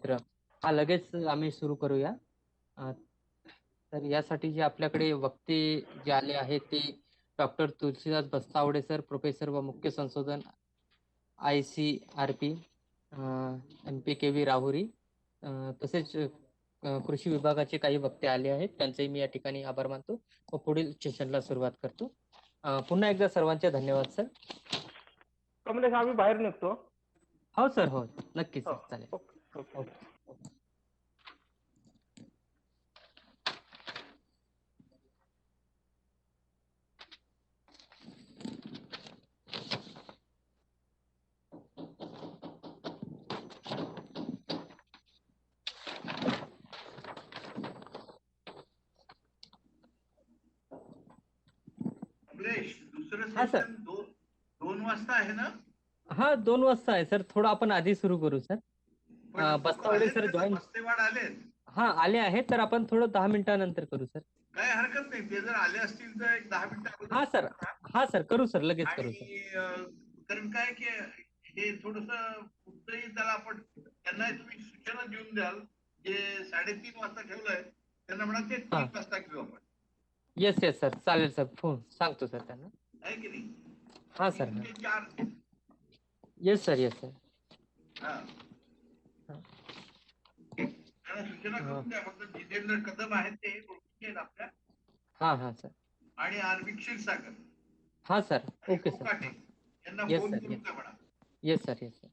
यंत्र हा लगेच आम्ही सुरू करूया. अ, तर यासाठी जे आपल्याकडे वक्ते जे आले आहेत ते डॉक्टर तुलसीदास बस्तावडे सर, प्रोफेसर व मुख्य संशोधन ICRP, MPKV राहुरी, तसेच कृषी विभागाचे काही वक्ते आले आहेत. त्यांचेही मी या ठिकाणी आभार मानतो व पुढील सेशनला सुरुवात करतो. पुन्हा एकदा सर्वांचे धन्यवाद सर. कमलेश, आम्ही बाहेर निघतो. हो सर, हो नक्कीच हो, सर, चालेल. Okay okay. ओके. कमलेश, दुसरं हा सर. सेशन 2 वाजता आहे ना? हा 2 वाजता आहे सर. थोडं आपण आधी सुरू करू सर. पण लोक बस्तावडे आलेत सर का? जॉईन बस्तेवाड आलेत? हा आले आहेत, तर आपण थोडं 10 मिनिटानंतर करू सर. काय हरकत नाही. ते जर आले असतील तर एक 10 मिनिटं अगोदर हा सर, करा. हा सर, करू सर, लगेच करू सर. आणि कारण काय की हे थोडस कुठलंही त्याला आपण त्यांना तुम्ही सूचना देऊन द्याल. जे 3:30 वाजता ठेवलंय त्यांना म्हणा ते हा 3 वाजता घेऊ आपण. येस येस सर, चालेल सर, फोन सांगतो सर त्यांना. आहे की नाही? हा सर, 3 हा ते 4. Yes sir, yes sir. हा, हा. त्यांना सूचना हा करून द्या. फक्त जितेंद्र कदम आहेत ते ओळखीचे आहेत आपल्या, हा सर. आणि आरविक क्षीरसागर हा सर, आणि ओके सर. कोकाटे हा यांना येस फोन सर, करून येस. का म्हणा. Yes sir, yes sir.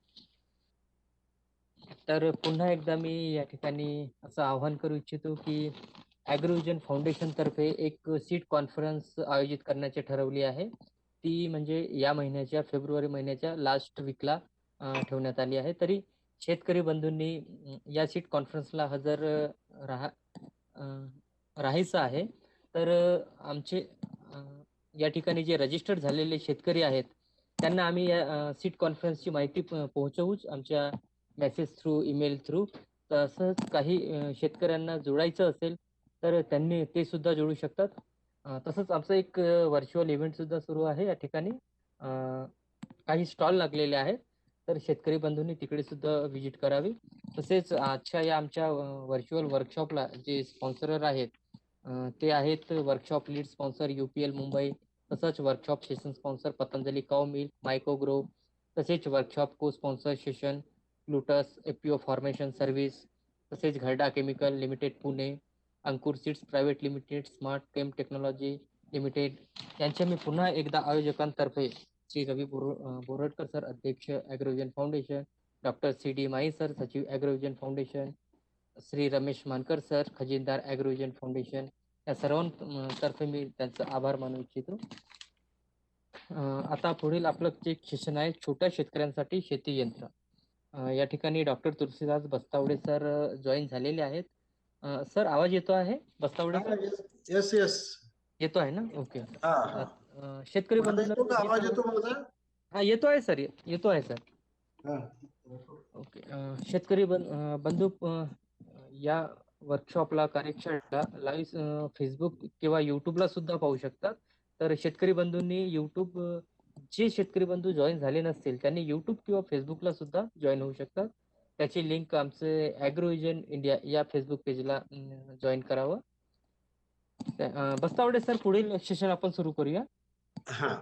तर पुन्हा एकदा मी या ठिकाणी असं आवाहन करू इच्छितो की ॲग्रोव्हिजन फाउंडेशन तर्फे एक सीट कॉन्फरन्स आयोजित करण्याचे ठरवली आहे. ती म्हणजे या महिन्याच्या फेब्रुवारी महिन्याच्या लास्ट वीकला ठेवण्यात आली आहे. तरी शेतकरी बंधूंनी या सीट कॉन्फरन्सला हजर राहा अ, राहायचं आहे. तर आमचे या ठिकाणी जे रजिस्टर्ड झालेले शेतकरी आहेत त्यांना आम्ही या सीट कॉन्फरन्सची माहिती पोहोचवूच आमच्या मेसेज थ्रू, ईमेल थ्रू. तसंच काही शेतकऱ्यांना जोडायचं असेल तर त्यांनी ते सुद्धा जोडू शकतात. तसंच आमचं एक व्हर्च्युअल इव्हेंट सुद्धा सुरू आहे या ठिकाणी. काही स्टॉल लागलेले आहेत, तर शेतकरी बंधूंनी तिकडे सुद्धा व्हिजिट करावी. तसेच आजच्या या आमच्या व्हर्च्युअल वर्कशॉपला जे स्पॉन्सरर आहेत ते आहेत workshop lead sponsor UPL Mumbai, तसंच workshop session sponsor Patanjali cow milk, Microgro, तसेच workshop co sponsor session Plutus APO formation service, तसेच Gharda chemical limited Pune, Ankur seeds private limited, smart chem technology limited यांच्या मी पुन्हा एकदा आयोजकांतर्फे श्री रवी बोरटकर सर, अध्यक्ष Agrovision foundation, doctor CD Mai sir, सचिव Agrovision foundation, Shri Ramesh Mankar sir, खजिनदार Agrovision foundation, या सर्वांतर्फे मी त्यांचा आभार मानू इच्छितो. आता पुढील आपलं जे सेशन आहे छोट्या शेतकऱ्यांसाठी शेती यंत्र. या ठिकाणी डॉक्टर तुलसीदास बस्तावडे सर जॉईन झालेले आहेत. सर, आवाज येतो आहे बस्तावडे सर? येस येस, येतो आहे ना? ओके. हा हा. शेतकरी माझा बंधूंना येतो का? मी आवाज येतो माझा? हा येतो आहे सर, येतो आहे सर. हा. ओके. शेतकरी बंधू, या वर्कशॉपला, कार्यशाळेला लाईव्ह फेसबुक किंवा युट्यूबला सुद्धा पाहू शकतात. तर शेतकरी बंधूंनी जे शेतकरी बंधू जॉईन झाले नसतील त्यांनी युट्यूब किंवा फेसबुकला सुद्धा जॉईन होऊ शकतात. त्याची लिंक आमचे ॲग्रोव्हिजन इंडिया या फेसबुक पेजला जॉईन करावं. बस्तावडे सर, पुढील सेशन आपण सुरू करूया. हा.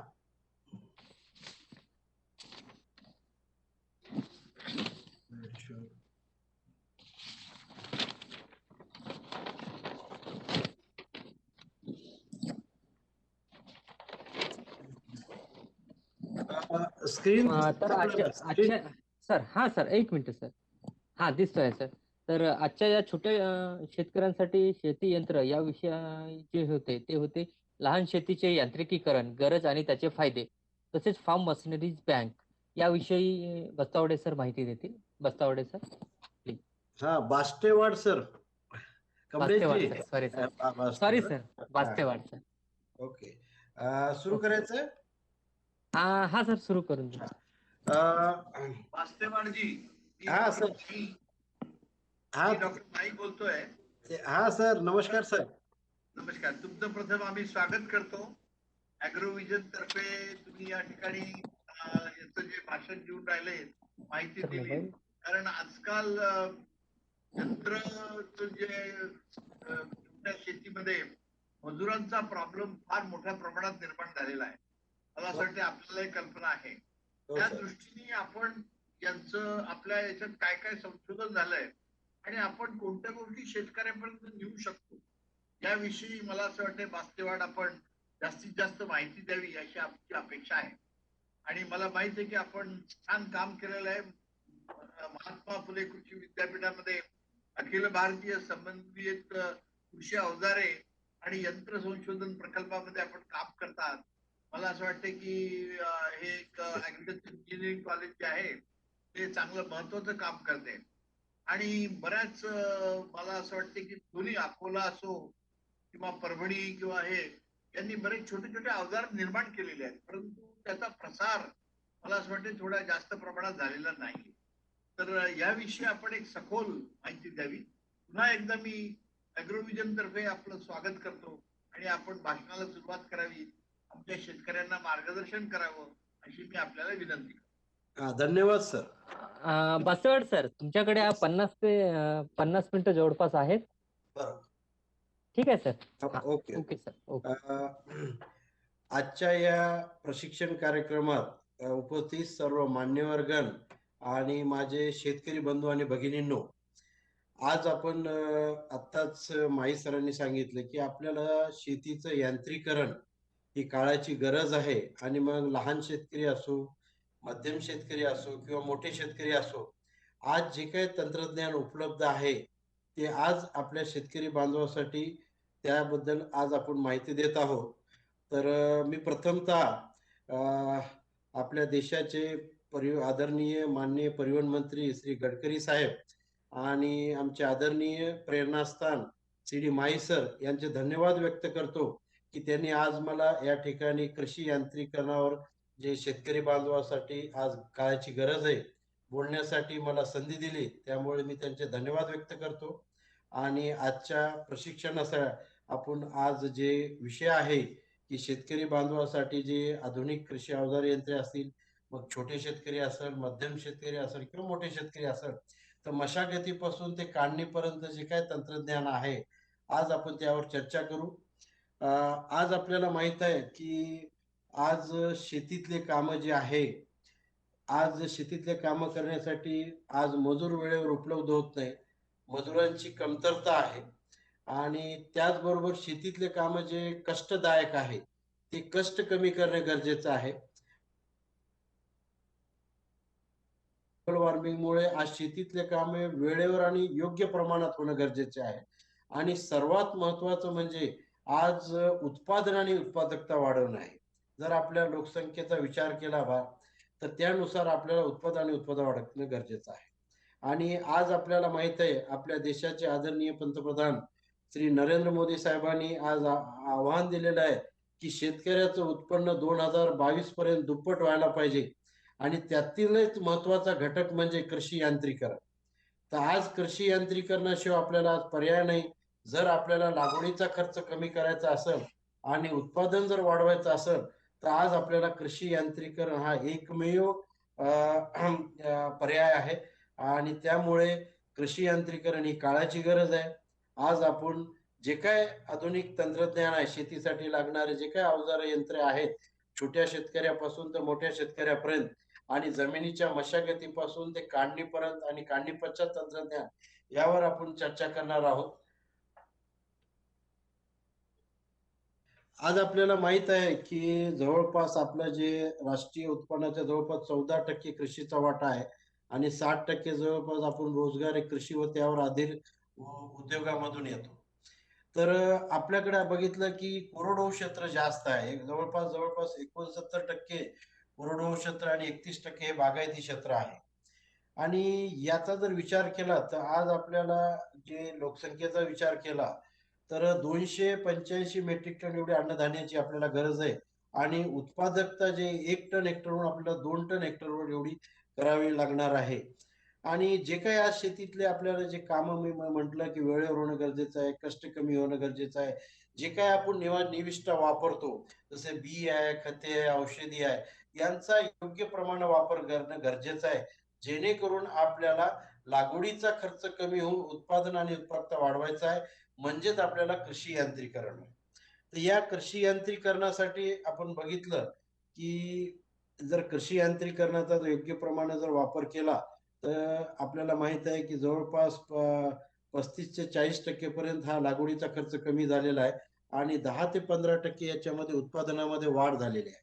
स्क्रीन तर आजच्या सर, हा सर, एक मिनिट सर. हा, दिसतोय सर. तर आजच्या या छोट्या शेतकऱ्यांसाठी शेती यंत्र या विषयी जे होते ते होते लहान शेतीचे यांत्रिकीकरण, गरज आणि त्याचे फायदे, तसेच फार्म मशिनरीज बँक याविषयी बस्तावडे सर माहिती देतील. Bastawade sir, please. हा, Bastewad sir. Bastewad Kamleshji. Sir, sorry sir. Sorry Bastewad. Sir, Bastewad sir. Okay. सुरू ओके. करायचं? हा सर, सुरू करून द्या. वास्तवाडजी, हा सर. हा डॉक्टर नाईक बोलतोय. हा सर, नमस्कार सर. नमस्कार. तुमचं प्रथम आम्ही स्वागत करतो. ॲग्रोव्हिजन तर्फे तुम्ही या ठिकाणी याचं जे भाषण देऊन राहिले, माहिती सर दिली. मोबाईल. कारण आजकाल यंत्राचं जे तुमच्या शेतीमध्ये मजुरांचा प्रॉब्लेम फार मोठ्या प्रमाणात निर्माण झालेला आहे. मला असं वाटतं आपल्याला कल्पना आहे. हो त्या सर. दृष्टीने आपण यांचं आपल्या याच्यात काय काय संशोधन झालंय आणि आपण कोणत्या गोष्टी शेतकऱ्यापर्यंत नेऊ शकतो याविषयी मला असं वाटतं बास्तेवाड आपण जास्तीत जास्त माहिती द्यावी अशी आमची अपेक्षा आहे. आणि मला माहिती आहे की आपण छान काम केलेलं आहे. महात्मा फुले कृषी विद्यापीठामध्ये अखिल भारतीय समन्वित कृषी अवजारे आणि यंत्र संशोधन प्रकल्पामध्ये आपण काम करतात. मला असं वाटतं की हे एक ऍग्रिकल्चर इंजिनिअरिंग कॉलेज जे आहे ते चांगलं महत्वाचं काम करते. आणि बऱ्याच मला असं वाटतं की दोन्ही अकोला असो किंवा परभणी किंवा हे यांनी बरेच छोटे छोटे अवजार निर्माण केलेले आहेत, परंतु त्याचा प्रसार मला असं वाटतं थोडा जास्त प्रमाणात झालेला नाही. तर याविषयी आपण एक सखोल माहिती द्यावी. पुन्हा एकदा मी अॅग्रोव्हिजन तर्फे आपलं स्वागत करतो आणि आपण भाषणाला सुरुवात करावी, आमच्या शेतकऱ्यांना मार्गदर्शन करावं अशी मी आपल्याला विनंती करतो. हा, धन्यवाद सर. बासवाड सर, तुमच्याकडे 50 ते 50 मिनिटं जवळपास आहेत. बरोबर. ठीक आहे sir. Okay. Okay sir. Okay. आजच्या या प्रशिक्षण कार्यक्रमात उपस्थित सर्व मान्यवरगण आणि माझे शेतकरी बंधू आणि भगिनींनो, आज आपण आत्ताच माई सरांनी सांगितलं की आपल्याला शेतीचं यांत्रिकरण ही काळाची गरज आहे. आणि मग लहान शेतकरी असो, मध्यम शेतकरी असो किंवा मोठे शेतकरी असो, आज जे काही तंत्रज्ञान उपलब्ध आहे ते आज आपल्या शेतकरी बांधवासाठी त्याबद्दल आज आपण माहिती देत आहोत. तर मी प्रथमतः आपल्या देशाचे आदरणीय माननीय परिवहन मंत्री श्री गडकरी साहेब आणि आमचे आदरणीय प्रेरणास्थान श्री माई सर यांचे धन्यवाद व्यक्त करतो की त्यांनी आज मला या ठिकाणी कृषी यांत्रिकरणावर जे शेतकरी बांधवासाठी आज काळाची गरज आहे बोलण्यासाठी मला संधी दिली, त्यामुळे मी त्यांचे धन्यवाद व्यक्त करतो. आणि आजच्या प्रशिक्षणासाठी आपण आज जे विषय आहे की शेतकरी बांधवासाठी जे आधुनिक कृषी अवजार यंत्रे असतील, मग छोटे शेतकरी असेल, मध्यम शेतकरी असेल किंवा मोठे शेतकरी असेल, तर मशागतीपासून ते काढणीपर्यंत जे काय तंत्रज्ञान आहे आज आपण त्यावर चर्चा करू. आज आपल्याला माहित आहे की आज शेतीतले काम जे आहे, आज शेतीतले काम करण्यासाठी आज मजूर वेळेवर उपलब्ध होत नाही, मजुरांची कमतरता आहे. आणि त्याचबरोबर शेतीतले काम जे कष्टदायक आहे ते कष्ट कमी करणे गरजेचं आहे. ग्लोबल वॉर्मिंगमुळे आज शेतीतले कामे वेळेवर आणि योग्य प्रमाणात होणं गरजेचे आहे. आणि सर्वात महत्वाचं म्हणजे आज उत्पादन आणि उत्पादकता वाढवणं आहे. जर आपल्या लोकसंख्येचा विचार केला तर त्यानुसार आपल्याला उत्पादन आणि उत्पादन वाढवणं गरजेचं आहे. आणि आज आपल्याला माहित आहे आपल्या देशाचे आदरणीय पंतप्रधान श्री नरेंद्र मोदी साहेबांनी आज आव्हान दिलेलं आहे की शेतकऱ्याचं उत्पन्न 2022 पर्यंत दुप्पट व्हायला पाहिजे. आणि त्यातीलच महत्वाचा घटक म्हणजे कृषी यांत्रिकरण. तर आज कृषी यांत्रिकरणाशिवाय आपल्याला आज पर्याय नाही. जर आपल्याला लागवडीचा खर्च कमी करायचा असेल आणि उत्पादन जर वाढवायचं असेल तर आज आपल्याला कृषी यांत्रिकरण हा एकमेव पर्याय आहे. आणि त्यामुळे कृषी यांत्रिकरण ही काळाची गरज आहे. आज आपण जे काय आधुनिक तंत्रज्ञान आहे, शेतीसाठी लागणारे जे काय अवजार यंत्रे आहेत, छोट्या शेतकऱ्यापासून तर मोठ्या शेतकऱ्यापर्यंत आणि जमिनीच्या मशागतीपासून ते काढणीपर्यंत आणि काढणी पश्चात तंत्रज्ञान यावर आपण चर्चा करणार आहोत. आज आपल्याला माहित आहे की जवळपास आपलं जे राष्ट्रीय उत्पन्नाच्या जवळपास 14% कृषीचा वाटा आहे आणि 60% जवळपास आपण रोजगार कृषी व त्यावर आधारित उद्योगामधून येतो. तर आपल्याकडे बघितलं की कोरडवाहू क्षेत्र जास्त आहे. जवळपास 69% कोरडवाहू क्षेत्र आणि 31% हे बागायती क्षेत्र आहे. आणि याचा जर विचार केला तर आज आपल्याला जे लोकसंख्येचा विचार केला तर 285 मेट्रिक टन एवढी अन्नधान्याची आपल्याला गरज आहे. आणि उत्पादकता जे 1 टन हेक्टरवर आपल्याला 2 टन हेक्टरवर एवढी करावी लागणार आहे. आणि जे काही आज शेतीतले आपल्याला जे काम मी म्हटलं की वेळेवर होणं गरजेचं आहे, कष्ट कमी होणं गरजेचं आहे. जे काही आपण निविष्ठा वापरतो जसे बी आहे, खते आहे, औषधी आहे, यांचा योग्य प्रमाणात वापर करणं गरजेचं आहे, जेणेकरून आपल्याला लागवडीचा खर्च कमी होऊन उत्पादन आणि उत्पादकता वाढवायचा आहे, म्हणजेच आपल्याला कृषी यांत्रिकरण आहे. तर या कृषी यांत्रिकरणासाठी आपण बघितलं की जर कृषी यांत्रिकरणाचा योग्य प्रमाणे जर वापर केला तर आपल्याला माहित आहे की जवळपास 35 ते 40% पर्यंत हा लागवडीचा खर्च कमी झालेला आहे आणि 10 ते 15% याच्यामध्ये उत्पादनामध्ये वाढ झालेली आहे.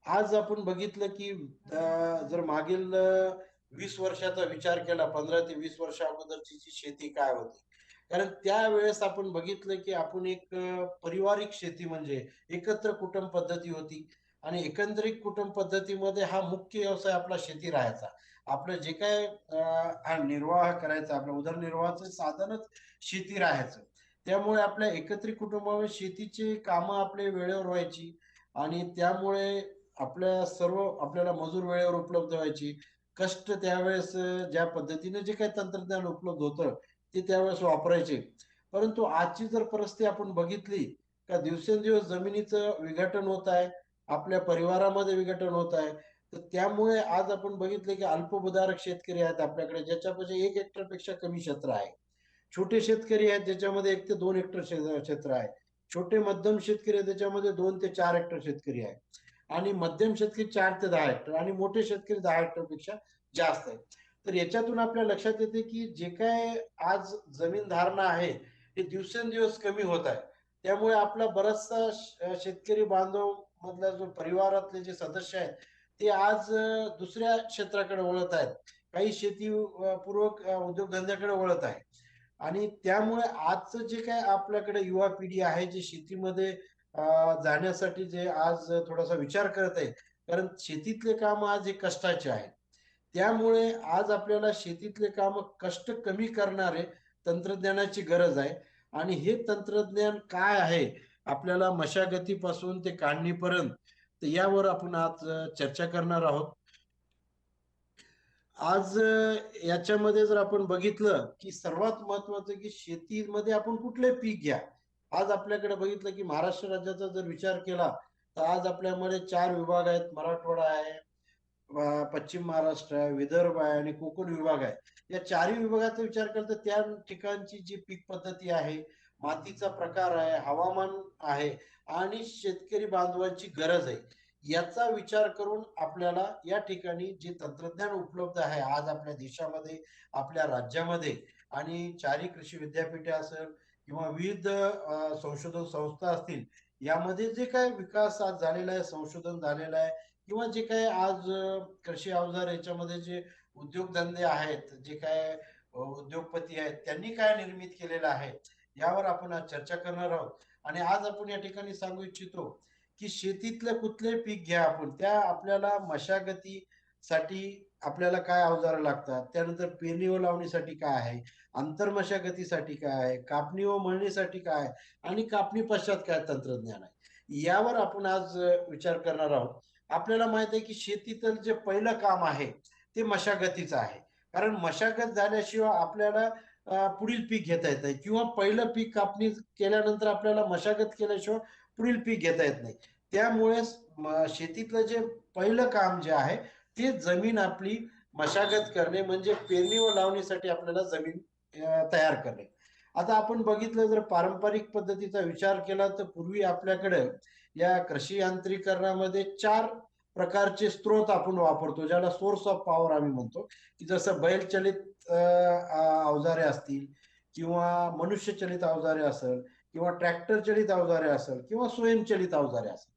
आज आपण बघितलं की जर मागील 20 वर्षाचा विचार केला, 15 ते 20 वर्षा अगोदरची जी शेती काय होती, कारण त्यावेळेस आपण बघितलं की आपण एक पारिवारिक शेती म्हणजे एकत्र कुटुंब पद्धती होती आणि एकंदरीत कुटुंब पद्धतीमध्ये हा मुख्य व्यवसाय आपला शेती राहायचा. आपलं जे काय हा निर्वाह करायचा, आपल्या उदरनिर्वाहाचं साधनच शेती राहायचं. त्यामुळे आपल्या एकत्रित कुटुंबामध्ये शेतीची कामं आपले वेळेवर व्हायची आणि त्यामुळे आपल्याला मजूर वेळेवर उपलब्ध व्हायची. कष्ट त्यावेळेस ज्या पद्धतीने जे काही तंत्रज्ञान उपलब्ध होतं ते त्यावेळेस वापरायचे. परंतु आजची जर परिस्थिती आपण बघितली का दिवसेंदिवस जमिनीचं विघटन होत आहे, आपल्या परिवारामध्ये विघटन होत आहे. तर त्यामुळे आज आपण बघितले की अल्पभूधारक शेतकरी आहेत आपल्याकडे, ज्याच्यापाशी 1 हेक्टरपेक्षा कमी क्षेत्र आहे. छोटे शेतकरी आहेत ज्याच्यामध्ये 1 ते 2 हेक्टर क्षेत्र आहे. छोटे मध्यम शेतकरी आहेत त्याच्यामध्ये 2 ते 4 हेक्टर शेतकरी आहे आणि मध्यम शेतकरी 4 ते 10 हेक्टर आणि मोठे शेतकरी 10 हेक्टरपेक्षा जास्त आहे. तर याच्यातून आपल्या लक्षात येते की जे काय आज जमीन धारणा आहे ते दिवसेंदिवस कमी होत आहे. त्यामुळे आपला बराचसा शेतकरी बांधव मधला जो परिवारातले जे सदस्य आहेत ते आज दुसऱ्या क्षेत्राकडे वळत आहेत. काही शेती पूर्वक उद्योगधंद्याकडे वळत आहे आणि त्यामुळे आजचं जे काय आपल्याकडे युवा पिढी आहे जे शेतीमध्ये जाण्यासाठी जे आज थोडासा विचार करत आहे, कारण शेतीतले काम आज हे कष्टाचे आहे. त्यामुळे आज आपल्याला शेतीतले काम कष्ट कमी करणारे तंत्रज्ञानाची गरज आहे आणि हे तंत्रज्ञान काय आहे आपल्याला मशागतीपासून ते काढणीपर्यंत, तर यावर आपण आज चर्चा करणार आहोत. आज याच्यामध्ये जर आपण बघितलं की सर्वात महत्वाचं की शेतीमध्ये आपण कुठले पीक घ्या. आज आपल्याकडे बघितलं की महाराष्ट्र राज्याचा जर विचार केला तर आज आपल्यामध्ये 4 विभाग आहेत. मराठवाडा आहे, पश्चिम महाराष्ट्र आहे, विदर्भ आहे आणि कोकण विभाग आहे. या चारही विभागाचा विचार केला तर त्या ठिकाणची जी पीक पद्धती आहे, मातीचा प्रकार आहे, हवामान आहे आणि शेतकरी बांधवांची गरज आहे, याचा विचार करून आपल्याला या ठिकाणी जे तंत्रज्ञान उपलब्ध आहे आज आपल्या देशामध्ये, आपल्या राज्यामध्ये आणि चारही कृषी विद्यापीठे असेल किंवा विविध संशोधन संस्था असतील, यामध्ये जे काय विकास आज झालेला आहे, संशोधन झालेलं आहे किंवा जे काय आज कृषी अवजार याच्यामध्ये जे उद्योगधंदे आहेत, जे काय उद्योगपती आहेत, त्यांनी काय निर्मित केलेलं आहे, यावर आपण आज चर्चा करणार आहोत. आणि आज आपण या ठिकाणी सांगू इच्छितो की शेतीतलं कुठले पीक घ्या आपण, त्या आपल्याला मशागतीसाठी आपल्याला काय अवजारं लागतात, त्यानंतर पेरणी व लावणीसाठी काय आहे, आंतर मशागतीसाठी काय आहे, कापणी व मळणीसाठी काय आहे आणि कापणी पश्चात काय तंत्रज्ञान आहे, यावर आपण आज विचार करणार आहोत. आपल्याला माहित आहे की शेतीतील जे पहिलं काम आहे ते मशागतीचं आहे, कारण मशागत झाल्याशिवाय आपल्याला पुढील पीक घेता येत नाही किंवा पहिलं पीक कापणी केल्यानंतर आपल्याला मशागत केल्याशिवाय पुढील पीक घेता येत नाही. त्यामुळे शेतीतलं जे पहिलं काम जे आहे ते जमीन आपली मशागत करणे म्हणजे पेरणी व लावणीसाठी आपल्याला जमीन तयार करणे. आता आपण बघितलं जर पारंपरिक पद्धतीचा विचार केला तर पूर्वी आपल्याकडे या कृषी यांत्रिकरणामध्ये 4 प्रकारचे स्त्रोत आपण वापरतो, ज्याला सोर्स ऑफ पॉवर आम्ही म्हणतो, की जसं बैलचलित अवजारे असतील किंवा मनुष्यचलित अवजारे असेल किंवा ट्रॅक्टर चलित अवजारे असेल किंवा स्वयंचलित अवजारे असेल.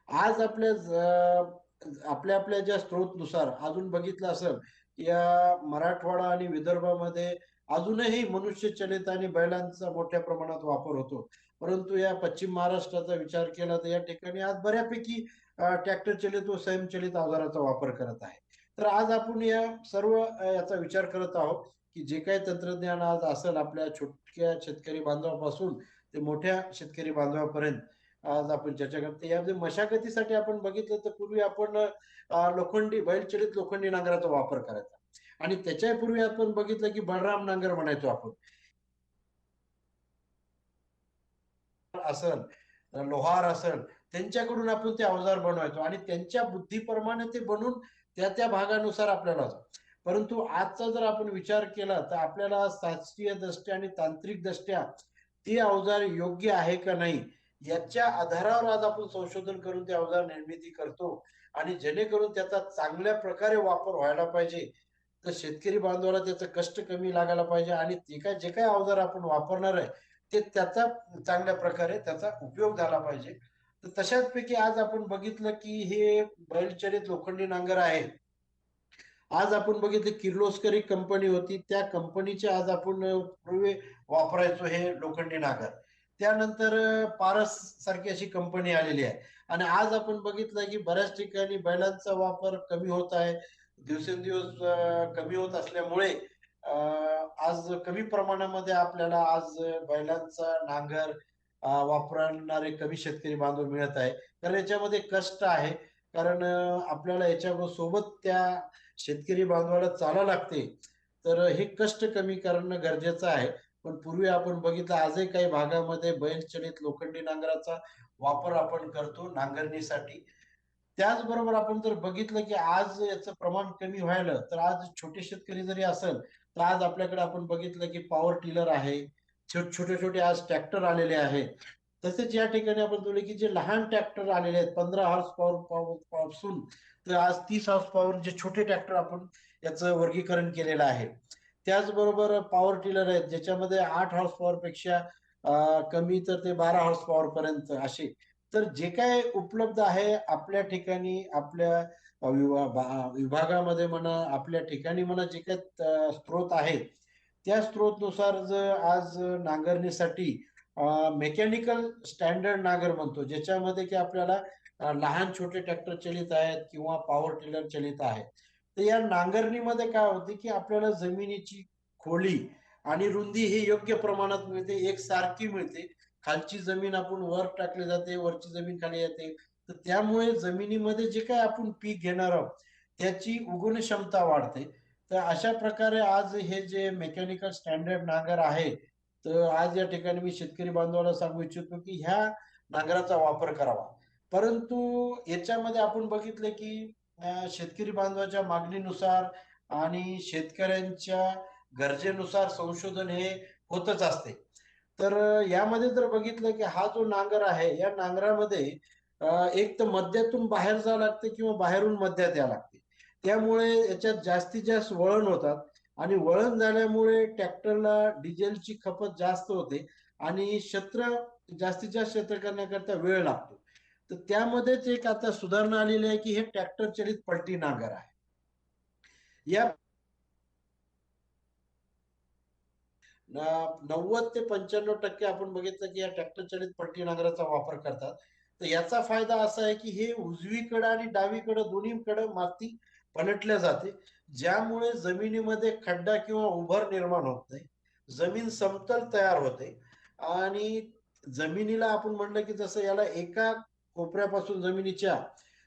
आज आपल्या आपल्या ज्या स्त्रोतनुसार अजून बघितलं असेल या मराठवाडा आणि विदर्भामध्ये अजूनही मनुष्यचलित आणि बैलांचा मोठ्या प्रमाणात वापर होतो. परंतु या पश्चिम महाराष्ट्राचा विचार केला तर या ठिकाणी आज बऱ्यापैकी ट्रॅक्टर चलित व स्वयंचलित अवजाराचा वापर करत आहे. तर आज आपण या सर्व याचा विचार करत आहोत की जे काही तंत्रज्ञान आज असेल आपल्या छोट्या शेतकरी बांधवापासून ते मोठ्या शेतकरी बांधवापर्यंत आज आपण चर्चा करतो. या मशागतीसाठी आपण बघितलं तर पूर्वी आपण बैलचलित लोखंडी नांगराचा वापर करायचा आणि त्याच्या पूर्वी आपण बघितलं की बलराम नांगर म्हणायचो आपण. असल लोहार असेल त्यांच्याकडून आपण ते अवजार बनवायचो आणि त्यांच्या बुद्धीप्रमाणे ते बनवून त्या भागानुसार आपल्याला. परंतु आजचा जर आपण विचार केला तर आपल्याला शास्त्रीय दृष्ट्या आणि तांत्रिक दृष्ट्या ते अवजार योग्य आहे का नाही याच्या आधारावर आज आपण संशोधन करून ते अवजार निर्मिती करतो आणि जेणेकरून त्याचा चांगल्या प्रकारे वापर व्हायला पाहिजे. तर शेतकरी बांधवाला त्याचं कष्ट कमी लागायला पाहिजे आणि जे काय अवजार आपण वापरणार आहे ते त्याचा चांगल्या प्रकारे त्याचा उपयोग झाला पाहिजे. तर तशाच पैकी आज आपण बघितलं की हे बैलचलित लोखंडी नांगर आहे. आज आपण बघितलं किर्लोस्कर एक कंपनी होती, त्या कंपनीचे आज आपण पूर्वी वापरायचो हे लोखंडी नांगर. त्यानंतर पारस सारखी अशी कंपनी आलेली आहे आणि आज आपण बघितलं की बऱ्याच ठिकाणी बैलांचा वापर कमी होत आहे. दिवसेंदिवस कमी होत असल्यामुळे आज कमी प्रमाणामध्ये आपल्याला आज बैलांचा नांगर वापरणारे कमी शेतकरी बांधव मिळत आहे. कारण याच्यामध्ये कष्ट आहे. कारण आपल्याला याच्या सोबत त्या शेतकरी बांधवाला चालावं लागते. तर हे कष्ट कमी करणं गरजेचं आहे. पण पूर्वी आपण बघितलं आजही काही भागामध्ये बैलचलित लोखंडी नांगराचा वापर आपण करतो नांगरणीसाठी. त्याचबरोबर आपण जर बघितलं की आज याचं प्रमाण कमी व्हायलं तर आज छोटे शेतकरी जरी असेल तर आज आपल्याकडे आपण बघितलं की पॉवर टिलर आहे. छोटे छोटे आज ट्रॅक्टर आलेले आहेत. तसेच या ठिकाणी आपण बघितलं की जे लहान ट्रॅक्टर आलेले आहेत 15 हॉर्स पॉवर पासून तर आज 30 हॉर्स पॉवर जे छोटे ट्रॅक्टर आपण याचं वर्गीकरण केलेलं आहे. त्याचबरोबर पॉवर टिलर आहेत ज्याच्यामध्ये 8 हॉर्स पॉवर पेक्षा कमी तर ते 12 हॉर्स पॉवर पर्यंत असे. तर जे काय उपलब्ध आहे आपल्या ठिकाणी आपल्या विभागामध्ये म्हणा आपल्या ठिकाणी म्हणा जे काही स्त्रोत आहेत त्या स्त्रोतनुसार जर आज नांगरणीसाठी मेकॅनिकल स्टँडर्ड नांगर म्हणतो ज्याच्यामध्ये की आपल्याला लहान छोटे ट्रॅक्टर चलित आहेत किंवा पॉवर टिलर चलित आहेत. तर या नांगरणीमध्ये काय होते की आपल्याला जमिनीची खोली आणि रुंदी ही योग्य प्रमाणात मिळते, एकसारखी मिळते. खालची जमीन आपण वर टाकली जाते, वरची जमीन खाली येते. तर त्यामुळे जमिनीमध्ये जे काय आपण पीक घेणार आहोत त्याची उगवण क्षमता वाढते. तर अशा प्रकारे आज हे जे मेकॅनिकल स्टँडर्ड नांगर आहे तर आज या ठिकाणी मी शेतकरी बांधवाला सांगू इच्छितो की ह्या नांगराचा वापर करावा. परंतु याच्यामध्ये आपण बघितलं की शेतकरी बांधवाच्या मागणीनुसार आणि शेतकऱ्यांच्या गरजेनुसार संशोधन हे होतच असते. तर यामध्ये जर बघितलं की हा जो नांगर आहे या नांगरामध्ये एक तर मध्यातून बाहेर जावं लागते किंवा बाहेरून मध्यात यावं लागते. त्यामुळे याच्यात जास्तीत जास्त वळण होतात आणि वळण झाल्यामुळे ट्रॅक्टरला डिझेलची खपत जास्त होते आणि जास्तीत जास्त क्षेत्र करण्याकरता वेळ लागतो. तर त्यामध्येच एक आता सुधारणा आलेली आहे की हे ट्रॅक्टर चलित पलटी नांगर आहे. या 90 ते 95% आपण बघितलं की या ट्रॅक्टर चलित पलटी नांगराचा वापर करतात. तर याचा फायदा असा आहे की हे उजवीकडे आणि डावीकडे दोन्हीकडे माती पलटल्या जाते ज्यामुळे जमिनीमध्ये खड्डा किंवा उभर निर्माण होत नाही. जमीन समतल तयार होते आणि जमिनीला आपण म्हणलं की जसं याला एका कोपऱ्यापासून जमिनीच्या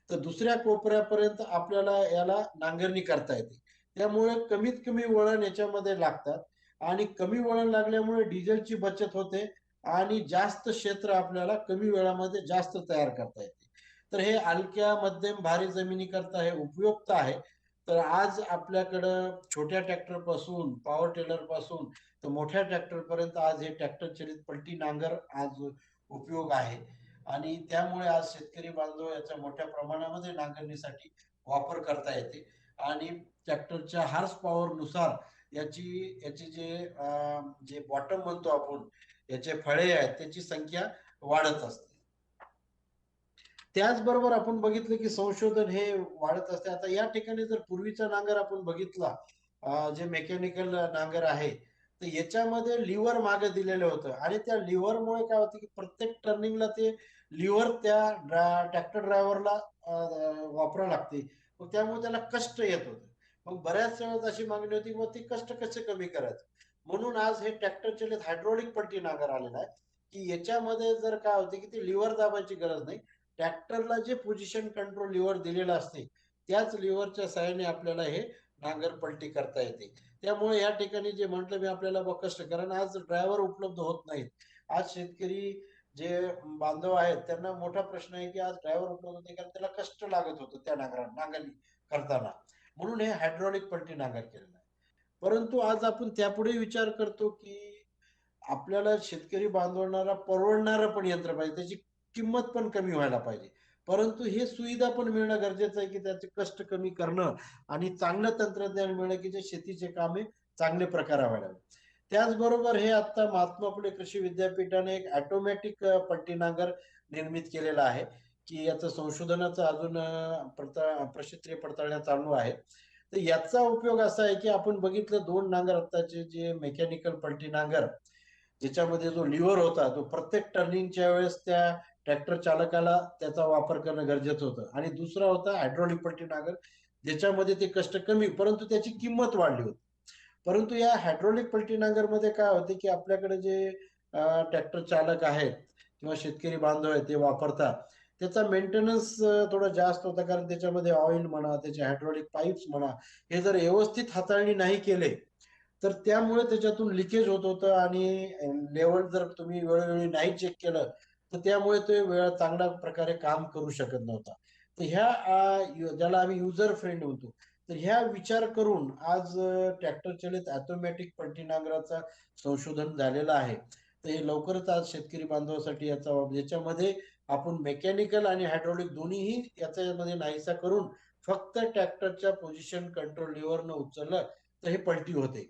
तर दुसऱ्या कोपऱ्यापर्यंत आपल्याला याला नांगरणी करता येते. त्यामुळे कमीत कमी वळण याच्यामध्ये लागतात आणि कमी वळण लागल्यामुळे डिझेलची बचत होते आणि जास्त क्षेत्र आपल्याला कमी वेळामध्ये जास्त तयार करता येते. तर हे हलक्या मध्यम भारी जमिनी करता हे उपयुक्त आहे. तर आज आपल्याकडं छोट्या ट्रॅक्टर पासून पॉवर टेलर पासून तर मोठ्या ट्रॅक्टर पर्यंत आज हे ट्रॅक्टर चलित पलटी नांगर आज उपयोग आहे आणि त्यामुळे आज शेतकरी बांधव याचा मोठ्या प्रमाणामध्ये नांगरणीसाठी वापर करता येते आणि ट्रॅक्टरच्या हॉर्स पॉवर नुसार याची जे बॉटम म्हणतो आपण याचे फळे आहेत त्याची संख्या वाढत असते. त्याचबरोबर आपण बघितलं की संशोधन हे वाढत असते. आता या ठिकाणी जर पूर्वीचा नांगर आपण बघितला जे मेकॅनिकल नांगर आहे तर याच्यामध्ये लिव्हर मागे दिलेलं होतं आणि त्या लिव्हरमुळे काय होतं की प्रत्येक टर्निंगला ते लिव्हर त्या ट्रॅक्टर ड्रायव्हरला वापरावं लागते. मग त्यामुळे त्याला कष्ट येत होतं. मग बऱ्याच वेळेस अशी मागणी होती मग ते कष्ट कसे कमी करायचं म्हणून आज हे ट्रॅक्टर चलित हायड्रॉलिक पलटी नांगर आलेला आहे की याच्यामध्ये जर काय होते की ते लिव्हर दाबायची गरज नाही. ट्रॅक्टरला जे पोझिशन कंट्रोल लिव्हर दिलेलं असते त्याच लिव्हरच्या सहाय्याने आपल्याला हे नांगर पलटी करता येते. त्यामुळे या ठिकाणी जे म्हटलं मी आपल्याला कष्ट कारण आज ड्रायव्हर उपलब्ध होत नाहीत. आज शेतकरी जे बांधव आहेत त्यांना मोठा प्रश्न आहे की आज ड्रायव्हर उपलब्ध नाही कारण त्याला कष्ट लागत होतं त्या नांगरणी करताना. म्हणून हे हायड्रॉलिक पलटी नांगर केलेलं आहे. परंतु आज आपण त्यापुढे विचार करतो की आपल्याला शेतकरी बांधवणारा परवडणारं पण यंत्र पाहिजे, त्याची किंमत पण कमी व्हायला पाहिजे. परंतु हे सुविधा पण मिळणं गरजेचं आहे की त्याचे कष्ट कमी करणं आणि चांगलं तंत्रज्ञान मिळणं की जे शेतीचे कामे चांगल्या प्रकारे व्हायला. त्याचबरोबर हे आता महात्मा फुले कृषी विद्यापीठाने एक ऑटोमॅटिक पट्टी नांगर निर्मित केलेला आहे की याचं संशोधनाचं अजून प्रशिक्षण पडताळण्या चालू आहे. तर याचा उपयोग असा आहे की आपण बघितलं 2 नांगर आत्ताचे जे मेकॅनिकल पलटी नांगर ज्याच्यामध्ये जो लिव्हर होता तो प्रत्येक टर्निंगच्या वेळेस त्या ट्रॅक्टर चालकाला त्याचा वापर करणं गरजेचं होतं आणि दुसरा होता हायड्रॉलिक पलटी नांगर ज्याच्यामध्ये ते कष्ट कमी परंतु त्याची किंमत वाढली होती. परंतु या हायड्रॉलिक पलटी नांगरमध्ये काय होते की आपल्याकडे जे ट्रॅक्टर चालक आहेत किंवा शेतकरी बांधव आहेत ते वापरतात त्याचा मेंटेनन्स थोडा जास्त होता कारण त्याच्यामध्ये ऑइल म्हणा त्याचे हायड्रॉलिक पाईप्स म्हणा हे जर व्यवस्थित हाताळणी नाही केले तर त्यामुळे त्याच्यातून लिकेज होत होतं आणि लेवल जर तुम्ही वेळोवेळी नाही चेक केलं तर त्यामुळे ते वेळ चांगल्या प्रकारे काम करू शकत नव्हता. तर ज्याला आम्ही युजर फ्रेंड म्हणतो तर ह्या विचार करून आज ट्रॅक्टर चलित ऑटोमॅटिक पलटी नांगराचा संशोधन झालेलं आहे. तर हे लवकरच आज शेतकरी बांधवासाठी याच्यामध्ये आपण मेकॅनिकल आणि हायड्रॉलिक दोन्हीही याच्यामध्ये नाहीसा करून फक्त ट्रॅक्टरच्या पोझिशन कंट्रोल लिव्हरनं उचललं तर हे पलटी होते.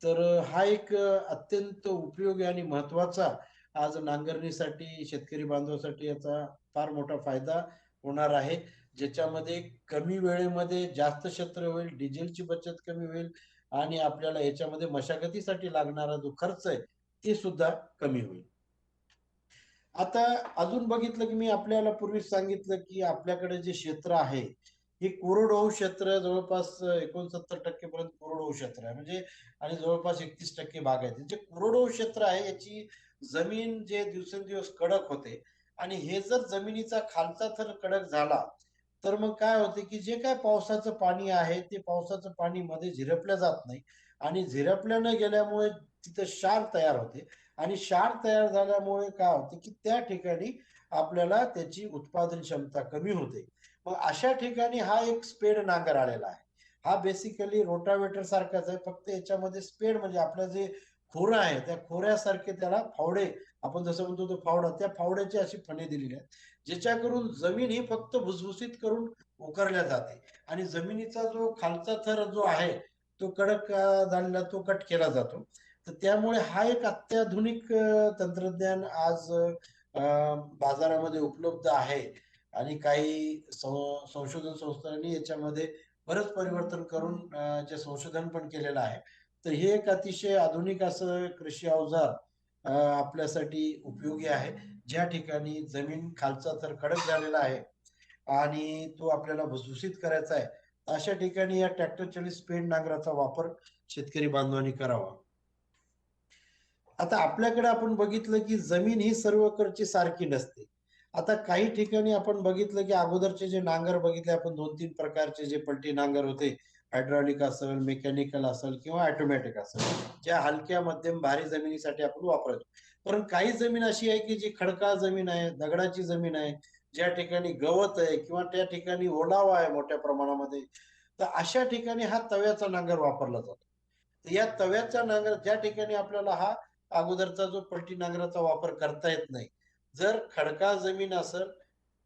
तर हा एक अत्यंत उपयोगी आणि महत्वाचा आज नांगरणीसाठी शेतकरी बांधवासाठी याचा फार मोठा फायदा होणार आहे ज्याच्यामध्ये कमी वेळेमध्ये जास्त क्षेत्र होईल डिझेलची बचत कमी होईल आणि आपल्याला याच्यामध्ये मशागतीसाठी लागणारा जो खर्च आहे ते सुद्धा कमी होईल. आता अजून बघितलं की मी आपल्याला पूर्वीच सांगितलं की आपल्याकडे जे क्षेत्र आहे हे कोरडवाहू क्षेत्र जवळपास 69% पर्यंत कोरडवाहू क्षेत्र आहे म्हणजे आणि जवळपास 31% भाग आहे. जे कोरडवाहू क्षेत्र आहे याची जमीन जे दिवसेंदिवस कडक होते आणि हे जर जमिनीचा खालचा थर कडक झाला तर मग काय होते की जे काय पावसाचं पाणी आहे ते पावसाचं पाणी मध्ये झिरपल्या जात नाही आणि झिरपल्या न गेल्यामुळे तिथं क्षार तयार होते आणि क्षार तयार झाल्यामुळे काय होते की त्या ठिकाणी आपल्याला त्याची उत्पादन क्षमता कमी होते. मग अशा ठिकाणी हा एक स्पेड नांगर आलेला आहे. हा बेसिकली रोटावेटर सारखाच आहे फक्त याच्यामध्ये स्पेड म्हणजे आपलं जे खोरं आहे त्या खोऱ्यासारखे त्याला फावडे आपण जसं म्हणतो तो फावडा त्या फावड्याची अशी फणे दिलेली आहेत ज्याच्याकरून जमीन ही फक्त भुसभुशीत करून उकरल्या जाते आणि जमिनीचा जो खालचा थर जो आहे तो कडक झालेला तो कट केला जातो. तर त्यामुळे हा एक अत्याधुनिक तंत्रज्ञान आज बाजारामध्ये उपलब्ध आहे आणि काही संशोधन संस्थांनी याच्यामध्ये बरंच परिवर्तन करून जे संशोधन पण केलेलं आहे. तर हे एक अतिशय आधुनिक असं कृषी अवजार आपल्यासाठी उपयोगी आहे ज्या ठिकाणी जमीन खालचा थर कडक झालेला आहे आणि तो आपल्याला भुसभुशीत करायचा आहे अशा ठिकाणी या ट्रॅक्टर चलित स्पेड नांगराचा वापर शेतकरी बांधवांनी करावा. आता आपल्याकडे आपण बघितलं की जमीन ही सर्वकडची सारखी नसते. आता काही ठिकाणी आपण बघितलं की अगोदरचे जे नांगर बघितले आपण 2-3 प्रकारचे जे पलटी नांगर होते हायड्रॉलिक असेल मेकॅनिकल असेल किंवा ऑटोमॅटिक असेल ज्या हलक्या मध्यम भारी जमिनीसाठी आपण वापरायचो. पण काही जमीन अशी आहे की जी खडकाळ जमीन आहे दगडाची जमीन आहे ज्या ठिकाणी गवत आहे किंवा त्या ठिकाणी ओलावा आहे मोठ्या प्रमाणामध्ये तर अशा ठिकाणी हा तव्याचा नांगर वापरला जातो. तर या तव्याच्या नांगर ज्या ठिकाणी आपल्याला हा अगोदरचा जो पलटी नांगराचा वापर करता येत नाही जर खडकाळ जमीन असेल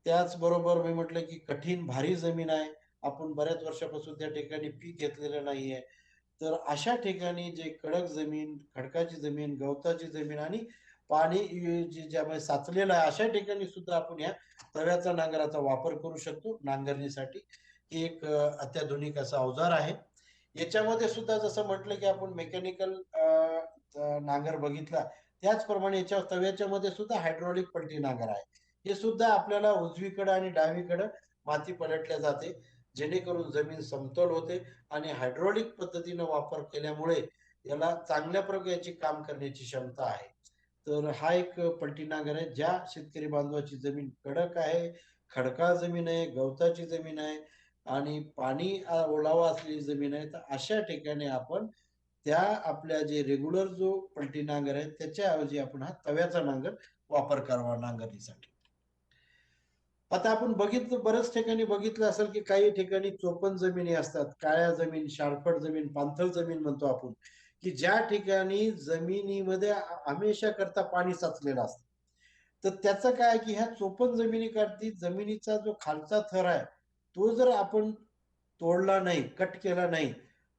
त्याचबरोबर मी म्हटलं की कठीण भारी जमीन आहे आपण बऱ्याच वर्षापासून त्या ठिकाणी पीक घेतलेलं नाहीये तर अशा ठिकाणी जे कडक जमीन खडकाची जमीन गवताची जमीन आणि पाणी ज्यामध्ये साचलेलं आहे अशा ठिकाणी सुद्धा आपण या तव्याचा नांगराचा वापर करू शकतो नांगरणीसाठी. ही एक अत्याधुनिक असा अवजार आहे. याच्यामध्ये सुद्धा जसं म्हटलं की आपण मेकॅनिकल नांगर बघितला त्याचप्रमाणे याच्या तव्याच्या मध्ये सुद्धा हायड्रॉलिक पलटी नांगर आहे. हे सुद्धा आपल्याला उजवीकडे आणि डावीकडे माती पलटल्या जाते जेणेकरून जमीन समतोल होते आणि हायड्रॉलिक पद्धतीने वापर केल्यामुळे याला चांगल्या प्रकारची काम करण्याची क्षमता आहे. तर हा एक पलटी नांगर आहे ज्या शेतकरी बांधवाची जमीन कडक आहे खडकाळ जमीन आहे गवताची जमीन आहे आणि पाणी ओलावा असलेली जमीन आहे तर अशा ठिकाणी आपण त्या आपल्या जे रेग्युलर जो पलटी नांगर आहे त्याच्याऐवजी आपण हा तव्याचा नांगर वापर करावा नांगरणीसाठी. आता आपण बघितलं, बऱ्याच ठिकाणी बघितलं असेल की काही ठिकाणी चोपन जमिनी असतात, काळ्या जमीन, शारपट जमीन, पाणथळ जमीन म्हणतो आपण, की ज्या ठिकाणी जमिनीमध्ये हमेशा करता पाणी साचलेलं असतं. तर त्याचं काय की ह्या चोपन जमिनीकाठी जमिनीचा जो खालचा थर आहे तो जर आपण तोडला नाही, कट केला नाही,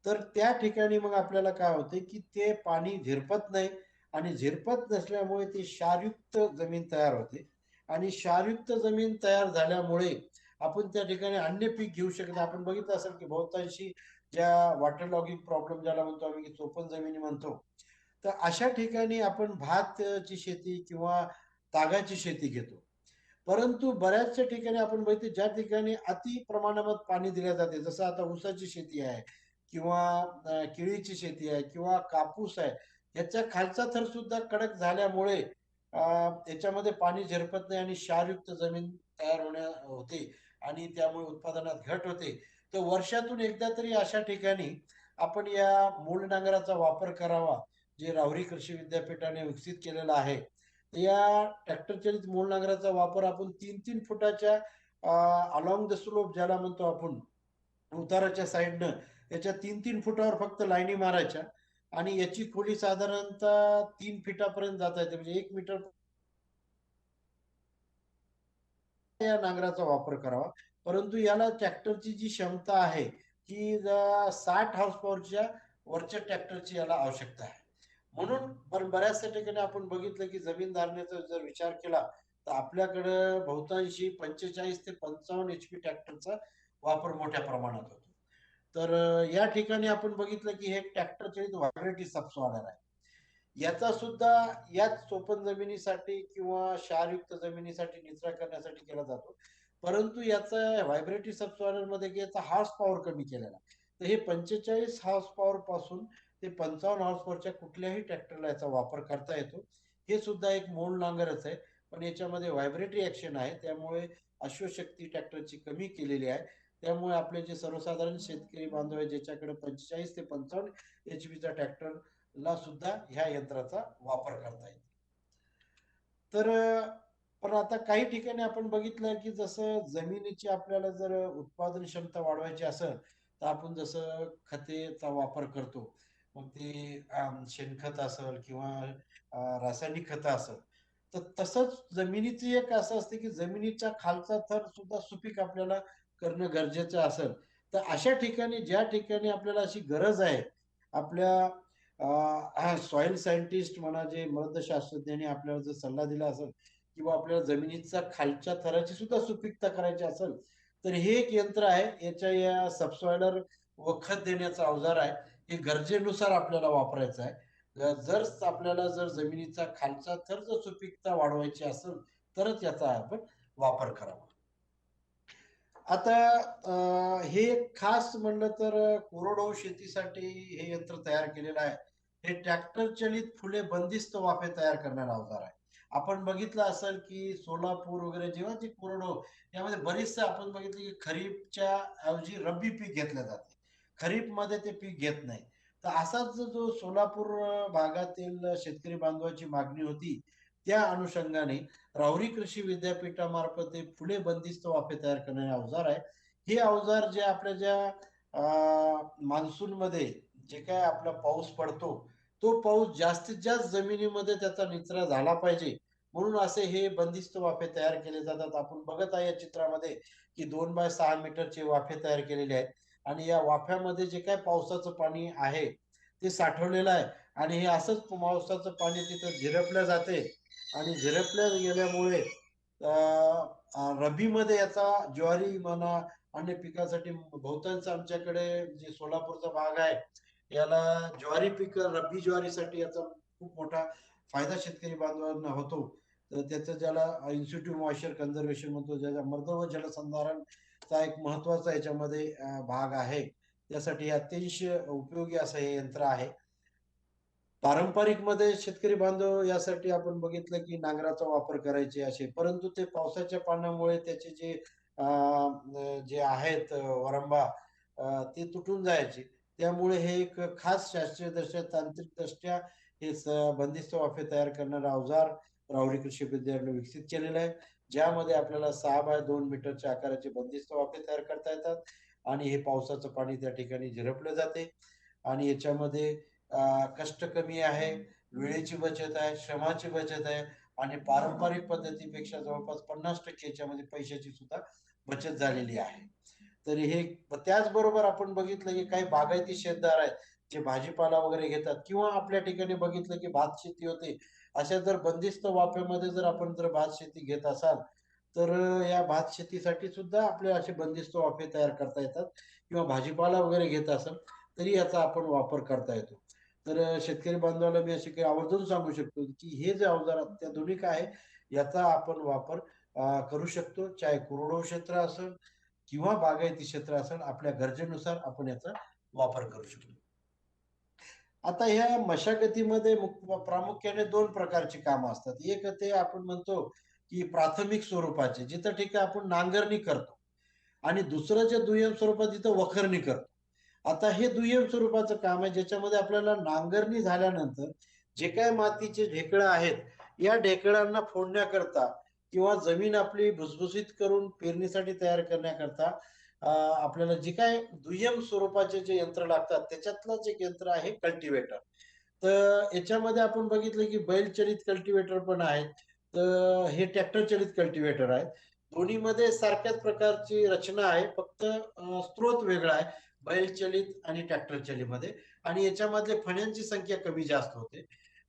तर त्या ठिकाणी मग आपल्याला काय होते की ते पाणी झिरपत नाही आणि झिरपत नसल्यामुळे ती क्षारयुक्त जमीन तयार होते आणि क्षारयुक्त जमीन तयार झाल्यामुळे आपण त्या ठिकाणी अन्य पीक घेऊ शकत नाही. आपण बघितलं असेल की बहुतांशी ज्या वॉटर लॉगिंग प्रॉब्लेम ज्याला म्हणतो आम्ही की चोपन जमिनी म्हणतो, तर अशा ठिकाणी आपण भातची शेती किंवा तागाची शेती घेतो. परंतु बऱ्याचशा ठिकाणी आपण बघितले ज्या ठिकाणी अति प्रमाणात पाणी दिले जाते, जसं आता ऊसाची शेती आहे किंवा केळीची शेती आहे किंवा कापूस आहे, ह्याच्या खालचा थर सुद्धा कडक झाल्यामुळे याच्यामध्ये पाणी झिरपत नाही आणि क्षारयुक्त जमीन तयार होते आणि त्यामुळे उत्पादनात घट होते. तर वर्षातून एकदा तरी अशा ठिकाणी आपण या मूळ नांगराचा वापर करावा, जे राहुरी कृषी विद्यापीठाने विकसित केलेला आहे. या ट्रॅक्टर चालित मूळ नांगराचा वापर आपण 3-3 फुटाच्या अलॉंग द स्लोप ज्याला म्हणतो आपण, उताराच्या साईडनं याच्या 3-3 फुटावर फक्त लाईनी मारायच्या आणि याची खोली साधारणतः 3 फीटापर्यंत जाता येते, म्हणजे 1 मीटर या नांगराचा वापर करावा. परंतु याला ट्रॅक्टरची जी क्षमता आहे की 60 हॉर्स पॉवरच्या वरच्या ट्रॅक्टरची याला आवश्यकता आहे. म्हणून बऱ्याचशा ठिकाणी आपण बघितलं की जमीन धारण्याचा जर विचार केला तर आपल्याकडं बहुतांशी 45 ते 55 HP ट्रॅक्टरचा वापर मोठ्या प्रमाणात होतो. तर या ठिकाणी आपण बघितलं की हे ट्रॅक्टर चालित व्हायब्रेटिव्ह सबसॉयलर आहे. याचा सुद्धा याच चोपन जमिनीसाठी किंवा क्षारयुक्त जमिनीसाठी निचरा करण्यासाठी केला जातो. परंतु याचा व्हायब्रेटिव्ह सबसॉयलर मध्ये की याचा हॉर्स पॉवर कमी केलेला. तर हे 45 हॉर्स पॉवर पासून ते 55 हॉर्स पॉवरच्या कुठल्याही ट्रॅक्टरला याचा वापर करता येतो. हे सुद्धा एक मूळ नांगरच आहे, पण याच्यामध्ये व्हायब्रेटरी ऍक्शन आहे, त्यामुळे अश्वशक्ती ट्रॅक्टरची कमी केलेली आहे. त्यामुळे आपले जे सर्वसाधारण शेतकरी बांधव आहे ज्याच्याकडे 45 ते 55 HP चा ट्रॅक्टर ला सुद्धा ह्या यंत्राचा वापर करता येईल. तर पण आता काही ठिकाणी आपण बघितलं की जसं जमिनीची आपल्याला जर उत्पादन क्षमता वाढवायची असेल तर आपण जसं खतेचा वापर करतो, मग ते शेणखत असेल किंवा रासायनिक खतं असेल, तर तसंच जमिनीची एक असं असते की जमिनीच्या खालचा थर सुद्धा सुपीक आपल्याला करणं गरजेचं असेल, तर अशा ठिकाणी ज्या ठिकाणी आपल्याला अशी गरज आहे, आपल्या सॉइल सायंटिस्ट म्हणा जे मृदशास्त्रज्ञांनी आपल्याला जर सल्ला दिला असेल किंवा आपल्याला जमिनीचा खालच्या थराची सुद्धा सुपीकता करायची असेल, तर हे एक यंत्र आहे. याच्या या सबसॉयलर व खत देण्याचा अवजार आहे. हे गरजेनुसार आपल्याला वापरायचं आहे. जर आपल्याला जर जमिनीचा खालचा थर जर सुपीकता वाढवायची असेल तरच याचा आपण वापर करावा. आता हे खास म्हणलं तर कोरडवाहू शेतीसाठी हे यंत्र तयार केलेलं आहे. हे ट्रॅक्टर चालित फुले बंदिस्त वाफे तयार करणारा अवजार आहे. आपण बघितलं असेल की सोलापूर वगैरे जेव्हा जे कोरडवाहू यामध्ये बरेचसे आपण बघितलं की खरीपच्या ऐवजी रब्बी पीक घेतलं जाते. खरीप मध्ये ते पीक घेत नाही. तर असाच जो सोलापूर भागातील शेतकरी बांधवाची मागणी होती, त्या अनुषंगाने राहुरी कृषी विद्यापीठामार्फत एक फुले बंदिस्त वाफे तयार करणारे अवजार आहे. हे अवजार जे आपल्या ज्या मान्सून मध्ये जे काय आपला पाऊस पडतो, तो पाऊस जास्तीत जास्त जमिनीमध्ये त्याचा निचरा झाला पाहिजे म्हणून असे हे बंदिस्त वाफे तयार केले जातात. आपण बघत आहे या चित्रामध्ये की 2 बाय 6 मीटरचे वाफे तयार केलेले आहेत आणि या वाफ्यामध्ये जे काय पावसाचं पाणी आहे ते साठवलेलं आहे आणि हे असंच पावसाचं पाणी तिथं झिरपलं जाते आणि झिरपल्या गेल्यामुळे रब्बीमध्ये याचा ज्वारी म्हणा अन्य पिकासाठी बहुतांश आमच्याकडे जे सोलापूरचा भाग आहे याला ज्वारी पीक रब्बी ज्वारीसाठी याचा खूप मोठा फायदा शेतकरी बांधवांना होतो. तर त्याचं ज्याला इन्स्टिट्यूट मॉइश्चर कन्झर्वेशन म्हणतो, ज्याचा मृद व जलसंधारणचा एक महत्वाचा याच्यामध्ये भाग आहे, त्यासाठी अतिशय उपयोगी असं हे यंत्र आहे. पारंपरिक मध्ये शेतकरी बांधव यासाठी आपण बघितलं की नांगराचा वापर करायचे असे, परंतु ते पावसाच्या पाण्यामुळे त्याचे जे आहेत वरंबा ते तुटून जायचे. त्यामुळे हे एक खास शास्त्रीय दृष्ट्या तांत्रिक दृष्ट्या हे बंदिस्त वाफे तयार करणारा अवजार राहुरी कृषी विद्यापीठाने विकसित केलेलं आहे ज्यामध्ये आपल्याला 6x2 मीटरच्या आकाराचे बंदिस्त वाफे तयार करता येतात आणि हे पावसाचं पाणी त्या ठिकाणी झिरपलं जाते आणि याच्यामध्ये कष्ट कमी आहे, वेळेची बचत आहे, श्रमाची बचत आहे आणि पारंपरिक पद्धतीपेक्षा जवळपास 50% याच्यामध्ये पैशाची सुद्धा बचत झालेली आहे. तर हे त्याचबरोबर आपण बघितलं की काही बागायती शेतदार आहेत जे भाजीपाला वगैरे घेतात किंवा आपल्या ठिकाणी बघितलं की भात शेती होते. अशा जर बंदिस्त वाफेमध्ये जर आपण जर भात शेती घेत असाल तर या भात शेतीसाठी सुद्धा आपले असे बंदिस्त वाफे तयार करता येतात किंवा भाजीपाला वगैरे घेत असाल तरी याचा आपण वापर करता येतो. तर शेतकरी बांधवाला मी असे काही आवर्जून सांगू शकतो की हे जे अवजार अत्याधुनिक आहे याचा आपण वापर करू शकतो. चाहे कोरडवाहू क्षेत्र असेल किंवा बागायती क्षेत्र असेल, आपल्या गरजेनुसार आपण याचा वापर करू शकतो. आता ह्या मशागतीमध्ये प्रामुख्याने 2 प्रकारची कामं असतात. एक ते आपण म्हणतो की प्राथमिक स्वरूपाचे, जिथं ठीक आहे आपण नांगरणी करतो आणि दुसरं जे दुय्यम स्वरूपात जिथं वखरणी करतो. आता हे दुय्यम स्वरूपाचं काम आहे ज्याच्यामध्ये आपल्याला नांगरणी झाल्यानंतर जे काही मातीचे ढेकळं आहेत, या ढेकळांना फोडण्याकरता किंवा जमीन आपली भुसभुशीत करून पेरणीसाठी तयार करण्याकरता आपल्याला जे काय दुय्यम स्वरूपाचे जे यंत्र लागतात त्याच्यातलंच एक यंत्र आहे कल्टिवेटर. तर याच्यामध्ये आपण बघितलं की बैलचलित कल्टिवेटर पण आहेत. तर हे ट्रॅक्टर चलित कल्टिवेटर आहेत. दोन्हीमध्ये सारख्याच प्रकारची रचना आहे, फक्त स्त्रोत वेगळा आहे बैलचलित आणि ट्रॅक्टर चलीमध्ये आणि याच्यामधले फण्यांची संख्या कमी जास्त होते.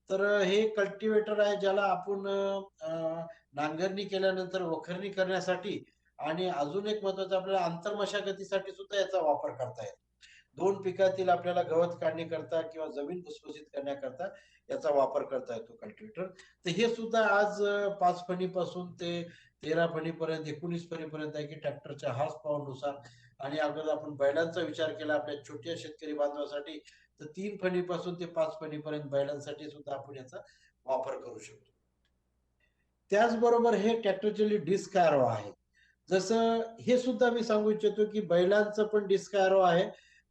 तर हे कल्टिवेटर आहे ज्याला आपण नांगरणी केल्यानंतर वखरणी करण्यासाठी आणि अजून एक महत्वाचं आपल्याला आंतरमशागतीसाठी सुद्धा याचा वापर करता येतो. 2 पिकातील आपल्याला गवत काढणी करता किंवा जमीन भुसभुशीत करण्याकरता याचा वापर करता येतो कल्टिवेटर. तर हे सुद्धा आज 5 फणीपासून ते 13 फणीपर्यंत 19 फणीपर्यंत आहे की ट्रॅक्टरच्या हॉर्स पॉवरनुसार आणि अगर आपण बैलांचा विचार केला आपल्या छोट्या शेतकरी बांधवासाठी तर 3 फणीपासून ते 5 फणीपर्यंत बैलांसाठी सुद्धा आपण याचा वापर करू शकतो. त्याचबरोबर हे ट्रॅक्टरचे डिस्क ॲरो आहे. जसं हे सुद्धा मी सांगू इच्छितो की बैलांचं पण डिस्क ॲरो आहे.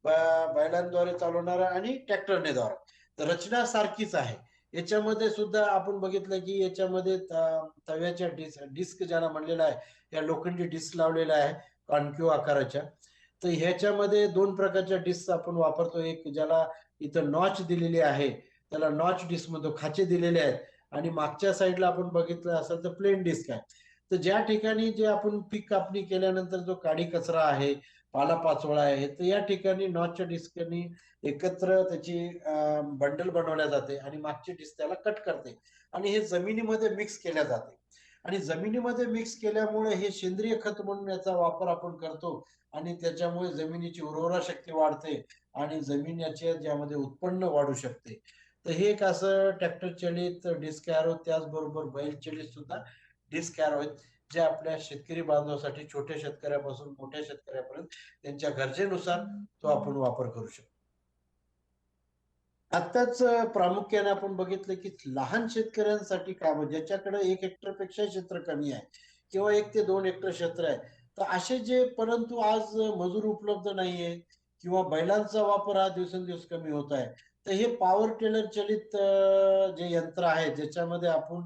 बैलांद्वारे चालवणारा आणि ट्रॅक्टरने द्वारा. तर रचना सारखीच आहे. याच्यामध्ये सुद्धा आपण बघितलं की याच्यामध्ये तव्याच्या डिस्क ज्याला म्हणलेला आहे, या लोखंडी डिस्क लावलेल्या आहे कॉन्क्यू आकाराच्या. तर ह्याच्यामध्ये 2 प्रकारच्या डिस्क आपण वापरतो. एक ज्याला इथं नॉच दिलेली आहे, त्याला नॉच डिस्क म्हणतो, खाचे दिलेले आहेत आणि मागच्या साईडला आपण बघितलं असेल तर प्लेन डिस्क आहे. तर ज्या ठिकाणी जे आपण पीक कापणी केल्यानंतर जो काडी कचरा आहे, पालापाचोळा आहे, तर या ठिकाणी नॉचच्या डिस्कनी एकत्र त्याची बंडल बनवल्या जाते आणि मागची डिस्क त्याला कट करते आणि हे जमिनीमध्ये मिक्स केल्या जाते आणि जमिनीमध्ये मिक्स केल्यामुळे हे सेंद्रिय खत म्हणून याचा वापर आपण करतो आणि त्याच्यामुळे जमिनीची उर्वरा शक्ती वाढते आणि जमीन याच्या ज्यामध्ये उत्पन्न वाढू शकते. तर हे एक असं ट्रॅक्टर चलित डिस्क ॲरो त्याचबरोबर बैल चलित सुद्धा डिस्क ॲरो आहेत जे आपल्या शेतकरी बांधवासाठी छोट्या शेतकऱ्यापासून मोठ्या शेतकऱ्यापर्यंत त्यांच्या गरजेनुसार तो आपण वापर करू शकतो. आताच प्रामुख्याने आपण बघितलं की लहान शेतकऱ्यांसाठी काम ज्याच्याकडे 1 हेक्टरपेक्षा क्षेत्र कमी आहे किंवा 1 ते 2 हेक्टर क्षेत्र आहे. तर असे जे परंतु आज मजूर उपलब्ध नाहीये किंवा बैलांचा वापर हा दिवसेंदिवस कमी होत आहे. तर हे पॉवर टिलर चलित जे यंत्र आहे ज्याच्यामध्ये आपण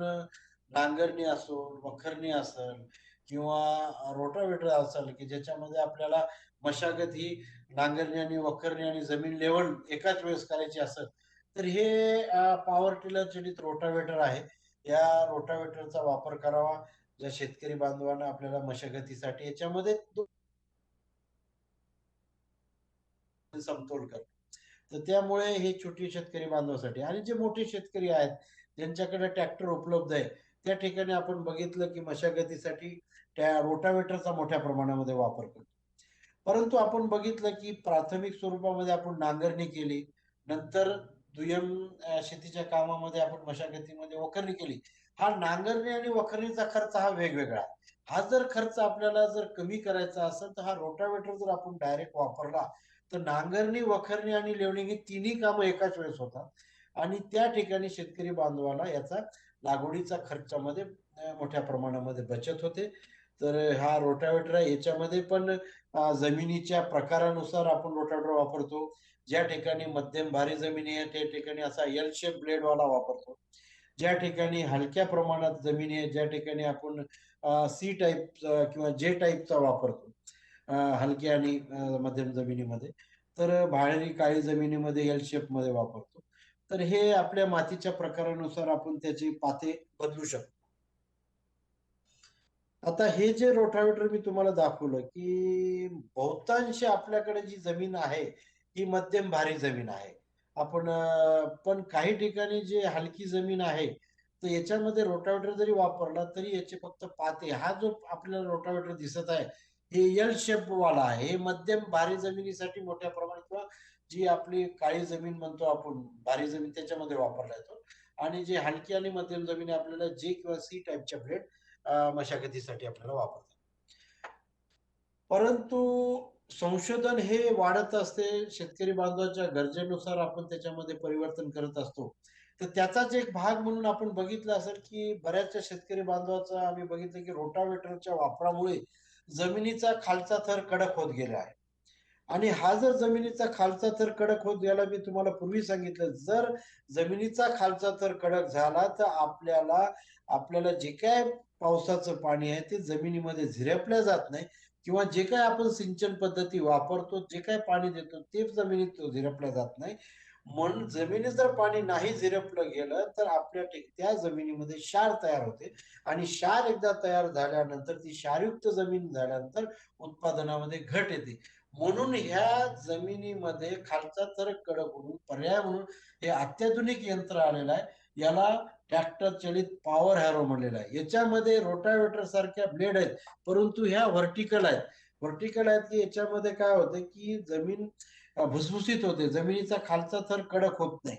नांगरणी असो, वखरणी असेल किंवा रोटावेटर असेल की ज्याच्यामध्ये आपल्याला मशागत ही नांगरणी आणि वखरणी आणि जमीन लेवल एकाच वेळेस करायची असेल तर हे पॉवर टिलर चलित रोटावेटर आहे. या रोटावेटरचा वापर करावा ज्या शेतकरी बांधवांना आपल्याला मशागतीसाठी याच्यामध्ये समतोल करतो. तर त्यामुळे हे छोटे शेतकरी बांधवासाठी आणि जे मोठे शेतकरी आहेत ज्यांच्याकडे ट्रॅक्टर उपलब्ध आहे त्या ठिकाणी आपण बघितलं की मशागतीसाठी त्या रोटावेटरचा मोठ्या प्रमाणामध्ये वापर करतो. परंतु आपण बघितलं की प्राथमिक स्वरूपामध्ये आपण नांगरणी केली, नंतर दुय्यम शेतीच्या कामामध्ये आपण मशागतीमध्ये वखरणी केली. हा नांगरणी आणि वखरणीचा खर्च हा वेगवेगळा आहे. हा जर खर्च आपल्याला जर कमी करायचा असेल तर हा रोटावेटर जर आपण डायरेक्ट वापरला तर नांगरणी, वखरणी आणि लेवलिंग ही तिन्ही कामं एकाच वेळेस होतात आणि त्या ठिकाणी शेतकरी बांधवाला याचा लागवडीचा खर्चामध्ये मोठ्या प्रमाणामध्ये बचत होते. तर हा रोटावेटर आहे याच्यामध्ये पण जमिनीच्या प्रकारानुसार आपण रोटावेटर वापरतो. ज्या ठिकाणी मध्यम भारी जमिनी आहे त्या ठिकाणी असा एल शेप ब्लेड वाला वापरतो. ज्या ठिकाणी हलक्या प्रमाणात जमिनी आहे, ज्या ठिकाणी आपण सी टाईप किंवा जे टाईपचा वापरतो हलक्या आणि मध्यम जमिनीमध्ये, तर भाडरी काळी जमिनीमध्ये एल शेप मध्ये वापरतो. तर हे आपल्या मातीच्या प्रकारानुसार आपण त्याची पाते बदलू शकतो. आता हे जे रोटावेटर मी तुम्हाला दाखवलं की बहुतांश आपल्याकडे जी जमीन आहे ही मध्यम भारी जमीन आहे. आपण पण काही ठिकाणी जे हलकी जमीन आहे तर याच्यामध्ये रोटावेटर जरी वापरला तरी याचे फक्त पाते, हा जो आपल्याला रोटावेटर दिसत आहे हे एल शेप वाला आहे. हे मध्यम भारी जमिनीसाठी मोठ्या प्रमाणात किंवा जी आपली काळी जमीन म्हणतो आपण भारी जमीन त्याच्यामध्ये वापरला येतो. आणि जे हलकी आणि मध्यम जमिनी आपल्याला जे किंवा सी टाईपच्या ब्लेड मशागतीसाठी आपल्याला वापरतात. परंतु संशोधन हे वाढत असते, शेतकरी बांधवाच्या गरजेनुसार आपण त्याच्यामध्ये परिवर्तन करत असतो. तर त्याचाच एक भाग म्हणून आपण बघितलं असेल की बऱ्याचशा शेतकरी बांधवाचा आम्ही बघितलं की रोटावेटरच्या वापरामुळे जमिनीचा खालचा थर कडक होत गेला आहे. आणि हा जर जमिनीचा खालचा थर कडक होत गेला, मी तुम्हाला पूर्वी सांगितलं, जर जमिनीचा खालचा थर कडक झाला तर आपल्याला आपल्याला जे काय पावसाचं पाणी आहे ते जमिनीमध्ये झिरपल्या जात नाही किंवा जे काय आपण सिंचन पद्धती वापरतो, जे काय पाणी देतो ते जमिनीत झिरपल्या जात नाही. म्हणून जमिनीत जर पाणी नाही झिरपलं गेलं तर आपल्या त्या जमिनीमध्ये क्षार तयार होते आणि क्षार एकदा तयार झाल्यानंतर ती क्षारयुक्त जमीन झाल्यानंतर उत्पादनामध्ये घट येते. म्हणून ह्या जमिनीमध्ये खालचा थर कडक होऊन पर्याय म्हणून हे अत्याधुनिक यंत्र आलेलं आहे. याला ट्रॅक्टर चलित पॉवर हॅरो म्हणलेलं आहे. याच्यामध्ये रोटावेटर सारख्या ब्लेड आहेत, परंतु ह्या व्हर्टिकल आहेत. व्हर्टिकल आहेत की याच्यामध्ये काय होतं की जमीन भुसभुशीत होते, जमिनीचा खालचा थर कडक होत नाही.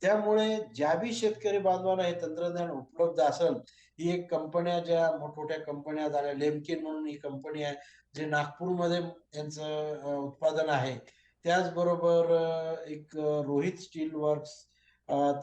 त्यामुळे ज्या बी शेतकरी बांधवांना हे तंत्रज्ञान उपलब्ध असेल, ही एक कंपन्या ज्या मोठमोठ्या कंपन्या झाल्या, लेमकिन म्हणून ही कंपनी आहे जे नागपूरमध्ये यांचं उत्पादन आहे. त्याचबरोबर एक रोहित स्टील वर्क्स,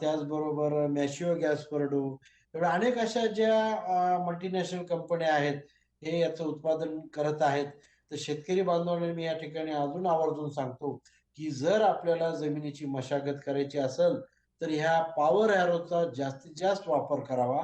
त्याचबरोबर मॅशिओ गॅस परडू, एवढ्या अनेक अशा ज्या मल्टीनॅशनल कंपन्या आहेत हे याचं उत्पादन करत आहेत. तर शेतकरी बांधवांना मी या ठिकाणी अजून आवर्जून सांगतो की जर आपल्याला जमिनीची मशागत करायची असेल तर ह्या पॉवर हॅरोचा जास्तीत जास्त वापर करावा,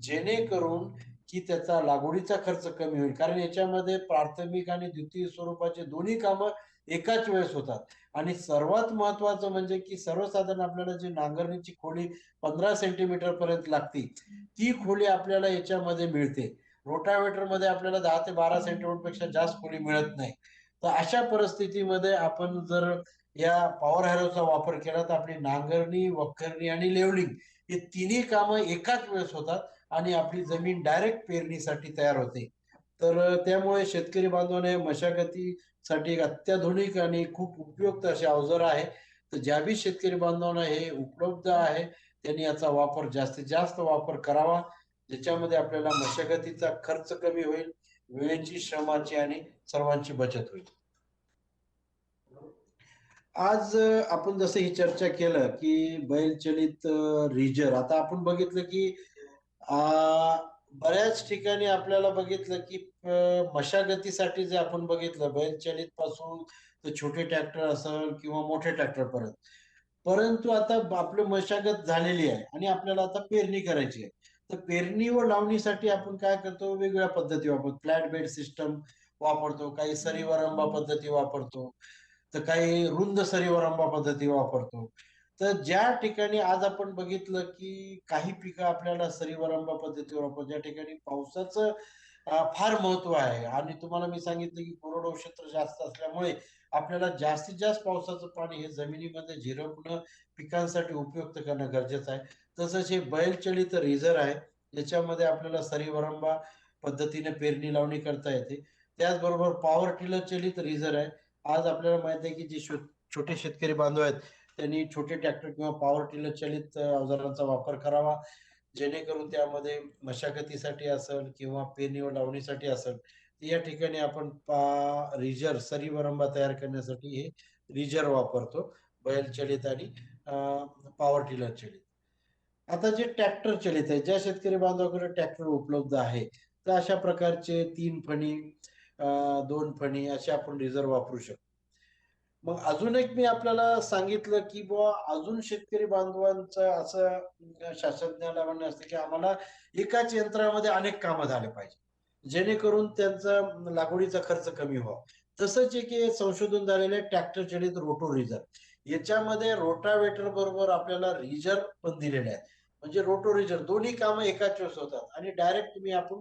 जेणेकरून की त्याचा लागवडीचा खर्च कमी होईल. कारण याच्यामध्ये प्राथमिक आणि द्वितीय स्वरूपाचे दोन्ही कामं एकाच वेळेस होतात. आणि सर्वात महत्वाचं म्हणजे की सर्वसाधारण आपल्याला जी नांगरणीची खोली 15 सेंटीमीटर पर्यंत लागते ती खोली आपल्याला याच्यामध्ये मिळते. रोटावेटर मध्ये आपल्याला 10 ते 12 सेंटीमीटर पेक्षा जास्त खोली मिळत नाही. तर अशा परिस्थितीमध्ये आपण जर या पॉवर हॅरोचा वापर केला तर आपली नांगरणी, वखरणी आणि लेवलिंग हे तिन्ही कामं एकाच वेळेस होतात आणि आपली जमीन डायरेक्ट पेरणीसाठी तयार होते. तर त्यामुळे शेतकरी बांधवांना मशागतीसाठी एक अत्याधुनिक आणि खूप उपयुक्त असे अवजार आहे. तर ज्या बी शेतकरी बांधवांना हे उपलब्ध आहे त्यांनी याचा वापर जास्तीत जास्त वापर करावा, ज्याच्यामध्ये आपल्याला मशागतीचा खर्च कमी होईल, वेळेची, श्रमाची आणि सर्वांची बचत होईल. आज आपण जसं ही चर्चा केलं की बैलचलित रिजर, आता आपण बघितलं की बऱ्याच ठिकाणी आपल्याला बघितलं की मशागतीसाठी जे आपण बघितलं बैलचलित पासून तर छोटे ट्रॅक्टर असेल किंवा मोठे ट्रॅक्टर पर्यंत, परंतु आता आपली मशागत झालेली आहे आणि आपल्याला आता पेरणी करायची आहे. तर पेरणी व लावणीसाठी आपण काय करतो, वेगवेगळ्या पद्धती वापरतो. फ्लॅट बेड सिस्टम वापरतो, काही सरीवरंबा पद्धती वापरतो, तर काही रुंद सरीवरंबा पद्धती वापरतो. तर ज्या ठिकाणी आज आपण बघितलं की काही पिकं आपल्याला सरीवरंबा पद्धतीवर वापरतो, ज्या ठिकाणी पावसाचं फार महत्व आहे आणि तुम्हाला मी सांगितलं की कोरडवाहू क्षेत्र जास्त असल्यामुळे आपल्याला जास्तीत जास्त पावसाचं पाणी हे जमिनीमध्ये झिरपणं पिकांसाठी उपयुक्त करणं गरजेचं आहे. तसंच हे बैलचलित रेझर आहे, याच्यामध्ये आपल्याला सरीवरंबा पद्धतीने पेरणी लावणी करता येते. त्याचबरोबर पॉवर टिलर चलित रेझर आहे. आज आपल्याला माहित आहे की जे छोटे शेतकरी बांधव आहेत त्यांनी छोटे ट्रॅक्टर किंवा पॉवर टिलर चलित अवजारांचा वापर करावा, जेणेकरून त्यामध्ये मशागतीसाठी असेल किंवा पेरणी व लावणीसाठी असेल या ठिकाणी आपण रिजर सरीवरंबा तयार करण्यासाठी हे रिजर वापरतो, बैल चलित आणि पॉवर टिलर चलित. आता जे ट्रॅक्टर चलित आहे, ज्या शेतकरी बांधवाकडे ट्रॅक्टर उपलब्ध आहे तर अशा प्रकारचे 3 फणी, 2 फणी असे आपण रिजर वापरू शकतो. मग अजून एक मी आपल्याला सांगितलं की बुवा अजून शेतकरी बांधवांचं असं शास्त्रज्ञाला म्हणणं असतं की आम्हाला एकाच यंत्रामध्ये अनेक कामं झाले पाहिजे जेणेकरून त्यांचा लागवडीचा खर्च कमी व्हावा. तसंच एक हे संशोधन झालेलं आहे ट्रॅक्टर चलित रोटो रिझर. याच्यामध्ये रोटावेटर बरोबर आपल्याला रिझर पण दिलेले आहेत. म्हणजे रोटो रिझर दोन्ही कामं एकाच वेळेस होतात आणि डायरेक्ट तुम्ही आपण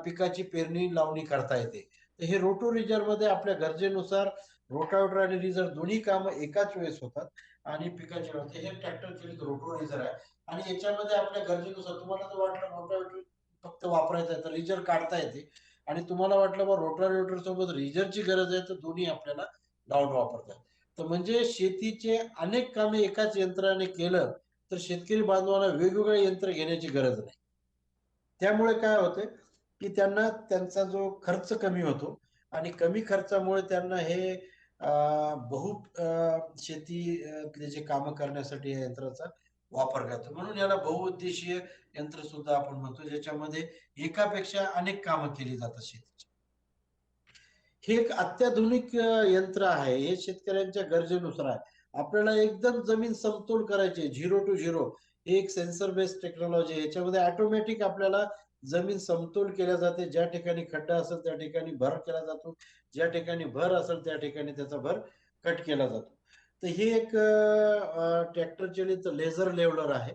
पिकाची पेरणी लावणी करता येते. तर हे रोटो रिझर मध्ये आपल्या गरजेनुसार रोटावेटर आणि रिझर दोन्ही कामं एकाच वेळेस होतात आणि पिकाच्या वेळेस हे ट्रॅक्टर चलित रोटो रिझर आहे आणि याच्यामध्ये आपल्या गरजेनुसार तुम्हाला जर वाटलं रोटावेटर फक्त वापरायचं आहे तर रिझर काढता येते आणि तुम्हाला वाटलं बा रोटावेटर सोबत रिझरची गरज आहे तर दोन्ही आपल्याला लावून वापरतात. तर म्हणजे शेतीचे अनेक कामे एकाच यंत्राने केलं तर शेतकरी बांधवांना वेगवेगळे यंत्र घेण्याची गरज नाही. त्यामुळे काय होते की त्यांना त्यांचा जो खर्च कमी होतो आणि कमी खर्चामुळे त्यांना हे बहु शेतीतले जे कामं करण्यासाठी या यंत्राचा वापर करतो म्हणून याला बहुउद्देशीय यंत्र सुद्धा आपण म्हणतो ज्याच्यामध्ये एकापेक्षा अनेक कामं केली जातात शेतीची. हे एक अत्याधुनिक यंत्र आहे हे शेतकऱ्यांच्या गरजेनुसार आहे. आपल्याला एकदम जमीन समतोल करायची 0 to 0 हे एक सेन्सर बेस्ड टेक्नॉलॉजी आहे. याच्यामध्ये ऑटोमॅटिक आपल्याला जमीन समतोल केल्या जाते. ज्या ठिकाणी खड्डा असेल त्या ठिकाणी भर केला जातो. ज्या ठिकाणी भर असेल त्या ठिकाणी त्याचा भर कट केला जातो. तर हे एक ट्रॅक्टर चलित लेझर लेवलर आहे.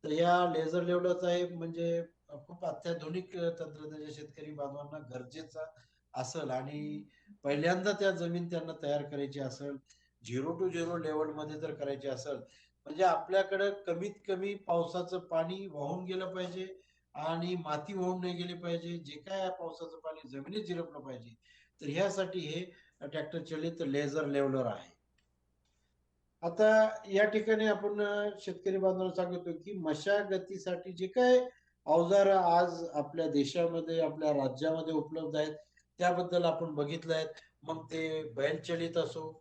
तर या लेझर लेवलरचा एक म्हणजे खूप अत्याधुनिक तंत्रज्ञान शेतकरी बांधवांना गरजेचा असेल आणि पहिल्यांदा त्या जमीन त्यांना तयार करायची असेल 0 to 0 लेवलमध्ये जर करायची असेल म्हणजे आपल्याकडे कमीत कमी पावसाचं पाणी वाहून गेलं पाहिजे आणि माती वाहून नाही गेली पाहिजे जे काय पावसाचं पाणी जमिनीत झिरपलं पाहिजे तर ह्यासाठी हे ट्रॅक्टर चलित लेझर लेवलर आहे. आता या ठिकाणी आपण शेतकरी बांधवांना सांगतो की मशागतीसाठी जे काय अवजार आज आपल्या देशामध्ये आपल्या राज्यामध्ये उपलब्ध आहेत त्याबद्दल आपण बघितलं आहेत. मग ते बैल चलित असो,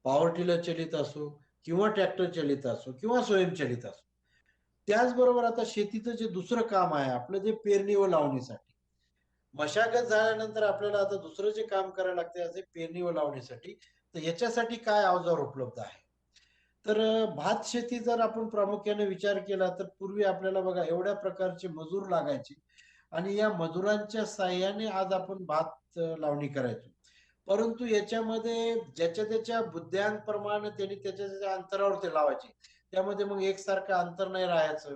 पॉवर टिलर चलित असो किंवा ट्रॅक्टर चलित असो किंवा स्वयंचलित असो. त्याचबरोबर आता शेतीचं जे दुसरं काम आहे आपलं जे पेरणी व लावणीसाठी. मशागत झाल्यानंतर आपल्याला आता दुसरं जे काम करायला लागते असे पेरणी व लावणीसाठी तर याच्यासाठी काय अवजार उपलब्ध आहे? तर भात शेती जर आपण प्रामुख्याने विचार केला तर पूर्वी आपल्याला बघा एवढ्या प्रकारचे मजूर लागायचे आणि या मजुरांच्या साह्याने आज आपण भात लावणी करायचो. परंतु याच्यामध्ये ज्याच्या त्याच्या बुद्ध्यांप्रमाणे त्यांनी त्याच्या त्याच्या अंतरावर ते लावायचे. त्यामध्ये मग एकसारखं अंतर नाही राहायचं.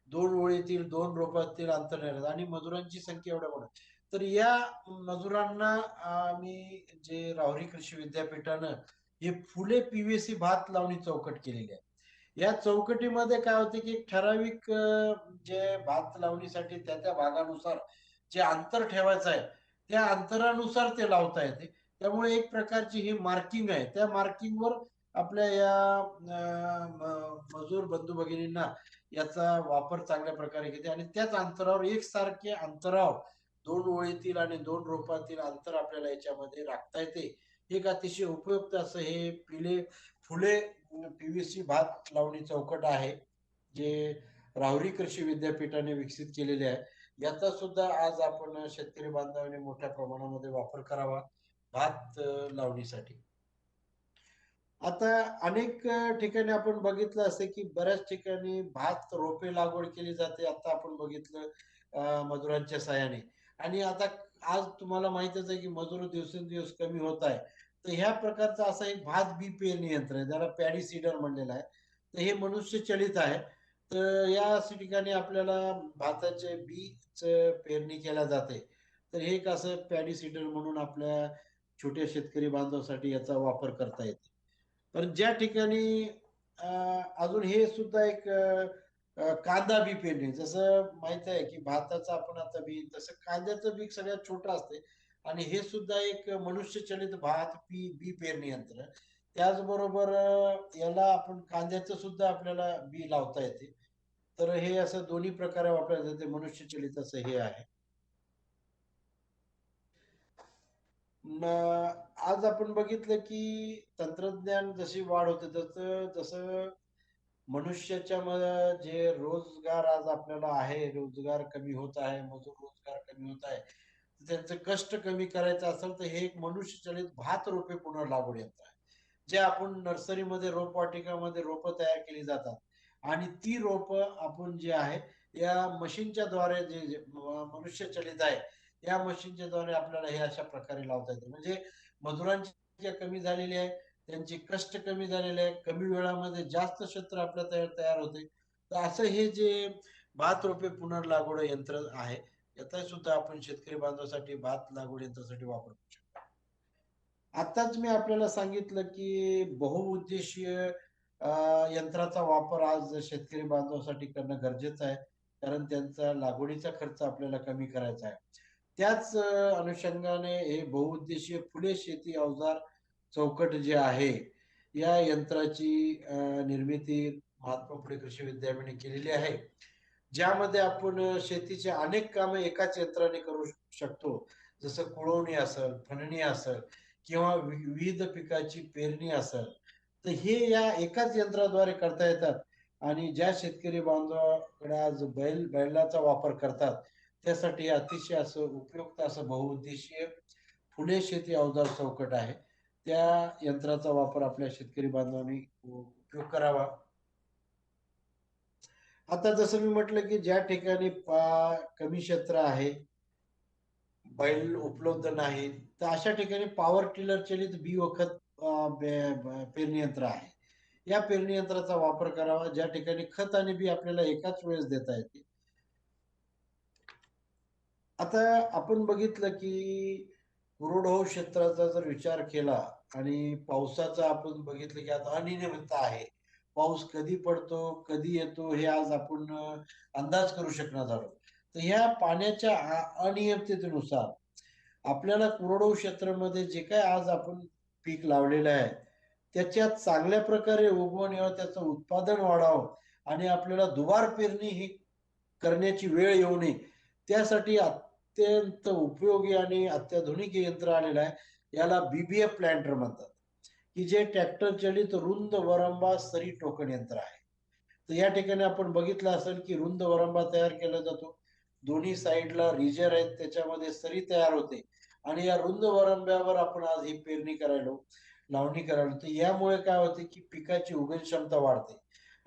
2 ओळीतील 2 रोपातील अंतर नाही राहायचं आणि मजुरांची संख्या एवढ्या मोठ्या. तर या मजुरांना आम्ही जे राहुरी कृषी विद्यापीठानं हे फुले पीव्हीसी भात लावणी चौकट केलेली आहे. या चौकटीमध्ये काय होते की ठराविक जे भात लावणीसाठी त्या त्या भागानुसार जे अंतर ठेवायचं आहे त्या अंतरानुसार ते लावता येते. त्यामुळे एक प्रकारची ही मार्किंग आहे. त्या मार्किंगवर आपल्या या मजूर बंधू भगिनींना याचा वापर चांगल्या प्रकारे घेते आणि त्याच अंतरावर एकसारखे अंतरावर 2 ओळीतील आणि 2 रोपातील अंतर आपल्याला याच्यामध्ये राखता येते. एक अतिशय उपयुक्त असं हे फुले पीव्हीसी भात लावणी चौकट आहे जे राहुरी कृषी विद्यापीठाने विकसित केलेले आहे. याचा सुद्धा आज आपण शेतकरी बांधवांनी मोठ्या प्रमाणामध्ये वापर करावा भात लावणीसाठी. आता अनेक ठिकाणी आपण बघितलं असे की बऱ्याच ठिकाणी भात रोपे लागवड केली जाते. आता आपण बघितलं मजुरांच्या साहाय्याने आणि आता आज तुम्हाला माहितच आहे की मजूर दिवसेंदिवस कमी होत आहे. तर ह्या प्रकारचा असा एक भात बी पेरणी यंत्र आहे ज्याला पॅडी सीडर म्हणलेलं आहे. तर हे मनुष्य चलित आहे. तर या ठिकाणी आपल्याला भाताचे बीच पेरणी केल्या जाते. तर हे एक असं पॅडी सीडर म्हणून आपल्या छोट्या शेतकरी बांधवासाठी याचा वापर करता येतो. पण ज्या ठिकाणी अजून हे सुद्धा एक कांदा बी पेरणी जसं माहित आहे की भाताचं आपण आता बी तसं कांद्याचं बी सगळ्यात छोटं असते आणि हे सुद्धा एक मनुष्यचलित भात बी पेरणी यंत्र. त्याचबरोबर याला आपण कांद्याचं सुद्धा आपल्याला बी लावता येते. तर हे असं दोन्ही प्रकारे वापरल्या जाते मनुष्यचलित असं हे आहे. आज आपण बघितलं की तंत्रज्ञान जशी वाढ होते तसं जसं मनुष्याच्या जे रोजगार आज आपल्याला आहे रोजगार कमी होत आहे मजूर रोजगार कमी होत आहे त्यांचं कष्ट कमी करायचं असेल तर हे एक मनुष्यचलित भात रोपे पुन्हा लागवड यंत्र आहे जे आपण नर्सरीमध्ये रोपवाटिकामध्ये रोपं तयार केली जातात आणि ती रोपं आपण जे आहे या मशीनच्या द्वारे जे मनुष्यचलित आहे या मशीनच्या द्वारे आपल्याला हे अशा प्रकारे लावता येते. म्हणजे मजुरांची संख्या कमी झालेली आहे, त्यांचे कष्ट कमी झालेले आहे, कमी वेळामध्ये जास्त क्षेत्र आपल्या तयार होते. तर असं हे जे भात रोपे पुनर्लागवड यंत्र आहे याचा सुद्धा आपण शेतकरी बांधवासाठी भात लागवड यंत्रासाठी वापर करू शकतो. आताच मी आपल्याला सांगितलं की बहुउद्देशीय यंत्राचा वापर आज शेतकरी बांधवासाठी करणं गरजेचं आहे, कारण त्यांचा लागवडीचा खर्च आपल्याला कमी करायचा आहे. त्याच अनुषंगाने हे बहुउद्देशीय फुले शेती अवजार चौकट जे आहे या यंत्राची निर्मिती महात्मा फुले कृषी विद्यापीठाने केलेली आहे, ज्यामध्ये आपण शेतीचे अनेक कामे एकाच यंत्राने करू शकतो. जसं कुळवणी असेल, फणणी असेल किंवा विविध पिकाची पेरणी असेल, तर हे या एकाच यंत्राद्वारे करता येतात. आणि ज्या शेतकरी बांधवाकडे आज बैलाचा वापर करतात त्यासाठी अतिशय असं उपयुक्त असं बहुउद्देशीय फुले शेती अवजार चौकट आहे. त्या यंत्राचा वापर आपल्या शेतकरी बांधवांनी उपयोग करावा. आता जसं मी म्हटलं की ज्या ठिकाणी कमी क्षेत्र आहे, बैल उपलब्ध नाहीत, तर अशा ठिकाणी पॉवर टिलर चलित बी वखत पेरणी यंत्र आहे. या पेरणी यंत्राचा वापर करावा, ज्या ठिकाणी खत आणि बी आपल्याला एकाच वेळेस देता येते. आता आपण बघितलं की कोरडवाहू क्षेत्राचा जर विचार केला आणि पावसाचा आपण बघितलं की आता अनियमितता आहे, पाऊस कधी पडतो कधी येतो हे आज आपण अंदाज करू शकणार आहोत. तर ह्या पाण्याच्या अनियमिततेनुसार आपल्याला कोरडवाहू क्षेत्रामध्ये जे काय आज आपण पीक लावलेलं आहे त्याच्यात चांगल्या प्रकारे उगवण यावं, त्याचं उत्पादन वाढावं आणि आपल्याला दुबार पेरणी ही करण्याची वेळ येऊ नये त्यासाठी अत्यंत उपयोगी आणि अत्याधुनिक यंत्र आलेलं आहे. याला बीबीएफ प्लांटर म्हणतात, की जे ट्रॅक्टर चलित रुंद वरंबा सरी टोकन यंत्र आहे. तर या ठिकाणी आपण बघितलं असेल की रुंद वरंबा तयार केला जातो, दोन्ही साईडला रिजर आहेत, त्याच्यामध्ये सरी तयार होते आणि या रुंद वरंब्यावर आपण आज ही पेरणी करायला लावणी करायला. तर यामुळे काय होते की पिकाची उगवण क्षमता वाढते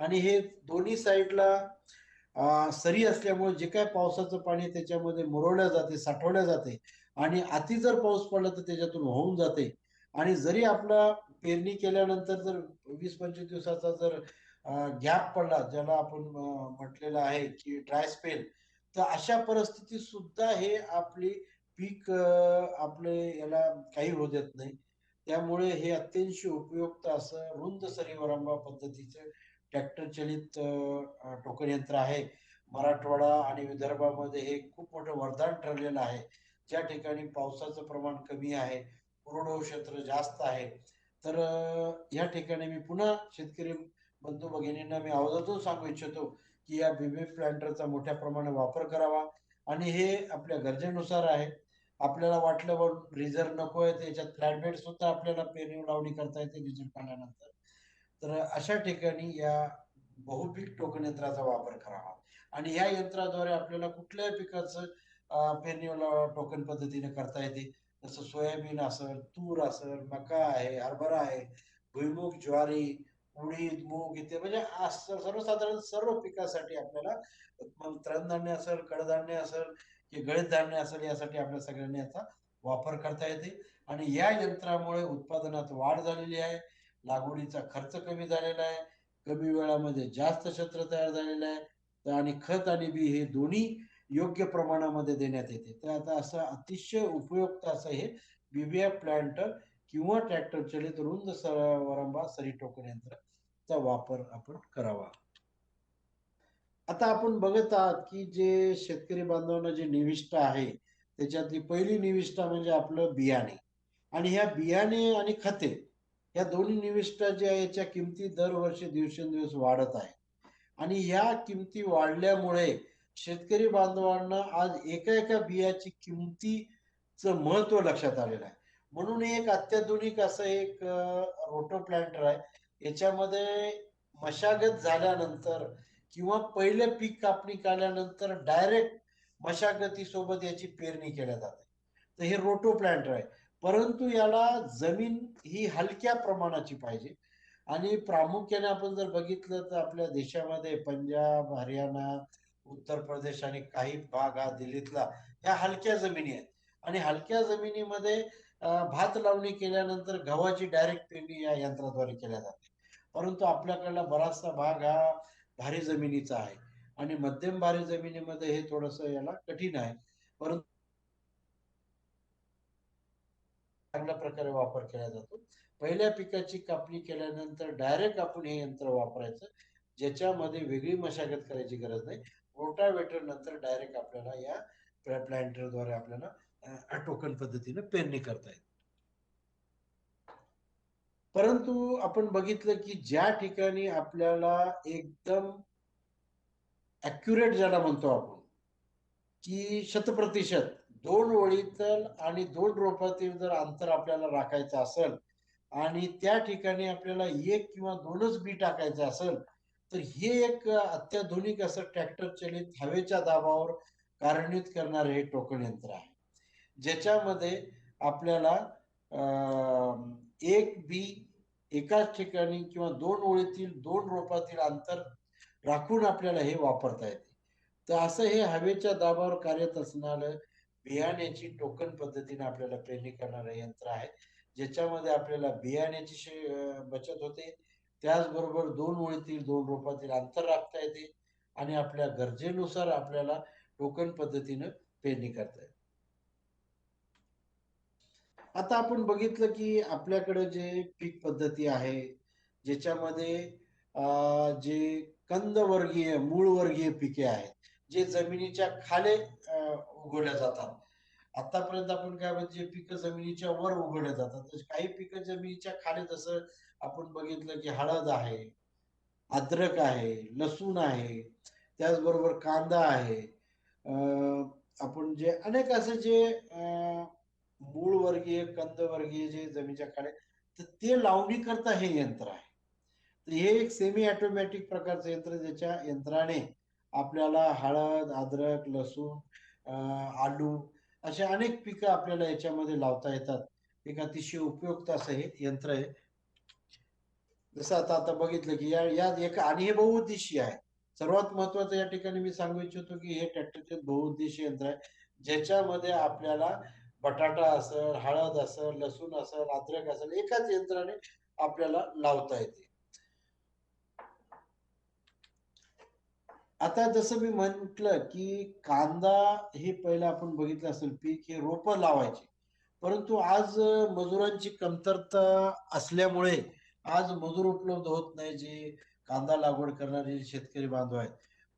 आणि हे दोन्ही साईडला सरी असल्यामुळे जे काय पावसाचं पाणी त्याच्यामध्ये मुरवल्या जाते, साठवल्या जाते आणि अति जर पाऊस पडला तर त्याच्यातून वाहून जाते. आणि जरी आपला पेरणी केल्यानंतर जर 20-25 दिवसाचा जर गॅप पडला, ज्याला आपण म्हटलेलं आहे की ड्राय स्पेल, तर अशा परिस्थितीत सुद्धा हे आपली पीक आपले याला काही होऊ देत नाही. त्यामुळे हे अत्यंत उपयुक्त असं रुंद सरी वरंबा पद्धतीचं ट्रॅक्टर चलित टोकन यंत्र आहे. मराठवाडा आणि विदर्भामध्ये हे खूप मोठं वरदान ठरलेलं आहे. ज्या ठिकाणी पावसाचं प्रमाण कमी आहे, कोरडवाहू क्षेत्र जास्त आहे, तर या ठिकाणी मी पुन्हा शेतकरी बंधू भगिनींना मी आवर्जून सांगू इच्छितो की या बीबीएफ प्लांटरचा मोठ्या प्रमाणात वापर करावा आणि हे आपल्या गरजेनुसार आहे. आपल्याला वाटलं बघ रिझर्व नको आहे त्याच्यात फ्लॅट सुद्धा आपल्याला पेरणी लावणी करता येते रिझल्ट काढल्यानंतर. तर अशा ठिकाणी या बहुपीक टोकन यंत्राचा वापर करावा आणि या यंत्राद्वारे आपल्याला कुठल्याही पिकाचं पेरणी टोकन पद्धतीने करता येते. जसं सोयाबीन असेल, तूर असेल, मका आहे, हरभरा आहे, भुईमूग, ज्वारी, उडीद, मूग इथे म्हणजे सर्वसाधारण सर्व पिकासाठी आपल्याला मग तृणधान्य असेल, कडधान्य असेल की गळीत धान्य असेल यासाठी आपल्या सगळ्यांनी याचा वापर करता येते आणि या यंत्रामुळे उत्पादनात वाढ झालेली आहे, लागवडीचा खर्च कमी झालेला आहे, कमी वेळामध्ये जास्त क्षेत्र तयार झालेलं आहे आणि खत आणि बी हे दोन्ही योग्य प्रमाणामध्ये देण्यात येते. तर आता असं अतिशय उपयुक्त असं हे बीबीएफ प्लांटर किंवा ट्रॅक्टर चलित रुंद वरंबा सरी टोकन यंत्राचा वापर आपण करावा. आता आपण बघत आहात की जे शेतकरी बांधवांना जे निविष्ठा आहे त्याच्यातली पहिली निविष्ठा म्हणजे आपलं बियाणे आणि ह्या बियाणे आणि खते या दोन्ही निविष्ठा ज्या आहे याच्या किमती दरवर्षी दिवसेंदिवस वाढत आहे आणि या किमती वाढल्यामुळे शेतकरी बांधवांना आज एका एका बियाची किमतीचं महत्व लक्षात आलेलं आहे. म्हणून एक अत्याधुनिक असं एक रोटो प्लांटर आहे. याच्यामध्ये मशागत झाल्यानंतर किंवा पहिले पीक कापणी केल्यानंतर डायरेक्ट मशागतीसोबत याची पेरणी केल्या जाते. तर हे रोटो प्लांटर आहे. परंतु याला जमीन ही हलक्या प्रमाणाची पाहिजे. आणि प्रामुख्याने आपण जर बघितलं तर आपल्या देशामध्ये पंजाब, हरियाणा, उत्तर प्रदेश आणि काही भाग हा दिल्लीतला ह्या हलक्या जमिनी आहेत. आणि हलक्या जमिनीमध्ये भात लावणी केल्यानंतर गव्हाची डायरेक्ट पेरणी या यंत्राद्वारे केल्या जाते. परंतु आपल्याकडला बराचसा भाग हा भारी जमिनीचा आहे आणि मध्यम भारी जमिनीमध्ये हे थोडस याला कठीण आहे. परंतु चांगल्या प्रकारे वापर केला जातो. पहिल्या पिकाची कापणी केल्यानंतर डायरेक्ट आपण हे यंत्र वापरायचं, ज्याच्यामध्ये वेगळी मशागत करायची गरज नाही. रोटावेटर नंतर डायरेक्ट आपल्याला या प्लांटरद्वारे आपल्याला टोकन पद्धतीने पेरणी करता येते. परंतु आपण बघितलं की ज्या ठिकाणी आपल्याला एकदम ॲक्युरेट ज्याला म्हणतो आपण की 100% 2 ओळीतील आणि 2 रोपातील जर अंतर आपल्याला राखायचं असेल आणि त्या ठिकाणी आपल्याला 1 किंवा 2च बी टाकायचं असेल, तर हे एक अत्याधुनिक असं ट्रॅक्टर चालित हवेच्या दाबावर कार्यान्वित करणारे हे टोकन यंत्र आहे. ज्याच्यामध्ये आपल्याला 1 बी एकाच ठिकाणी किंवा 2 ओळीतील 2 रोपातील अंतर राखून आपल्याला हे वापरता येते. तर असं हे हवेच्या दाबावर कार्यरत असणारं बियाण्याची टोकन पद्धतीने आपल्याला पेरणी करणारं यंत्र आहे. ज्याच्यामध्ये आपल्याला बियाण्याची बचत होते, त्याचबरोबर 2 ओळीतील 2 रोपातील अंतर राखता येते आणि आपल्या गरजेनुसार आपल्याला टोकन पद्धतीनं पेरणी करता येते. आता आपण बघितलं की आपल्याकडे जे पीक पद्धती आहे, ज्याच्यामध्ये जे कंदवर्गीय, मूळवर्गीय पिके आहेत, जे जमिनीच्या खाली उगवल्या जातात. आतापर्यंत आपण काय म्हणजे जे पिकं जमिनीच्या वर उगवल्या जातात, तसे काही पिकं जमिनीच्या खाली, जसं आपण बघितलं की हळद आहे, अद्रक आहे, लसूण आहे, त्याचबरोबर कांदा आहे. आपण जे अनेक असे जे मूळवर्गीय, कंदवर्गीय जे जमिनीच्या खाली, तर ते लावणी करता हे यंत्र आहे. तर हे एक सेमी ऑटोमॅटिक प्रकारचं यंत्र, ज्याच्या यंत्राने आपल्याला हळद, अद्रक, लसूण, आलू अशा अनेक पिकं आपल्याला याच्यामध्ये लावता येतात. एक अतिशय उपयुक्त असं हे यंत्र आहे. जसं आता बघितलं की यात एक, आणि हे बहुउद्देशीय आहे. सर्वात महत्वाचं या ठिकाणी मी सांगू इच्छितो की हे ट्रॅक्टरचे बहुउद्देशीय यंत्र आहे, ज्याच्यामध्ये आपल्याला बटाटा असेल, हळद असेल, लसूण असेल, अद्रक असेल, एकाच यंत्राने आपल्याला लावता येते. आता जसं मी म्हटलं की कांदा हे पहिलं आपण बघितलं असेल पीक हे रोपं लावायचे, परंतु आज मजुरांची कमतरता असल्यामुळे आज मजूर उपलब्ध होत नाही, जे कांदा लागवड करणारे शेतकरी बांधव आहेत.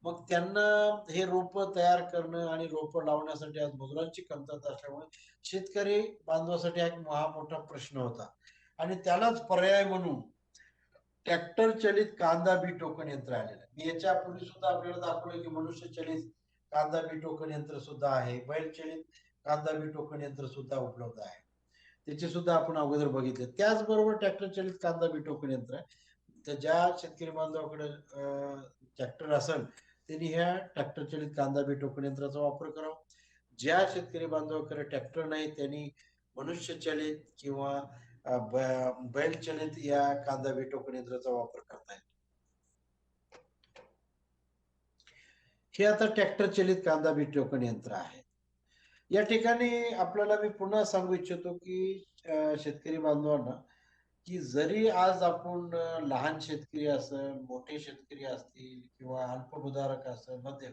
मग त्यांना हे रोपं तयार करणं आणि रोपं लावण्यासाठी आज मजुरांची कमतरता असल्यामुळे शेतकरी बांधवासाठी हा एक मोठा प्रश्न होता. आणि त्यालाच पर्याय म्हणून ट्रॅक्टर चलित कांदा बी टोकन यंत्र आलेलं आहे. मी याच्यापूर्वी सुद्धा आपल्याला दाखवलं की मनुष्य चलित कांदा बी टोकन यंत्र सुद्धा आहे, बैल चलित कांदा बी टोकन यंत्र सुद्धा उपलब्ध आहे. त्याचे सुद्धा आपण अगोदर बघितले. त्याचबरोबर ट्रॅक्टर चलित कांदा बी टोकन यंत्र आहे. तर ज्या शेतकरी बांधवाकडे ट्रॅक्टर असेल त्यांनी ह्या ट्रॅक्टर चलित कांदा बी टोकन यंत्राचा वापर करावा. ज्या शेतकरी बांधवाकडे ट्रॅक्टर नाही त्यांनी मनुष्य चलित किंवा बैल चलित या कांदा बी टोकन यंत्राचा वापर करता येतो. हे आता ट्रॅक्टर चलित कांदा बी टोकन यंत्र आहे. या ठिकाणी आपल्याला मी पुन्हा सांगू इच्छितो की शेतकरी बांधवांना की जरी आज आपण लहान शेतकरी असेल, मोठे शेतकरी असतील किंवा अल्पभूधारक असेल, मध्यम,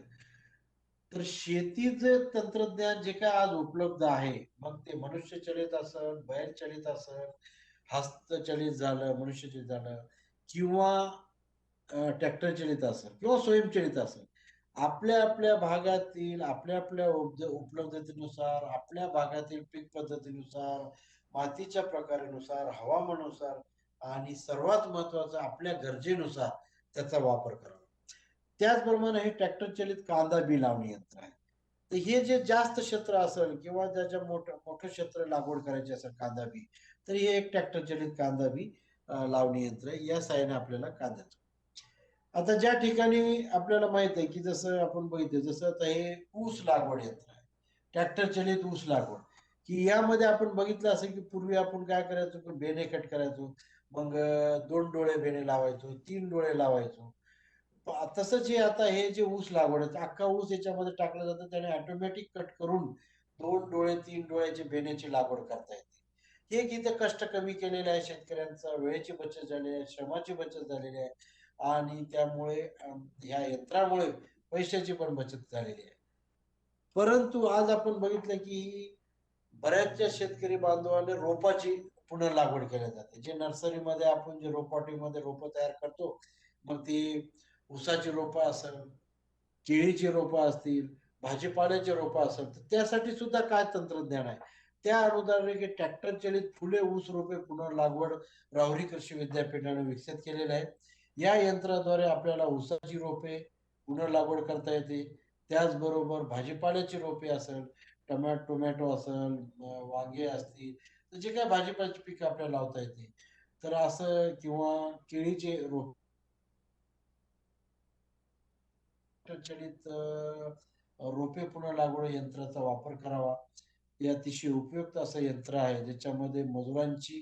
तर शेतीचं तंत्रज्ञान जे काय आज उपलब्ध आहे, मग ते मनुष्य चलित असेल, बैल चलित असेल, हस्तचलित झालं, मनुष्यचलित झालं, किंवा ट्रॅक्टर चलित असेल किंवा स्वयंचलित असेल, आपल्या आपल्या भागातील आपल्या आपल्या उपलब्धतेनुसार, आपल्या भागातील पीक पद्धतीनुसार, मातीच्या प्रकारानुसार, हवामानानुसार आणि सर्वात महत्वाचं आपल्या गरजेनुसार त्याचा वापर करावा. त्याचप्रमाणे हे ट्रॅक्टर चलित कांदा बी लावणी यंत्र आहे. तर हे जे जास्त क्षेत्र असेल किंवा ज्याच्या मोठं क्षेत्र लागवड करायची असेल कांदा बी, तर हे एक ट्रॅक्टर चलित कांदा बी लावणी यंत्र आहे. या साहाय्याने आपल्याला कांद्याचं, आता ज्या ठिकाणी आपल्याला माहित आहे की जसं आपण बघितलं, जसं आता हे ऊस लागवड यंत्र आहे, ट्रॅक्टर चलित ऊस लागवड, की यामध्ये आपण बघितलं असेल की पूर्वी आपण काय करायचो की बेने कट करायचो, मग 2 डोळे बेने लावायचो, 3 डोळे लावायचो. तसंच हे आता हे जे ऊस लागवड आहे, अख्खा ऊस याच्यामध्ये टाकलं जातं, त्याने ऑटोमॅटिक कट करून 2 डोळे 3 डोळ्याची बेण्याची लागवड करता येते. हे एक इथं कष्ट कमी केलेले आहे शेतकऱ्यांचा, वेळेची बचत झालेली आहे, श्रमाची बचत झालेली आहे आणि त्यामुळे ह्या यंत्रामुळे पैशाची पण बचत झालेली आहे. परंतु आज आपण बघितलं की बऱ्याचशा शेतकरी बांधवांनी रोपाची पुनर्लागवड केल्या जाते. जे नर्सरीमध्ये आपण जे रोपवाटिकेमध्ये रोपं तयार करतो, मग ती ऊसाची रोपं असेल, केळीची रोपं असतील, भाजीपाल्याची रोपं असेल, तर त्यासाठी सुद्धा काय तंत्रज्ञान आहे. त्या अनुदाने की ट्रॅक्टर चलित फुले ऊस रोपे पुनर्लागवड राहुरी कृषी विद्यापीठाने विकसित केलेलं आहे. या यंत्राद्वारे आपल्याला ऊसाची रोपे पुनर्लागवड करता येते. त्याचबरोबर भाजीपाल्याची रोपे असेल, टोमॅटो असेल, वांगे असतील, तर जे काही भाजीपाल्याची पिकं आपल्याला लावता येते. तर असं किंवा केळीचे रोप चलित रोपे पुनर्लागवड यंत्राचा वापर करावा. हे अतिशय उपयुक्त असं यंत्र आहे, ज्याच्यामध्ये मजुरांची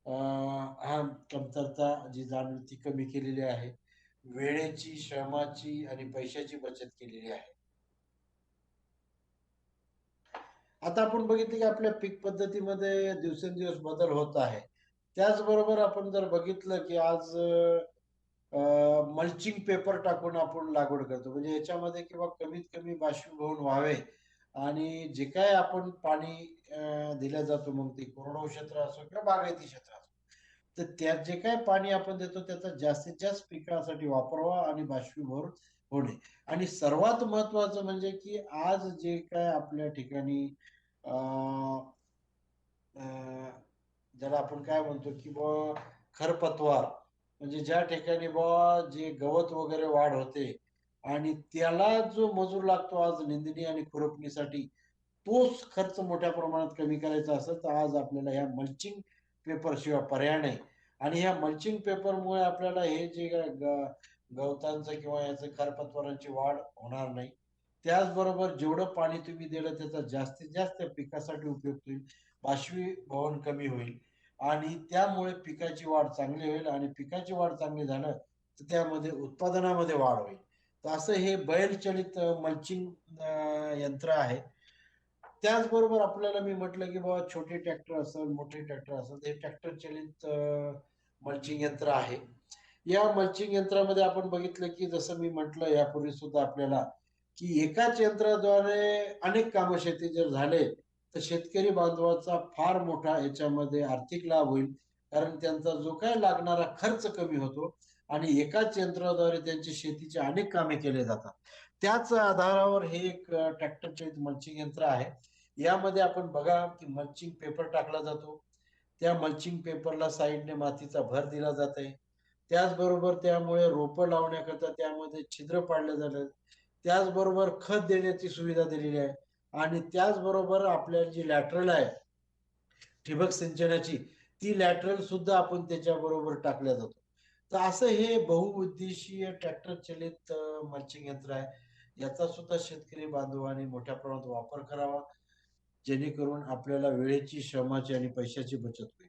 कमतरता जी जाणवते ती कमी केलेली आहे. वेळेची, श्रमाची आणि पैशाची बचत केलेली आहे. आता आपण बघितलं की आपल्या पीक पद्धतीमध्ये दिवसेंदिवस बदल होत आहे. त्याचबरोबर आपण जर बघितलं की आज मल्चिंग पेपर टाकून आपण लागवड करतो. म्हणजे याच्यामध्ये किंवा कमीत कमी बाष्पीभवन व्हावे आणि जे काही आपण पाणी दिलं जातो, मग ते कोरडवाहू क्षेत्र असो किंवा बागायती क्षेत्र असो, तर त्यात जे काही पाणी आपण देतो त्याचा जास्तीत जास्त पिकासाठी वापरावा आणि बाष्पीभवन होणे. आणि सर्वात महत्वाचं म्हणजे की आज जे काय आपल्या ठिकाणी अं, अं, ज्याला आपण काय म्हणतो की बुवा खरपतवार, म्हणजे ज्या ठिकाणी बुवा जे गवत वगैरे वाढ होते आणि त्याला जो मजूर लागतो आज निंदणी आणि खुरपणीसाठी, तोच खर्च मोठ्या प्रमाणात कमी करायचा असेल तर आज आपल्याला ह्या मल्चिंग पेपर शिवाय पर्याय नाही. आणि ह्या मल्चिंग पेपरमुळे आपल्याला हे जे गवतांचं किंवा याचं खरपतवारांची वाढ होणार नाही. त्याचबरोबर जेवढं पाणी तुम्ही दिलं त्याचा जास्तीत जास्त पिकासाठी उपयोग होईल, बाष्पीभवन कमी होईल आणि त्यामुळे पिकाची वाढ चांगली होईल आणि पिकाची वाढ चांगली झालं तर त्यामध्ये उत्पादनामध्ये वाढ होईल. तर असं हे बैलचलित मल्चिंग यंत्र आहे. त्याचबरोबर आपल्याला मी म्हटलं की बाबा छोटे ट्रॅक्टर असेल, मोठे ट्रॅक्टर असेल, हे ट्रॅक्टर चलित मल्चिंग यंत्र आहे. या मल्चिंग यंत्रामध्ये आपण बघितलं की जसं मी म्हटलं यापूर्वी सुद्धा आपल्याला की एकाच यंत्राद्वारे अनेक कामं शेती जर झाले तर शेतकरी बांधवाचा फार मोठा याच्यामध्ये आर्थिक लाभ होईल. कारण त्यांचा जो काय लागणारा खर्च कमी होतो आणि एकाच यंत्राद्वारे त्यांची शेतीची अनेक कामे केले जातात. त्याच आधारावर हे एक ट्रॅक्टर चलित मल्चिंग यंत्र आहे. यामध्ये आपण बघा की मल्चिंग पेपर टाकला जातो. त्या मल्चिंग पेपरला साईडने मातीचा भर दिला जात आहे. त्याचबरोबर त्यामुळे रोपं लावण्याकरता त्यामध्ये छिद्र पाडले जातात. त्याचबरोबर खत देण्याची सुविधा दिलेली आहे आणि त्याचबरोबर आपल्याला जी लॅटरल आहे ठिबक सिंचनाची, ती लॅटरल सुद्धा आपण त्याच्याबरोबर टाकल्या जातो. तर असं हे बहुउद्देशीय ट्रॅक्टर चलित मल्चिंग यंत्र आहे. याचा सुद्धा शेतकरी बांधवांनी मोठ्या प्रमाणात वापर करावा, जेणेकरून आपल्याला वेळेची, श्रमाची आणि पैशाची बचत होईल.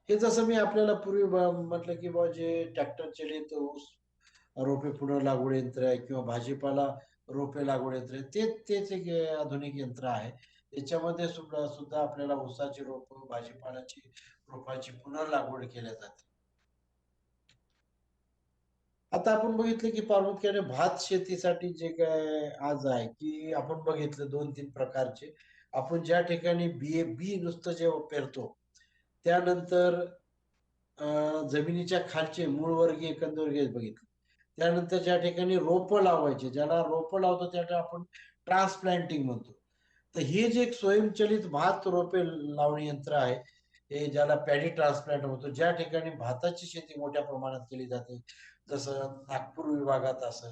हे जसं मी आपल्याला पूर्वी म्हटलं की बा जे ट्रॅक्टर चलित ऊस रोपे पुनर्लागवड यंत्र आहे किंवा भाजीपाला रोपे लागवड यंत्र आहे, तेच एक आधुनिक यंत्र आहे. याच्यामध्ये सुद्धा सुद्धा आपल्याला ऊसाची रोप, भाजीपाल्याची रोपाची पुनर्लागवड केल्या जाते. आता आपण बघितलं की प्रामुख्याने भात शेतीसाठी जे काय आज आहे की आपण बघितलं 2-3 प्रकारचे. आपण ज्या ठिकाणी बी नुसतं जेव्हा पेरतो, त्यानंतर जमिनीच्या खालचे मूळवर्गीय, कंदवर्गीय बघितलं. त्यानंतर ज्या ठिकाणी रोपं लावायचे, ज्याला रोपं लावतो त्याला आपण ट्रान्सप्लांटिंग म्हणतो. तर हे जे एक स्वयंचलित भात रोपे लावणी यंत्र आहे, हे ज्याला पॅडी ट्रान्सप्लांट म्हणतो, ज्या ठिकाणी भाताची शेती मोठ्या प्रमाणात केली जाते. जसं नागपूर विभागात असेल,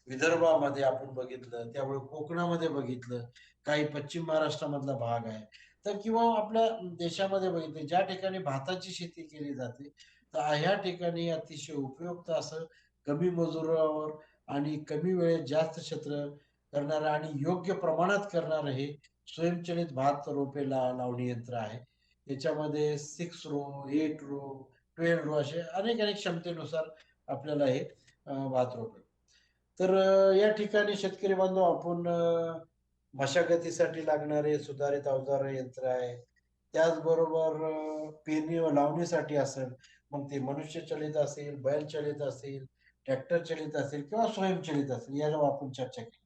विदर्भामध्ये आपण बघितलं, त्यामुळे कोकणामध्ये बघितलं, काही पश्चिम महाराष्ट्रामधला भाग आहे. तर किंवा आपल्या देशामध्ये बघितलं, ज्या ठिकाणी भाताची शेती केली जाते, तर ह्या ठिकाणी अतिशय उपयुक्त असं कमी मजुरावर आणि कमी वेळेत जास्त क्षेत्र करणारं आणि योग्य प्रमाणात करणारं हे स्वयंचलित भात रोपे लावणी यंत्र आहे. याच्यामध्ये 6 रो, 8 रो, 12 रो असे अनेक क्षमतेनुसार आपल्याला हे भात रोपे. तर या ठिकाणी शेतकरी बांधव आपण मशागतीसाठी लागणारे सुधारित अवजार यंत्र आहे. त्याचबरोबर पेरणी व लावणीसाठी असेल, मग ते मनुष्यचलित असेल, बैलचलित असेल, ट्रॅक्टर चलित असेल किंवा स्वयंचलित असेल, यावर आपण चर्चा केली.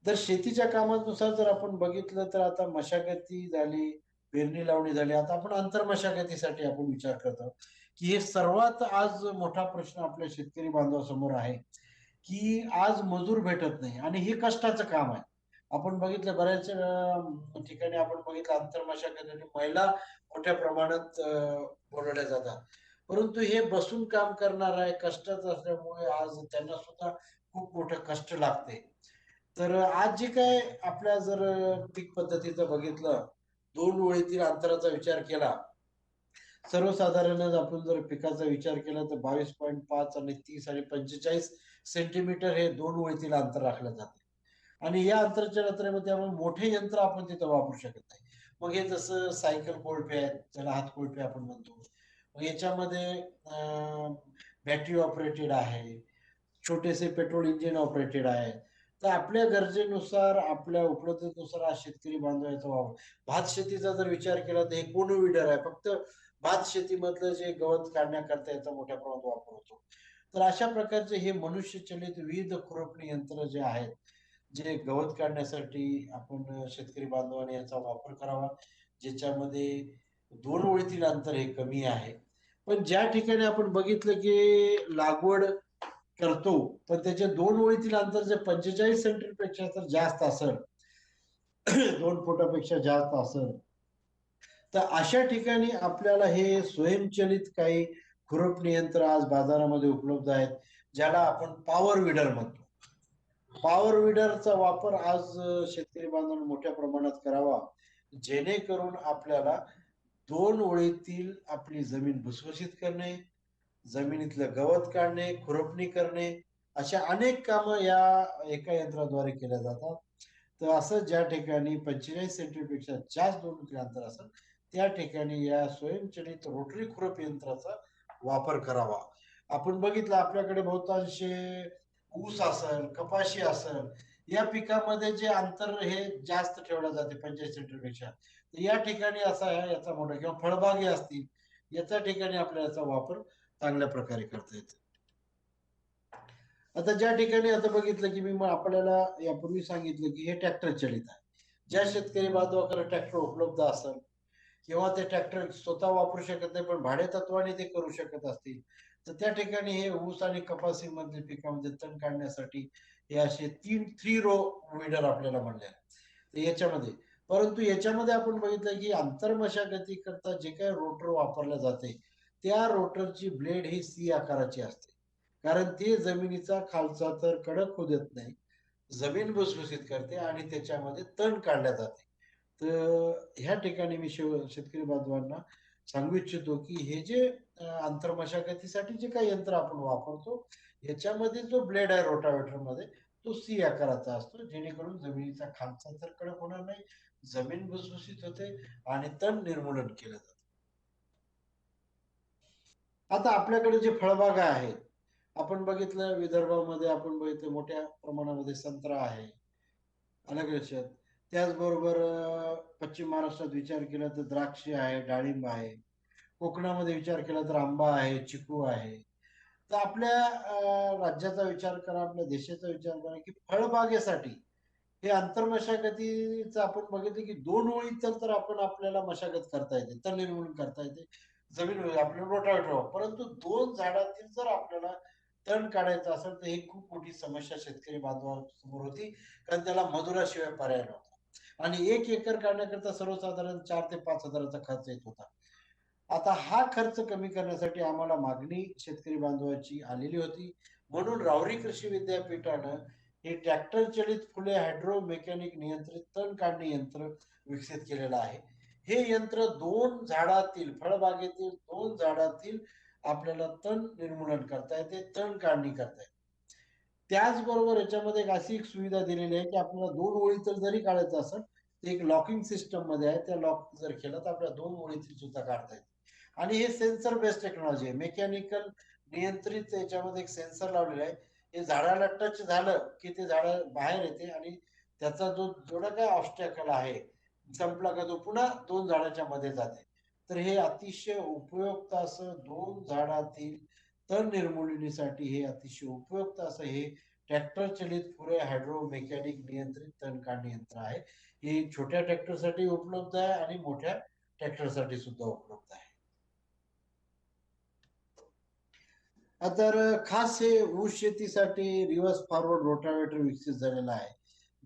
जर शेतीच्या कामानुसार जर आपण बघितलं तर आता मशागती झाली, पेरणी लावणी झाली, आता आपण आंतर मशागतीसाठी आपण विचार करतो की हे सर्वात आज मोठा प्रश्न आपल्या शेतकरी बांधवासमोर आहे की आज मजूर भेटत नाही आणि हे कष्टाचं काम आहे. आपण बघितलं बऱ्याच ठिकाणी आपण बघितलं आंतर मशागतीसाठी महिला मोठ्या प्रमाणात बोलवल्या जातात, परंतु हे बसून काम करणार आहे, कष्टाचं असल्यामुळे आज त्यांना सुद्धा खूप मोठं कष्ट लागते. तर आज जे काय आपल्या जर पीक पद्धतीचं बघितलं, 2 ओळीतील अंतराचा विचार केला, सर्वसाधारणच आपण जर पिकाचा विचार केला तर 22.5 आणि 30 आणि 45 सेंटीमीटर हे 2 ओळीतील अंतर राखलं जाते. आणि या अंतराच्या नंतरमध्ये आपण मोठे यंत्र आपण तिथं वापरू शकत नाही. मग हे जसं सायकल कोळपे आहेत, त्याला हात कोळपे आपण म्हणतो. मग याच्यामध्ये बॅटरी ऑपरेटेड आहे, छोटेसे पेट्रोल इंजिन ऑपरेटेड आहे. तर आपल्या गरजेनुसार, आपल्या उपलब्धतेनुसार आज शेतकरी बांधव याचा वापर. भात शेतीचा जर विचार केला तर हे कोनो विडर आहे. फक्त भात शेतीमधलं जे गवत काढण्याकरता याचा मोठ्या प्रमाणात वापर होतो. तर अशा प्रकारचे हे मनुष्यचलित विविध खुरपणी यंत्र जे आहेत, जे गवत काढण्यासाठी आपण शेतकरी बांधवांनी याचा वापर करावा, ज्याच्यामध्ये 2 ओळीतील अंतर हे कमी आहे. पण ज्या ठिकाणी आपण बघितलं की लागवड करतो, पण त्याच्या 2 ओळीतील अंतर जर 45 सेंटीमीटरपेक्षा जर जास्त असेल, 2 फुटापेक्षा जास्त असेल, तर अशा ठिकाणी आपल्याला हे स्वयंचलित काही खुरपणी यंत्र आज बाजारामध्ये उपलब्ध आहेत, ज्याला आपण पॉवर विडर म्हणतो. पॉवर विडरचा वापर आज शेतकरी बांधवांनी मोठ्या प्रमाणात करावा, जेणेकरून आपल्याला 2 ओळीतील आपली जमीन भुसभुशीत करणे, जमिनीतलं गवत काढणे, खुरपणी करणे, अशा अनेक कामं या एका यंत्राद्वारे केल्या जातात. तर असं ज्या ठिकाणी 45 सेंटीमीटरपेक्षा जास्त 2 ओळीतील अंतर असेल, त्या ठिकाणी या स्वयंचलित रोटरी खुरप यंत्राचा वापर करावा. आपण बघितलं आपल्याकडे बहुतांशी ऊस असेल, कपाशी असेल, या पिकामध्ये जे अंतर हे जास्त ठेवलं जाते 45 सेंटीमीटरपेक्षा. तर या ठिकाणी असा आहे याचा मोठा किंवा फळबागे असतील, याच्या ठिकाणी आपल्याला याचा वापर चांगल्या प्रकारे करता येतो. आता ज्या ठिकाणी आता बघितलं की मी आपल्याला यापूर्वी सांगितलं की हे ट्रॅक्टर चलित आहे. ज्या शेतकरी बांधवाकडे ट्रॅक्टर उपलब्ध असेल किंवा ते ट्रॅक्टर स्वतः वापरू शकत नाही पण भाडे तत्वाने ते करू शकत असतील, तर त्या ठिकाणी हे ऊस आणि कपासी मधील पिकामध्ये तण काढण्यासाठी हे असे 3 रो विडर आपल्याला म्हणले आहे. तर याच्यामध्ये, परंतु याच्यामध्ये आपण बघितलं की आंतर मशागती करता जे काही रोटर वापरले जाते, त्या रोटरची ब्लेड ही सी आकाराची असते, कारण ते जमिनीचा खालचा तर कडक होऊ देत नाही, जमीन भुसभुशीत करते आणि त्याच्यामध्ये तण काढल्या जाते. तर ह्या ठिकाणी मी शेतकरी बांधवांना सांगू इच्छितो की हे जे आंतर मशागतीसाठी जे काही यंत्र आपण वापरतो, याच्यामध्ये जो ब्लेड आहे रोटावेटर मध्ये, तो सी आकाराचा असतो, जेणेकरून जमिनीचा खालचा तर कडक होणार नाही, जमीन भुसभुशीत होते आणि तण निर्मूलन केलं जातं. आता आपल्याकडे जे फळबागा आहेत, आपण बघितलं विदर्भामध्ये, आपण बघितलं मोठ्या प्रमाणामध्ये संत्रा आहे, अलग लक्षात. त्याचबरोबर पश्चिम महाराष्ट्रात विचार केला तर द्राक्ष आहे, डाळिंब आहे. कोकणामध्ये विचार केला तर आंबा आहे, चिकू आहे. तर आपल्या राज्याचा विचार करा, आपल्या देशाचा विचार करा की फळबागेसाठी हे आंतर मशागतीचं आपण बघितलं की 2 ओळीचं तर आपण आपल्याला मशागत करता येते, तण निर्मूलन करता येते, जमीन आपल्याला रोटावेटर. परंतु 2 झाडातील जर आपल्याला तण काढायचं असेल तर ही खूप मोठी समस्या शेतकरी बांधवांसमोर होती, कारण त्याला मजुराशिवाय पर्याय नव्हता आणि 1 एकर काढण्याकरता सर्वसाधारण 4 ते 5 हजाराचा खर्च येत होता. आता हा खर्च कमी करण्यासाठी आम्हाला मागणी शेतकरी बांधवाची आलेली होती, म्हणून राहुरी कृषी विद्यापीठानं हे ट्रॅक्टर चलित फुले हायड्रो मेकॅनिक नियंत्रित तण काढणी यंत्र विकसित केलेलं आहे. हे यंत्र 2 झाडातील, फळबागेतील 2 झाडातील आपल्याला तण निर्मूलन करता येते, तण काढणी करता येते. त्याचबरोबर याच्यामध्ये एक सुविधा दिलेली आहे की आपल्याला 2 ओळीतील जरी काढायचं असेल तर एक लॉकिंग सिस्टम मध्ये आहे, त्या लॉक जर केलं तर आपल्याला 2 ओळीतील सुद्धा काढता येते. आणि हे सेन्सर बेस्ड टेक्नॉलॉजी आहे, मेकॅनिकल नियंत्रित याच्यामध्ये एक सेन्सर लावलेला आहे. हे झाडाला टच झालं की ते झाड बाहेर येते आणि त्याचा जो जेवढा काय ऑब्स्टॅकल आहे संपला का तो पुन्हा 2 झाडाच्या मध्ये जाते. तर हे अतिशय उपयुक्त असं 2 झाडातील तण निर्मूलनेसाठी हे अतिशय उपयुक्त असं हे ट्रॅक्टर चलित पुरे हायड्रो मेकॅनिक नियंत्रित तण काढणी यंत्र आहे. हे छोट्या ट्रॅक्टरसाठी उपलब्ध आहे आणि मोठ्या ट्रॅक्टरसाठी सुद्धा उपलब्ध आहे. तर खास हे ऊस शेतीसाठी रिव्हर्स फॉरवर्ड रोटावेटर विकसित झालेला आहे,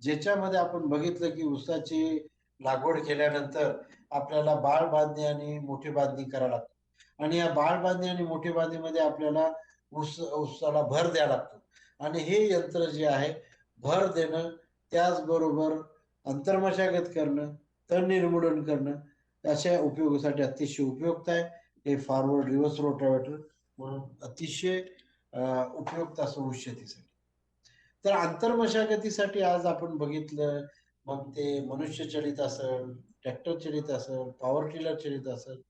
ज्याच्यामध्ये आपण बघितलं की ऊसाची लागवड केल्यानंतर आपल्याला बाळ बांधणी आणि मोठी बांधणी करावी लागते. आणि या बाळ बांधणी आणि मोठी बांधणीमध्ये आपल्याला ऊसाला भर द्यावा लागतो. आणि हे यंत्र जे आहे भर देणं, त्याचबरोबर अंतर्मशागत करणं, तण निर्मूलन करणं अशा उपयोगासाठी अतिशय उपयुक्त आहे. हे फॉरवर्ड रिव्हर्स रोटावेटर म्हणून अतिशय उपयुक्त असं ऊस शेतीसाठी. तर आंतरमशागतीसाठी आज आपण बघितलं, मग ते मनुष्यचलित असेल, ट्रॅक्टर चलित असेल, पॉवर टिलर चलित असेल,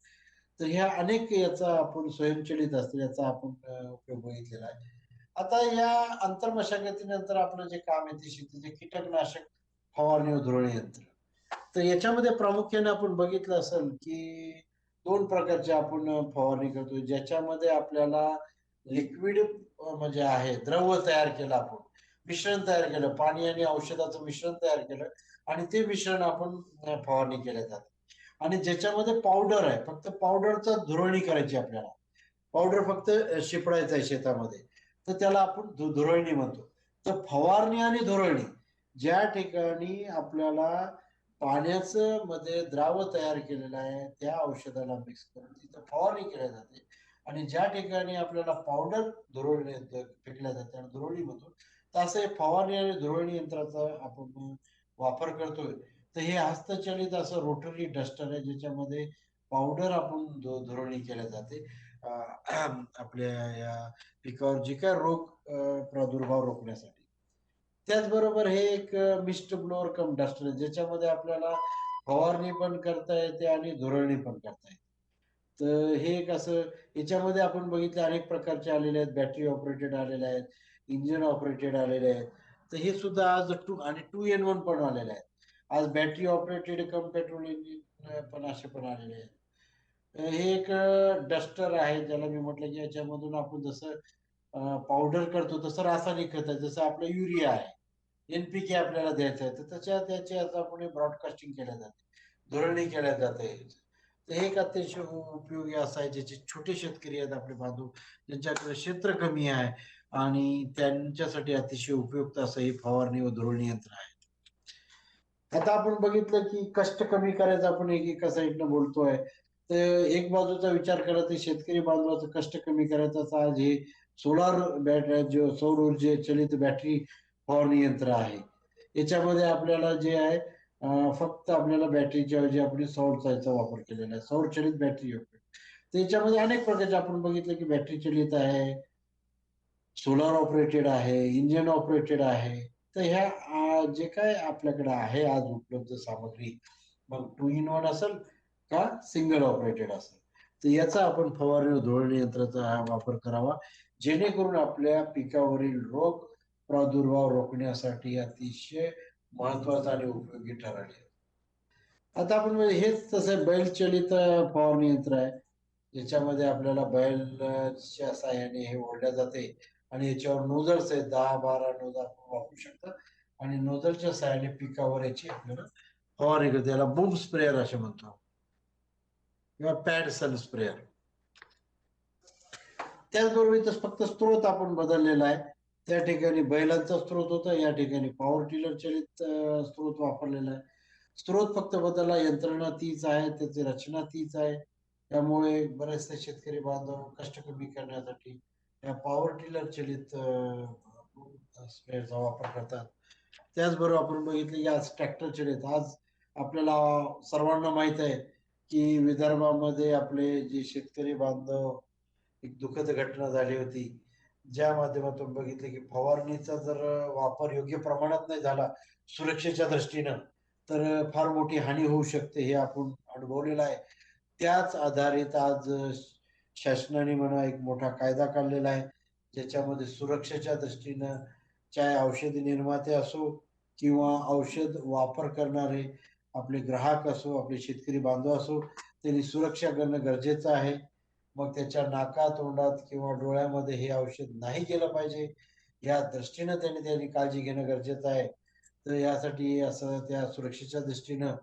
तर ह्या अनेक याचा आपण स्वयंचलित असतील याचा आपण उपयोग बघितलेला आहे. आता या आंतरमशागतीनंतर आपलं जे काम आहे ते शेतीचे कीटकनाशक फवारणी व धुरणी यंत्र. तर याच्यामध्ये प्रामुख्याने आपण बघितलं असेल की 2 प्रकारचे आपण फवारणी करतो, ज्याच्यामध्ये आपल्याला लिक्विड म्हणजे आहे द्रव तयार केलं, आपण मिश्रण तयार केलं, पाणी आणि औषधाचं मिश्रण तयार केलं आणि ते मिश्रण आपण फवारणी केल्या जाते. आणि ज्याच्यामध्ये पावडर आहे, फक्त पावडरचा धुरळणी करायची आपल्याला, पावडर फक्त शिपडायचं आहे शेतामध्ये, तर त्याला आपण धुरळणी म्हणतो. तर फवारणी आणि धुरळणी ज्या ठिकाणी आपल्याला पाण्याचं मध्ये द्राव तयार केलेला आहे त्या औषधाला मिक्स करून तिथं फवारणी केल्या जाते. आणि ज्या ठिकाणी आपल्याला पावडर धुरळणी फेकल्या जाते आणि धुरळणी म्हणतो, तर असं हे फवारणी आणि धुरळणी यंत्राचा आपण वापर करतोय. तर हे हस्तचलित असं रोटरी डस्टर आहे, ज्याच्यामध्ये पावडर आपण धुरळणी केल्या जाते आपल्या या पिकावर जे काय रोग प्रादुर्भाव रोखण्यासाठी. त्याचबरोबर हे एक मिस्ट ब्लोअर कम डस्टर आहे, ज्याच्यामध्ये आपल्याला फवारणी पण करता येते आणि धुरळणी पण करता येते. तर हे एक असं, याच्यामध्ये आपण बघितले अनेक प्रकारचे आलेले आहेत, बॅटरी ऑपरेटेड आलेले आहेत, इंजिन ऑपरेटेड आलेले आहेत. तर हे सुद्धा आज 2 in 1 पण आलेले आहेत. आज बॅटरी ऑपरेटेड कम पेट्रोल इंजिन पण असे पण आलेले आहेत. हे एक डस्टर आहे, ज्याला मी म्हटलं की याच्यामधून आपण जसं पावडर करतो तसं रासायनिक खत आहे, जसं आपलं युरिया आहे, NPK आपल्याला द्यायचं आहे, तर त्याचे आता आपण ब्रॉडकास्टिंग केल्या जाते, धोरणी केल्या जाते. तर हे एक अतिशय उपयोगी असं आहे, ज्याचे छोटे शेतकरी आहेत आपले बांधव, ज्यांच्याकडे क्षेत्र कमी आहे आणि त्यांच्यासाठी अतिशय उपयुक्त असं हे फवारणी व धोरणी यंत्र आहे. आता आपण बघितलं की कष्ट कमी करायचं, आपण एका साईडनं बोलतोय, तर एक बाजूचा विचार केला तर शेतकरी बांधवाचं कष्ट कमी करायचं आज हे सोलार बॅटरी, जे सौर ऊर्जे चलित बॅटरी फवारणी यंत्र आहे. याच्यामध्ये आपल्याला जे आहे फक्त आपल्याला बॅटरीच्या ऐवजी आपण सौरचा वापर केलेला आहे, सौर चलित बॅटरी. त्याच्यामध्ये अनेक प्रकारचे आपण बघितलं की बॅटरी चलित आहे, सोलार ऑपरेटेड आहे, इंजिन ऑपरेटेड आहे. तर ह्या जे काय आपल्याकडे आहे आज उपलब्ध सामग्री, मग 2 in 1 असेल का सिंगल ऑपरेटेड असेल, तर याचा आपण फवारणी धोरणी यंत्राचा वापर करावा, जेणेकरून आपल्या पिकावरील रोग प्रादुर्भाव रोखण्यासाठी अतिशय महत्वाचा आणि उपयोगी ठरेल. आता आपण हेच तसं बैलचलित फवारणी यंत्र आहे, ज्याच्यामध्ये आपल्याला बैलच्या साहाय्याने हे ओढल्या जाते आणि याच्यावर नोझल्स आहेत, 10-12 नोझल आपण वापरू शकता आणि नोझलच्या साहाय्याने पिकावर याची आपल्याला फवारणी करते. याला बूम स्प्रेअर असे म्हणतो किंवा पॅड सन स्प्रेअर. त्याचबरोबर इथं फक्त स्त्रोत आपण बदललेला आहे, त्या ठिकाणी बैलांचा स्त्रोत होता, या ठिकाणी पॉवर टिलर चलित स्त्रोत वापरलेला आहे. स्त्रोत फक्त बदलला, यंत्रणा तीच आहे, त्याची रचना तीच आहे. त्यामुळे बरेचसे शेतकरी बांधव कष्ट कमी करण्यासाठी या पॉवर टिलर चलित स्प्रेअरचा वापर करतात. त्याचबरोबर आपण बघितलं की आज ट्रॅक्टर चलित, आज आपल्याला सर्वांना माहित आहे की विदर्भामध्ये आपले जे शेतकरी बांधव, एक दुःखद घटना झाली होती, ज्या माध्यमातून बघितले की फवारणीचा जर वापर योग्य प्रमाणात नाही झाला सुरक्षेच्या दृष्टीनं तर फार मोठी हानी होऊ शकते हे आपण अनुभवलेलं आहे. त्याच आधारित आज शासनाने म्हणा एक मोठा कायदा काढलेला आहे ज्याच्यामध्ये सुरक्षेच्या दृष्टीनं चाहे औषधी निर्माते असो किंवा औषध वापर करणारे आपले ग्राहक असो आपले शेतकरी बांधव असो त्यांनी सुरक्षा करणं गरजेचं आहे. मग त्याच्या नाका तोंडात किंवा डोळ्यामध्ये हे औषध नाही गेलं पाहिजे या दृष्टीनं त्यांनी काळजी घेणं गरजेचं आहे. तर यासाठी असं त्या सुरक्षेच्या दृष्टीनं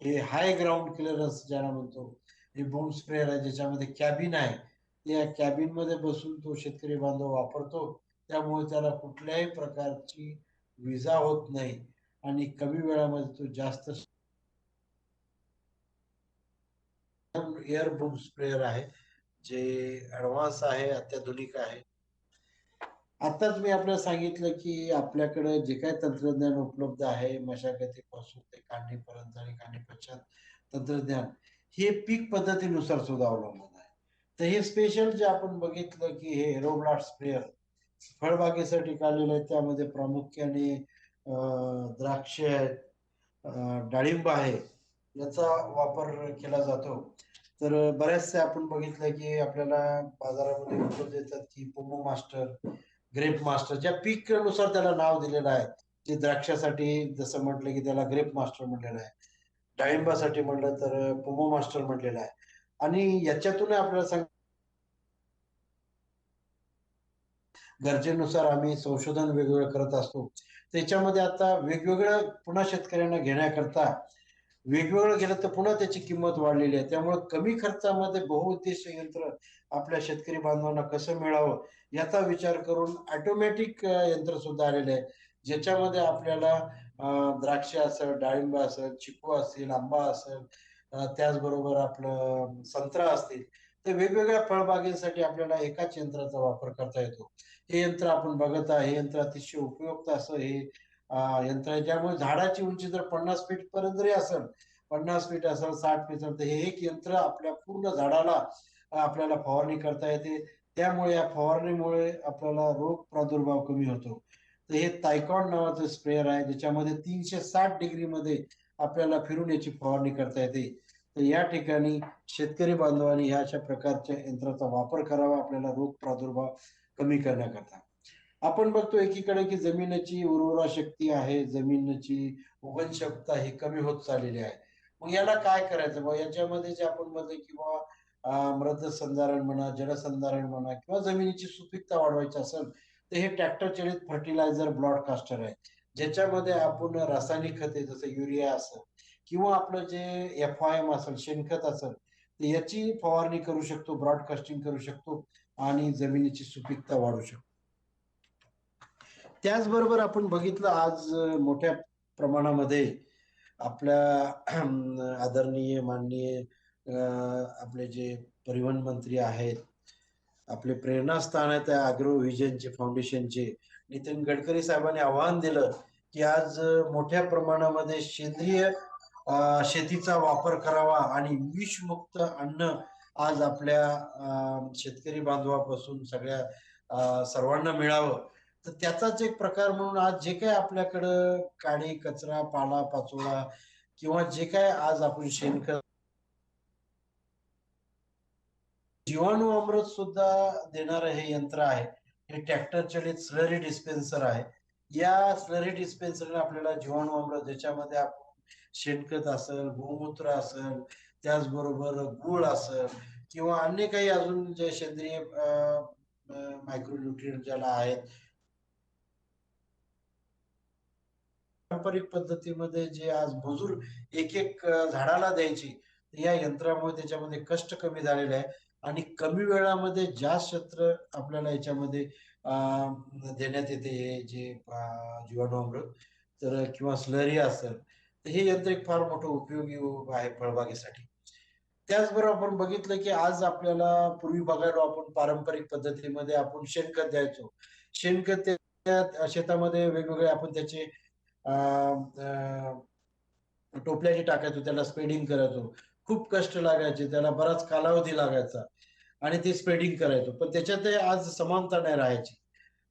हे हाय ग्राउंड क्लिअरन्स ज्याला म्हणतो हे बूम स्प्रेअर आहे ज्याच्यामध्ये कॅबिन आहे. त्या कॅबिन मध्ये बसून तो शेतकरी बांधव वापरतो त्यामुळे त्याला कुठल्याही प्रकारची विजा होत नाही आणि कमी वेळामध्ये तो जास्त एअर बूम स्प्रेअर आहे जे ऍडव्हान्स आहे अत्याधुनिक आहे. आताच मी आपल्याला सांगितलं की आपल्याकडे जे काही तंत्रज्ञान उपलब्ध आहे मशागतीपासून ते काढणीपर्यंत आणि काढणी पश्चात तंत्रज्ञान हे पीक पद्धतीनुसार सुद्धा अवलंबून आहे. तर हे स्पेशल जे आपण बघितलं की हे एरोब्लास्ट स्प्रेअर फळबागेसाठी काढलेलं आहे त्यामध्ये प्रामुख्याने द्राक्ष आहेत डाळिंब आहे याचा वापर केला जातो. तर बऱ्याचशा आपण बघितलं की आपल्याला बाजारामध्ये उपलब्ध येतात की पोमो मास्टर ग्रेप मास्टर ज्या पीकनुसार त्याला नाव दिलेलं आहे. जे द्राक्षासाठी जसं म्हटलं की त्याला ग्रेप मास्टर म्हटलेलं आहे डाळिंबासाठी म्हटलं तर पोमो मास्टर म्हटलेलं आहे आणि याच्यातून आपल्याला सांग गरजेनुसार आम्ही संशोधन वेगवेगळं करत असतो. त्याच्यामध्ये आता वेगवेगळं पुन्हा शेतकऱ्यांना घेण्याकरता वेगवेगळं गेलं तर पुन्हा त्याची किंमत वाढलेली आहे. त्यामुळे कमी खर्चामध्ये बहुउद्देशीय यंत्र आपल्या शेतकरी बांधवांना कसं मिळावं याचा विचार करून ऑटोमॅटिक यंत्र सुद्धा आलेले आहे ज्याच्यामध्ये आपल्याला द्राक्ष असेल डाळिंब असेल चिकू असेल आंबा असेल त्याचबरोबर आपलं संत्रा असतील तर वेगवेगळ्या फळबागेसाठी आपल्याला एकाच यंत्राचा वापर करता येतो. हे यंत्र आपण बघत आहे हे यंत्र अतिशय उपयुक्त असं हे यंत्र आहे ज्यामुळे झाडाची उंची जर 50 फीट पर्यंत जरी असेल 50 फीट असेल 60 फीट असेल तर हे एक यंत्र आपल्या पूर्ण झाडाला आपल्याला फवारणी करता येते. त्यामुळे या फवारणीमुळे आपल्याला रोग प्रादुर्भाव कमी होतो. तर हे तायकॉन नावाचं स्प्रेअर आहे ज्याच्यामध्ये 360 डिग्री मध्ये आपल्याला फिरून याची फवारणी करता येते. तर या ठिकाणी शेतकरी बांधवांनी ह्या अशा प्रकारच्या यंत्राचा वापर करावा आपल्याला रोग प्रादुर्भाव कमी करण्याकरता. आपण बघतो एकीकडे की जमिनीची उर्वरा शक्ती आहे जमिनीची उगण क्षमता ही कमी होत चाललेली आहे. मग याला काय करायचं मग याच्यामध्ये जे आपण मध्ये किंवा मृद संधारण म्हणा जलसंधारण म्हणा किंवा जमिनीची सुपीकता वाढवायची असेल तर हे ट्रॅक्टर चालित फर्टिलायझर ब्रॉडकास्टर आहे ज्याच्यामध्ये आपण रासायनिक खते जसं युरिया असेल किंवा आपलं जे FIM असेल शेणखत असेल तर याची फवारणी करू शकतो ब्रॉडकास्टिंग करू शकतो आणि जमिनीची सुपीकता वाढू शकतो. त्याचबरोबर आपण बघितलं आज मोठ्या प्रमाणामध्ये आपल्या आदरणीय माननीय आपले जे परिवहन मंत्री आहेत आपले प्रेरणास्थान आहे त्या अॅग्रो व्हिजनचे फाउंडेशनचे नितीन गडकरी साहेबांनी आवाहन दिलं की आज मोठ्या प्रमाणामध्ये सेंद्रिय शेतीचा वापर करावा आणि विषमुक्त अन्न आज आपल्या शेतकरी बांधवापासून सगळ्या सर्वांना मिळावं. तर त्याचाच एक प्रकार म्हणून आज जे काही आपल्याकडं काडी कचरा पाला पाचोळा किंवा जे काय आज आपण शेणखत जीवाणू अमृत सुद्धा देणारं हे यंत्र आहे. हे ट्रॅक्टर चालित स्लरी डिस्पेन्सर आहे. या स्लरी डिस्पेन्सरने आपल्याला जीवाणू अमृत ज्याच्यामध्ये आपण शेणखत असेल गोमूत्र असेल त्याचबरोबर गुळ असेल किंवा अन्य काही अजून जे सेंद्रिय मायक्रोन्यूट्रिएंट ज्याला आहेत पारंपरिक पद्धतीमध्ये जे आज मजूर एक एक झाडाला द्यायची या यंत्रामुळे त्याच्यामध्ये कष्ट कमी झालेले आहे आणि कमी वेळामध्ये जास्त क्षेत्र आपल्याला याच्यामध्ये देण्यात येते हे जे जीवाणू अमृत तर किंवा स्लरी असेल तर हे यंत्र एक फार मोठं उपयोगी आहे फळबागेसाठी. त्याचबरोबर आपण बघितलं की आज आपल्याला पूर्वी बघायला आपण पारंपरिक पद्धतीमध्ये आपण शेणखत द्यायचो. शेणखत त्या शेतामध्ये वेगवेगळे आपण त्याचे टोपल्याची टाकायचो त्याला स्प्रेडिंग करायचो खूप कष्ट लागायचे त्याला बराच कालावधी लागायचा आणि ते स्प्रेडिंग करायचो पण त्याच्यात आज समानता नाही राहायची.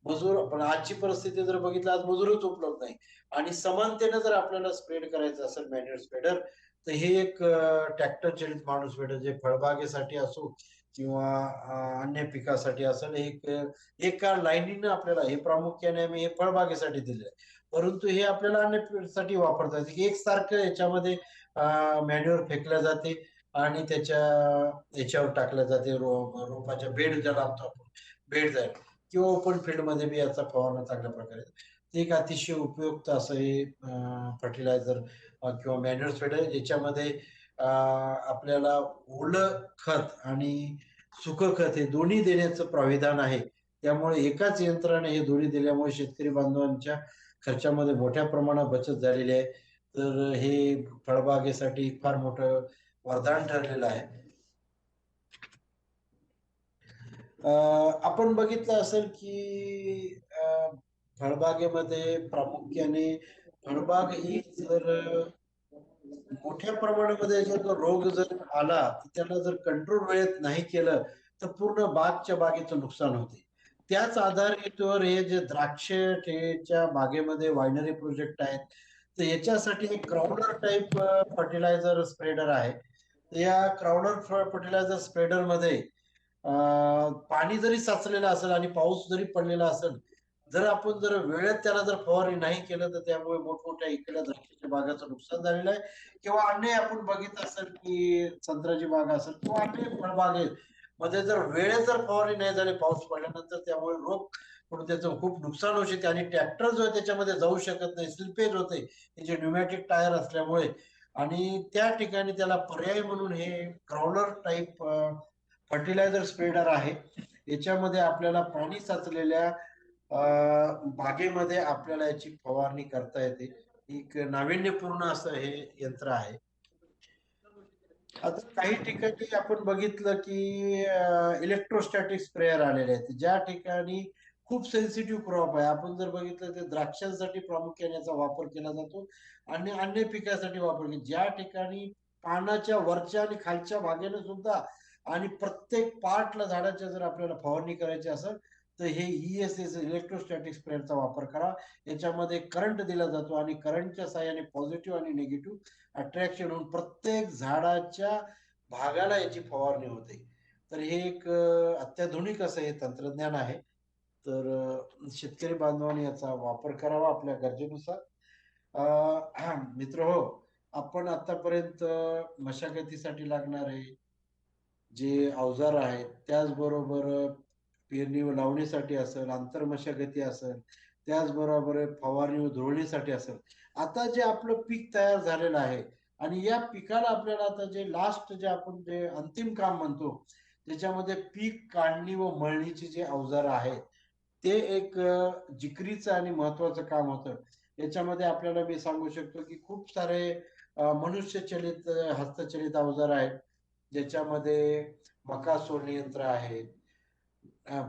मजूर, पण आजची परिस्थिती जर बघितलं, आज मजूरच उपलब्ध नाही आणि समानतेनं जर आपल्याला स्प्रेड करायचं असेल मॅन्युअल स्प्रेडर, तर हे एक ट्रॅक्टर चालित माणूस स्प्रेडर जे फळबागेसाठी असो किंवा अन्य पिकासाठी असेल, एका लाईनीनं आपल्याला हे प्रामुख्याने आम्ही हे फळबागेसाठी दिले, परंतु हे आपल्याला अन्य साठी वापरता येते. एक सारखं याच्यामध्ये मॅन्युअर फेकल्या जाते आणि याच्यावर टाकल्या जाते, रोपाच्या बेड ज्याला आपण बेड जाईल किंवा ओपन फील्ड मध्ये बी याचा फवारणा चांगल्या प्रकारे. ते एक अतिशय उपयुक्त असं हे फर्टिलायझर किंवा मॅन्युअर स्प्रेडर, ज्याच्यामध्ये आपल्याला ओलं खत आणि सुकं खत हे दोन्ही देण्याचं प्राविधान आहे. त्यामुळे एकाच यंत्राने हे दोन्ही दिल्यामुळे शेतकरी बांधवांच्या खर्चामध्ये मोठ्या प्रमाणात बचत झालेली आहे. तर हे फळबागेसाठी फार मोठं वरदान ठरलेलं आहे. आपण बघितलं असेल की फळबागेमध्ये प्रामुख्याने फळबाग ही जर मोठ्या प्रमाणामध्ये जर रोग जर आला तर त्याला जर कंट्रोल वेळेत नाही केलं तर पूर्ण बागच्या बागेचं नुकसान होते. त्याच आधारितवर हे जे द्राक्षच्या बागेमध्ये वायनरी प्रोजेक्ट आहेत, तर याच्यासाठी एक क्राउडर टाईप फर्टिलायझर स्प्रेडर आहे. तर या क्राउडर फर्टिलायझर स्प्रेडर मध्ये पाणी जरी साचलेलं असेल आणि पाऊस जरी पडलेला असेल, जर आपण जर वेळेत त्याला जर फवारणी नाही केलं तर त्यामुळे मोठमोठ्या इकडल्या द्राक्षाच्या बागाचं नुकसान झालेलं आहे. किंवा अन्य आपण बघितलं असेल की संत्र्याची बाग असेल किंवा अन्य फळबागे मध्ये जर वेळेत जर फवारणी नाही झाली पाऊस पडल्यानंतर, त्यामुळे रोग म्हणून त्याचं खूप नुकसान होऊ शकते आणि ट्रॅक्टर जो आहे त्याच्यामध्ये जाऊ शकत नाही, स्लिपेज होते त्याचे न्यूमॅटिक टायर असल्यामुळे. आणि त्या ठिकाणी त्याला पर्याय म्हणून हे क्राउलर टाईप फर्टिलायझर स्प्रेडर आहे. याच्यामध्ये आपल्याला पाणी साचलेल्या बागेमध्ये आपल्याला याची फवारणी करता येते. एक नाविन्यपूर्ण असं हे यंत्र आहे. आता काही ठिकाणी आपण बघितलं की इलेक्ट्रोस्टॅटिक स्प्रेअर आलेले आहेत, ज्या ठिकाणी खूप सेन्सिटिव्ह क्रॉप आहे. आपण जर बघितलं तर द्राक्षांसाठी प्रामुख्याने याचा वापर केला जातो आणि अन्य पिकासाठी वापर केला. ज्या ठिकाणी पानाच्या वरच्या आणि खालच्या भागाने सुद्धा आणि प्रत्येक पार्टला झाडाच्या जर आपल्याला फवारणी करायची असेल तर हे ESS इलेक्ट्रोस्टॅटिक स्प्रेअरचा वापर करा. याच्यामध्ये करंट दिला जातो आणि करंटच्या साहाय्याने पॉझिटिव्ह आणि निगेटिव्ह अट्रॅक्शन होऊन प्रत्येक झाडाच्या भागाला याची फवारणी होते. तर हे एक अत्याधुनिक असं हे तंत्रज्ञान आहे. तर शेतकरी बांधवांनी याचा वापर करावा आपल्या गरजेनुसार. मित्र हो, आपण आतापर्यंत मशागतीसाठी लागणारे जे अवजार आहेत, त्याचबरोबर पेरणी व लावणीसाठी असेल, आंतर मशागती असेल, त्याचबरोबर फवारणी व धुळणीसाठी असेल, आता जे आपलं पीक तयार झालेलं आहे आणि या पिकाला आपल्याला आता जे लास्ट जे आपण जे अंतिम काम म्हणतो, त्याच्यामध्ये पीक काढणी व मळणीचे जे अवजार आहेत, ते एक जिकरीचं आणि महत्वाचं काम होतं. याच्यामध्ये आपल्याला मी सांगू शकतो की खूप सारे मनुष्यचलित हस्तचलित अवजार आहेत, ज्याच्यामध्ये मका सोडणी यंत्र आहे,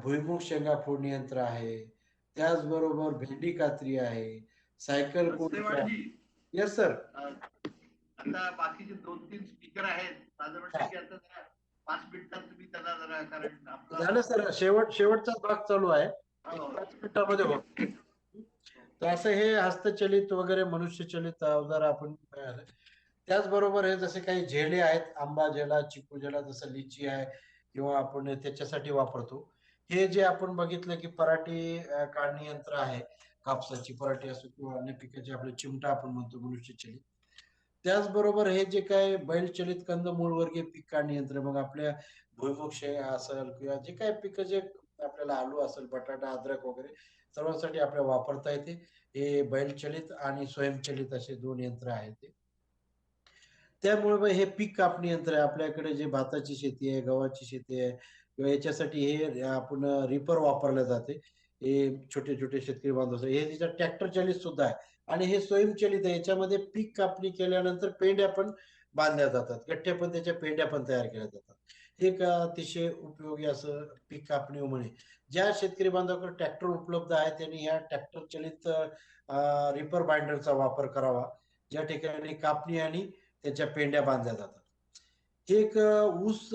भुईमुग शेंगा फोडणी यंत्र आहे, त्याचबरोबर भेंडी कात्री आहे, सायकल बस्तेवाडजी, येस सर. आता बाकीचे 2-3 स्पीकर आहेत, माझं वाटतं की आता जरा 5 मिनिटात तुम्ही त्याला जरा, कारण आपला झालं सर, शेवटचाच भाग चालू आहे, हो. 5 मिनिटामध्ये हो. तर असं हे हस्तचलित वगैरे मनुष्यचलित अवजार आपण मिळाले. त्याचबरोबर हे जसे काही झेले आहेत, आंबा झेला, चिकू झेला, जसं लिची आहे किंवा आपण त्याच्यासाठी वापरतो. हे जे आपण बघितलं की पराठी काढणी यंत्र आहे, कापसाची पराठी असो किंवा अन्य पिकाचे आपले चिमटा आपण म्हणतो मनुष्यचलित. त्याचबरोबर हे जे काय बैलचलित कंदमूळ वर्गीय पीक काढणी यंत्र, मग आपल्या भुईमुग असेल किंवा जे काही पिकं जे आपल्याला आलू असेल, बटाटा, अद्रक वगैरे सर्वांसाठी आपल्याला वापरता येते. हे बैलचलित आणि स्वयंचलित असे 2 यंत्र आहेत ते. त्यामुळे हे पीक कापणी यंत्र आहे. आपल्याकडे जे भाताची शेती आहे, गव्हाची शेती आहे किंवा याच्यासाठी हे आपण रिपर वापरले जाते. हे छोटे छोटे शेतकरी बांधव, हे त्याच्यात ट्रॅक्टर चालित सुद्धा आहे आणि हे स्वयंचलित आहे. याच्यामध्ये पीक कापणी केल्यानंतर पेंड्या पण बांधल्या जातात, गठ्ठे पण त्याच्या पेंड्या पण तयार केल्या जातात. हे एक अतिशय उपयोगी असं पीक कापणी म्हणे. ज्या शेतकरी बांधवाकडे ट्रॅक्टर उपलब्ध आहे त्यांनी या ट्रॅक्टर चलित रिपर बाइंडरचा वापर करावा, ज्या ठिकाणी कापणी आणि त्याच्या पेंड्या बांधल्या जातात. हे एक ऊस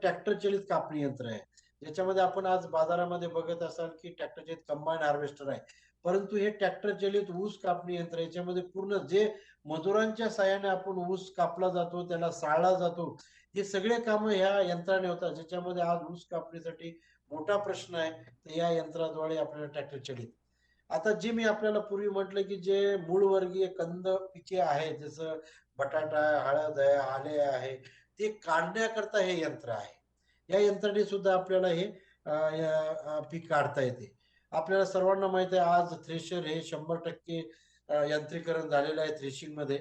ट्रॅक्टर चलित कापणी यंत्र आहे. ज्याच्यामध्ये आपण आज बाजारामध्ये बघत असाल की ट्रॅक्टर चलित कंबाईन हार्वेस्टर आहे, परंतु हे ट्रॅक्टर चलित ऊस कापणी यंत्र याच्यामध्ये पूर्ण जे मजुरांच्या साहाय्याने आपण ऊस कापला जातो, त्याला साळला जातो, हे सगळे कामं ह्या यंत्राने होतात. ज्याच्यामध्ये आज ऊस कापणीसाठी मोठा प्रश्न आहे, तर या यंत्राद्वारे आपल्याला ट्रॅक्टर चलित. आता जे मी आपल्याला पूर्वी म्हटलं की जे मूळवर्गीय कंद पिके आहेत, जसं बटाटा, हळद आहे, आले आहे, ते काढण्याकरता हे यंत्र आहे. या यंत्राने सुद्धा आपल्याला हे पीक काढता येते. आपल्याला सर्वांना माहिती आहे आज थ्रेशर हे 100% यांत्रिकरण झालेलं आहे थ्रेशिंग मध्ये.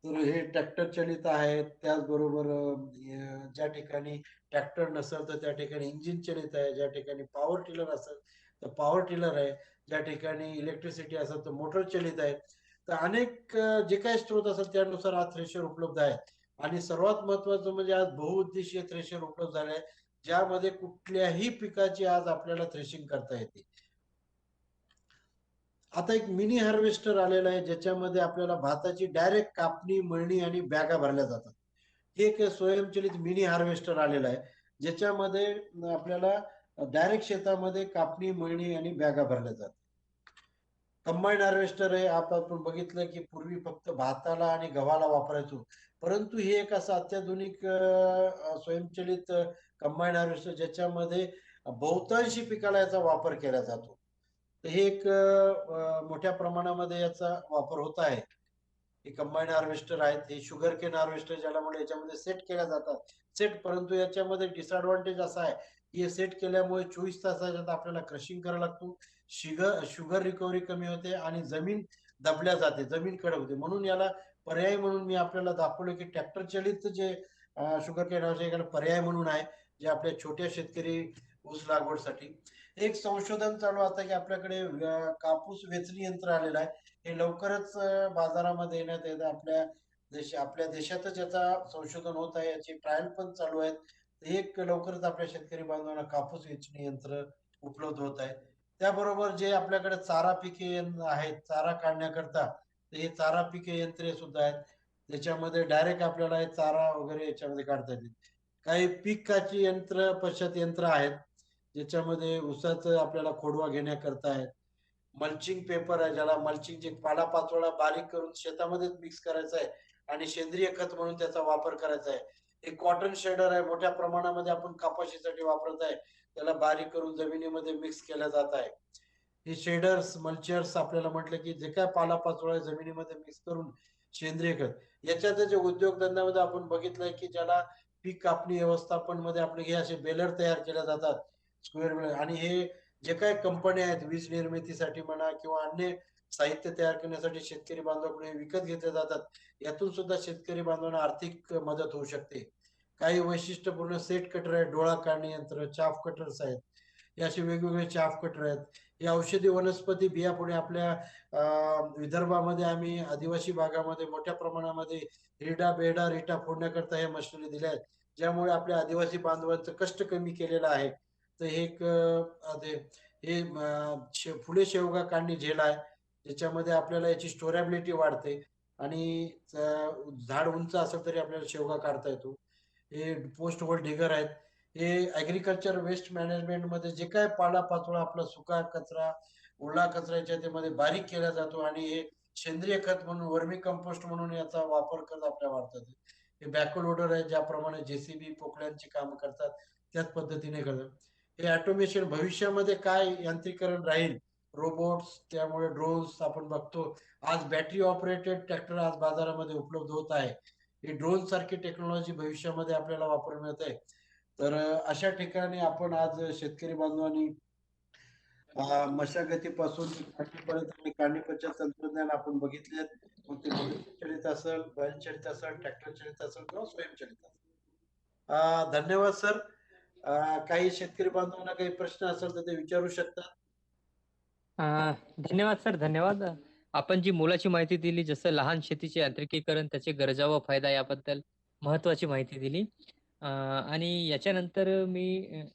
तर हे ट्रॅक्टर चलित आहेत. त्याचबरोबर ज्या ठिकाणी ट्रॅक्टर नसेल तर त्या ठिकाणी इंजिन चलित आहे, ज्या ठिकाणी पॉवर टिलर असेल तर पॉवर टिलर आहे, ज्या ठिकाणी इलेक्ट्रिसिटी असेल तर मोटर चलित आहे. तर अनेक जे काही स्त्रोत असेल त्यानुसार आज थ्रेशर उपलब्ध आहे. आणि सर्वात महत्वाचं म्हणजे आज बहुउद्देशीय थ्रेशर उपलब्ध झाले आहे, ज्यामध्ये कुठल्याही पिकाची आज आपल्याला थ्रेशिंग करता येते. आता एक मिनी हार्वेस्टर आलेला आहे, ज्याच्यामध्ये आपल्याला भाताची डायरेक्ट कापणी, मळणी आणि बॅगा भरल्या जातात. हे एक स्वयंचलित मिनी हार्वेस्टर आलेलं आहे, ज्याच्यामध्ये आपल्याला डायरेक्ट शेतामध्ये कापणी, मळणी आणि बॅगा भरल्या जातात. कंबाईन हार्वेस्टर आहे. आता आपण बघितलं की पूर्वी फक्त भाताला आणि गव्हाला वापरायचो, परंतु हे एक असं अत्याधुनिक स्वयंचलित कंबाईन हार्वेस्टर ज्याच्यामध्ये बहुतांशी पिकाला याचा वापर केला जातो. तर हे एक मोठ्या प्रमाणामध्ये याचा वापर होत आहे. हे कंबाईन हार्वेस्टर आहेत. हे शुगर केन हार्वेस्टर ज्याला म्हणून याच्यामध्ये सेट केल्या जातात सेट, परंतु याच्यामध्ये डिसएडव्हान्टेज असा आहे की हे सेट केल्यामुळे 24 तासाच्या आत आपल्याला क्रशिंग करावं लागतो. शुगर रिकव्हरी कमी होते आणि जमीन दबल्या जाते, जमीन कडक होते. म्हणून याला पर्याय म्हणून मी आपल्याला दाखवलं की ट्रॅक्टर चलित जे शुगर केन हार्वेस्टर पर्याय म्हणून आहे, जे आपल्या छोट्या शेतकरी ऊस लागवडसाठी. एक संशोधन चालू आता की आपल्याकडे कापूस वेचणी यंत्र आलेलं आहे. हे लवकरच बाजारामध्ये येण्यात येत. आपल्या देशातच याचा संशोधन होत आहे, याची ट्रायल पण चालू आहेत. एक लवकरच आपल्या शेतकरी बांधवांना कापूस वेचणी यंत्र उपलब्ध होत आहे. त्याबरोबर जे आपल्याकडे चारा पिके आहेत, चारा काढण्याकरता, तर हे चारा पिके यंत्रे सुद्धा आहेत. त्याच्यामध्ये डायरेक्ट आपल्याला चारा वगैरे याच्यामध्ये काढता येते. काही पीक काची यंत्र, पश्चात यंत्र आहेत, ज्याच्यामध्ये ऊसाचं आपल्याला खोडवा घेण्याकरता आहेत. मल्चिंग पेपर आहे, ज्याला मल्चिंग पालापाचोळा बारीक करून शेतामध्येच मिक्स करायचा आहे आणि सेंद्रिय खत म्हणून त्याचा वापर करायचा आहे. एक कॉटन शेडर आहे, मोठ्या प्रमाणामध्ये आपण कपाशीसाठी वापरत आहे, त्याला बारीक करून जमिनीमध्ये मिक्स केल्या जात आहे. हे शेडर्स, मल्चर्स आपल्याला म्हटलं की जे काय पालापाचोळा जमिनीमध्ये मिक्स करून सेंद्रिय खत. याच्यात जे उद्योगधंद्यामध्ये आपण बघितलंय की ज्याला पीक कापणी व्यवस्थापन मध्ये आपले हे असे बेलर तयार केल्या जातात, स्क्वेअर बेलर. आणि हे जे काही कंपन्या आहेत वीज निर्मितीसाठी म्हणा किंवा अन्य साहित्य तयार करण्यासाठी शेतकरी बांधवाकडे विकत घेतले जातात, यातून सुद्धा शेतकरी बांधवांना आर्थिक मदत होऊ शकते. काही वैशिष्ट्यपूर्ण सेट कटर आहेत, डोळा काढणी यंत्र, चाफ कटर्स आहेत. हे असे वेगवेगळे चाफ कटर आहेत. हे औषधी वनस्पती बिया पुढे आपल्या विदर्भामध्ये आम्ही आदिवासी भागामध्ये मोठ्या प्रमाणामध्ये रेडा बेडा रेटा फोडण्याकरता हे मशिनरी दिल्या आहेत, ज्यामुळे आपल्या आदिवासी बांधवांचं कष्ट कमी केलेलं आहे. तर हे एक हे फुले शेवगा काढणी झेल आहे, ज्याच्यामध्ये आपल्याला याची स्टोरेबिलिटी वाढते आणि झाड उंच असेल तरी आपल्याला शेवगा काढता येतो. हे पोस्ट होल डिगर आहेत. हे ऍग्रिकल्चर वेस्ट मॅनेजमेंट मध्ये जे काय पालापाचोळा आपला सुका कचरा, ओला कचरा याच्यामध्ये बारीक केला जातो आणि हे सेंद्रिय खत म्हणून, वर्मी कंपोस्ट म्हणून याचा वापर करत आपल्या वाढतात. हे बॅकहो लोडर आहे, ज्याप्रमाणे जेसीबी पोकळ्यांची कामं करतात त्याच पद्धतीने करतात. हे ऑटोमेशन भविष्यामध्ये काय यांत्रिकरण राहील, रोबोट्स, त्यामुळे ड्रोन्स आपण बघतो. आज बॅटरी ऑपरेटेड ट्रॅक्टर आज बाजारामध्ये उपलब्ध होत आहे. ही ड्रोन सारखी टेक्नॉलॉजी भविष्यामध्ये आपल्याला वापर मिळत आहे. तर अशा ठिकाणी आपण आज शेतकरी बांधवांनी मशागतीपासून काढणीपर्यंत आणि काढणी पश्चात तंत्रज्ञान आपण बघितले. मग ते चलित असेल, बैलचलित असेल, ट्रॅक्टर चलित असेल किंवा स्वयंचलित असेल. धन्यवाद सर. काही शेतकरी बांधवांना काही प्रश्न असेल तर ते विचारू शकतात. धन्यवाद सर, धन्यवाद. आपण जी मोलाची माहिती दिली, जसं लहान शेतीचे यांत्रिकीकरण, त्याचे गरजा व फायदा याबद्दल महत्त्वाची माहिती दिली. आणि याच्यानंतर मी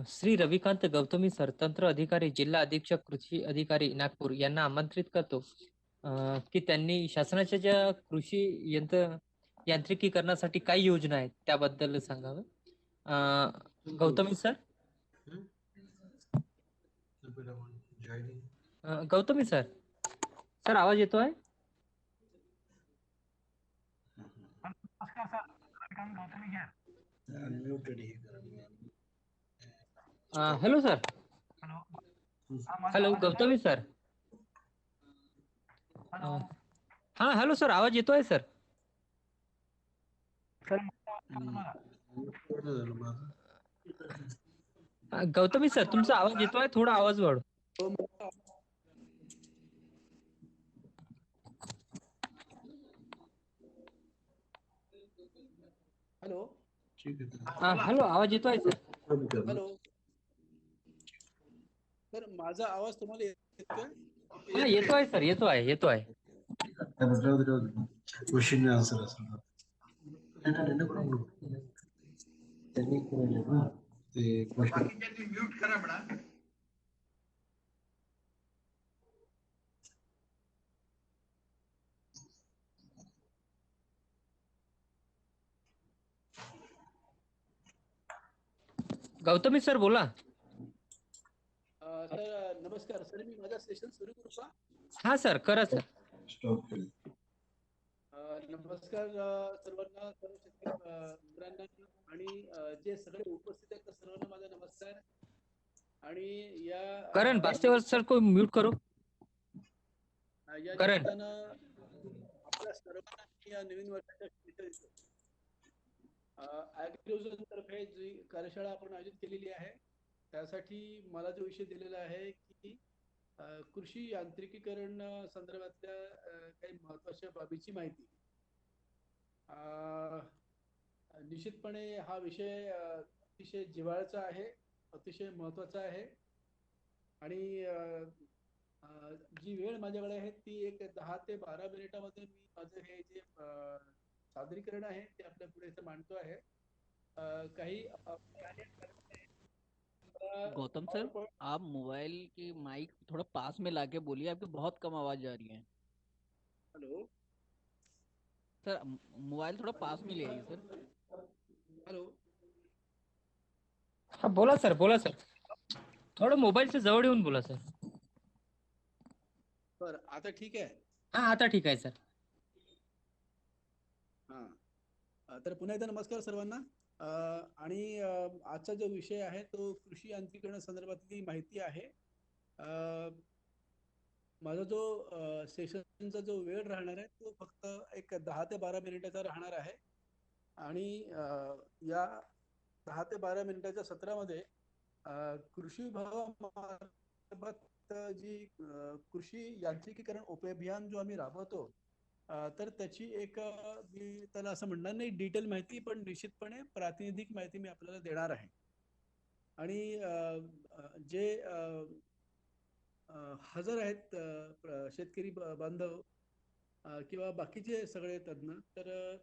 श्री रविकांत गौतमी सर, तंत्र अधिकारी, जिल्हा अधीक्षक कृषी अधिकारी नागपूर यांना आमंत्रित करतो की त्यांनी शासनाच्या ज्या कृषी यांत्रिकीकरणासाठी काय योजना आहेत त्याबद्दल सांगावं. Gautami sir. Gautami sir. Sir आवाज येतोय? नमस्कार sir, Ravikant Gautami here. Hello sir. Hello. हा, माझा हॅलो आवाज येतोय? गौतमी सर. हॅलो. हा हॅलो सर, आवाज येतोय सर? सर, माझा आवाज तुम्हाला? गौतमी सर, तुमचा आवाज येतोय? थोडा आवाज वाढव. हॅलो. हॅलो, आवाज येतोय सर? हॅलो. सर, माझा आवाज तुम्हाला येतोय? हा येतोय सर, येतोय येतोय. क्वेश्चन आन्सर असणार त्यांनी ते बाकीच्यांनी म्यूट करा म्हणा. गौतमी सर बोला. तर नमस्कार सर, मी माझा सेशन सुरू करू का? हा सर, करा सर. स्टॉप केलं. नमस्कार सर्वांना, सर्व शेतकरी मित्रांना आणि जे सगळे उपस्थित आहेत त्या सर्वांना माझा नमस्कार. आणि या करण बास्तेवर सर को म्यूट करो. या करण. निमित्तानं आपल्या सर्वांना या नवीन वर्षाच्या शुभेच्छा देतो. ॲग्रिव्हिजन तर्फे जी कार्यशाळा आपण आयोजित केलेली आहे त्यासाठी मला जो विषय दिलेला आहे की कृषी यांत्रिकीकरण संदर्भातल्या काही महत्वाच्या बाबीची माहिती. निश्चितपणे हा विषय अतिशय जिव्हाळ्याचा आहे, अतिशय महत्वाचा आहे आणि जी वेळ माझ्याकडे आहे ती एक 10 ते 12 मिनिटामध्ये मी माझं हे जे सादरीकरण आहे ते आपल्या पुढे इथं मांडतो आहे. काही गौतम सर, आप मोबाइल की माइक थोड़ा पास में लाके बोलिए, आपकी बहुत कम आवाज आ रही है. हॅलो. सर मोबाइल थोड़ा पास में ले आइए सर. हॅलो. हा बोला सर, बोला सर. थोडं मोबाईलच्या जवळ येऊन बोला सर. बरं, आता ठीक आहे. हा आता ठीक आहे सर. हा, तर पुन्हा एकदा नमस्कार सर्वांना. आणि आजचा जो विषय आहे तो कृषी यांत्रिकीकरण संदर्भातली माहिती आहे. माझा जो सेशनचा जो वेळ राहणार आहे तो फक्त एक 10 ते 12 मिनिटाचा राहणार आहे. आणि या 10 ते 12 मिनिटाच्या सत्रामध्ये कृषी विभागामार्फत जी कृषी यांत्रिकीकरण उपअभियान जो आम्ही राबवतो तर त्याची एक मी त्याला असं म्हणणार नाही डिटेल माहिती, पण निश्चितपणे प्रातिनिधिक माहिती मी आपल्याला देणार आहे. आणि जे हजर आहेत शेतकरी बांधव किंवा बाकीचे सगळे तज्ञ, तर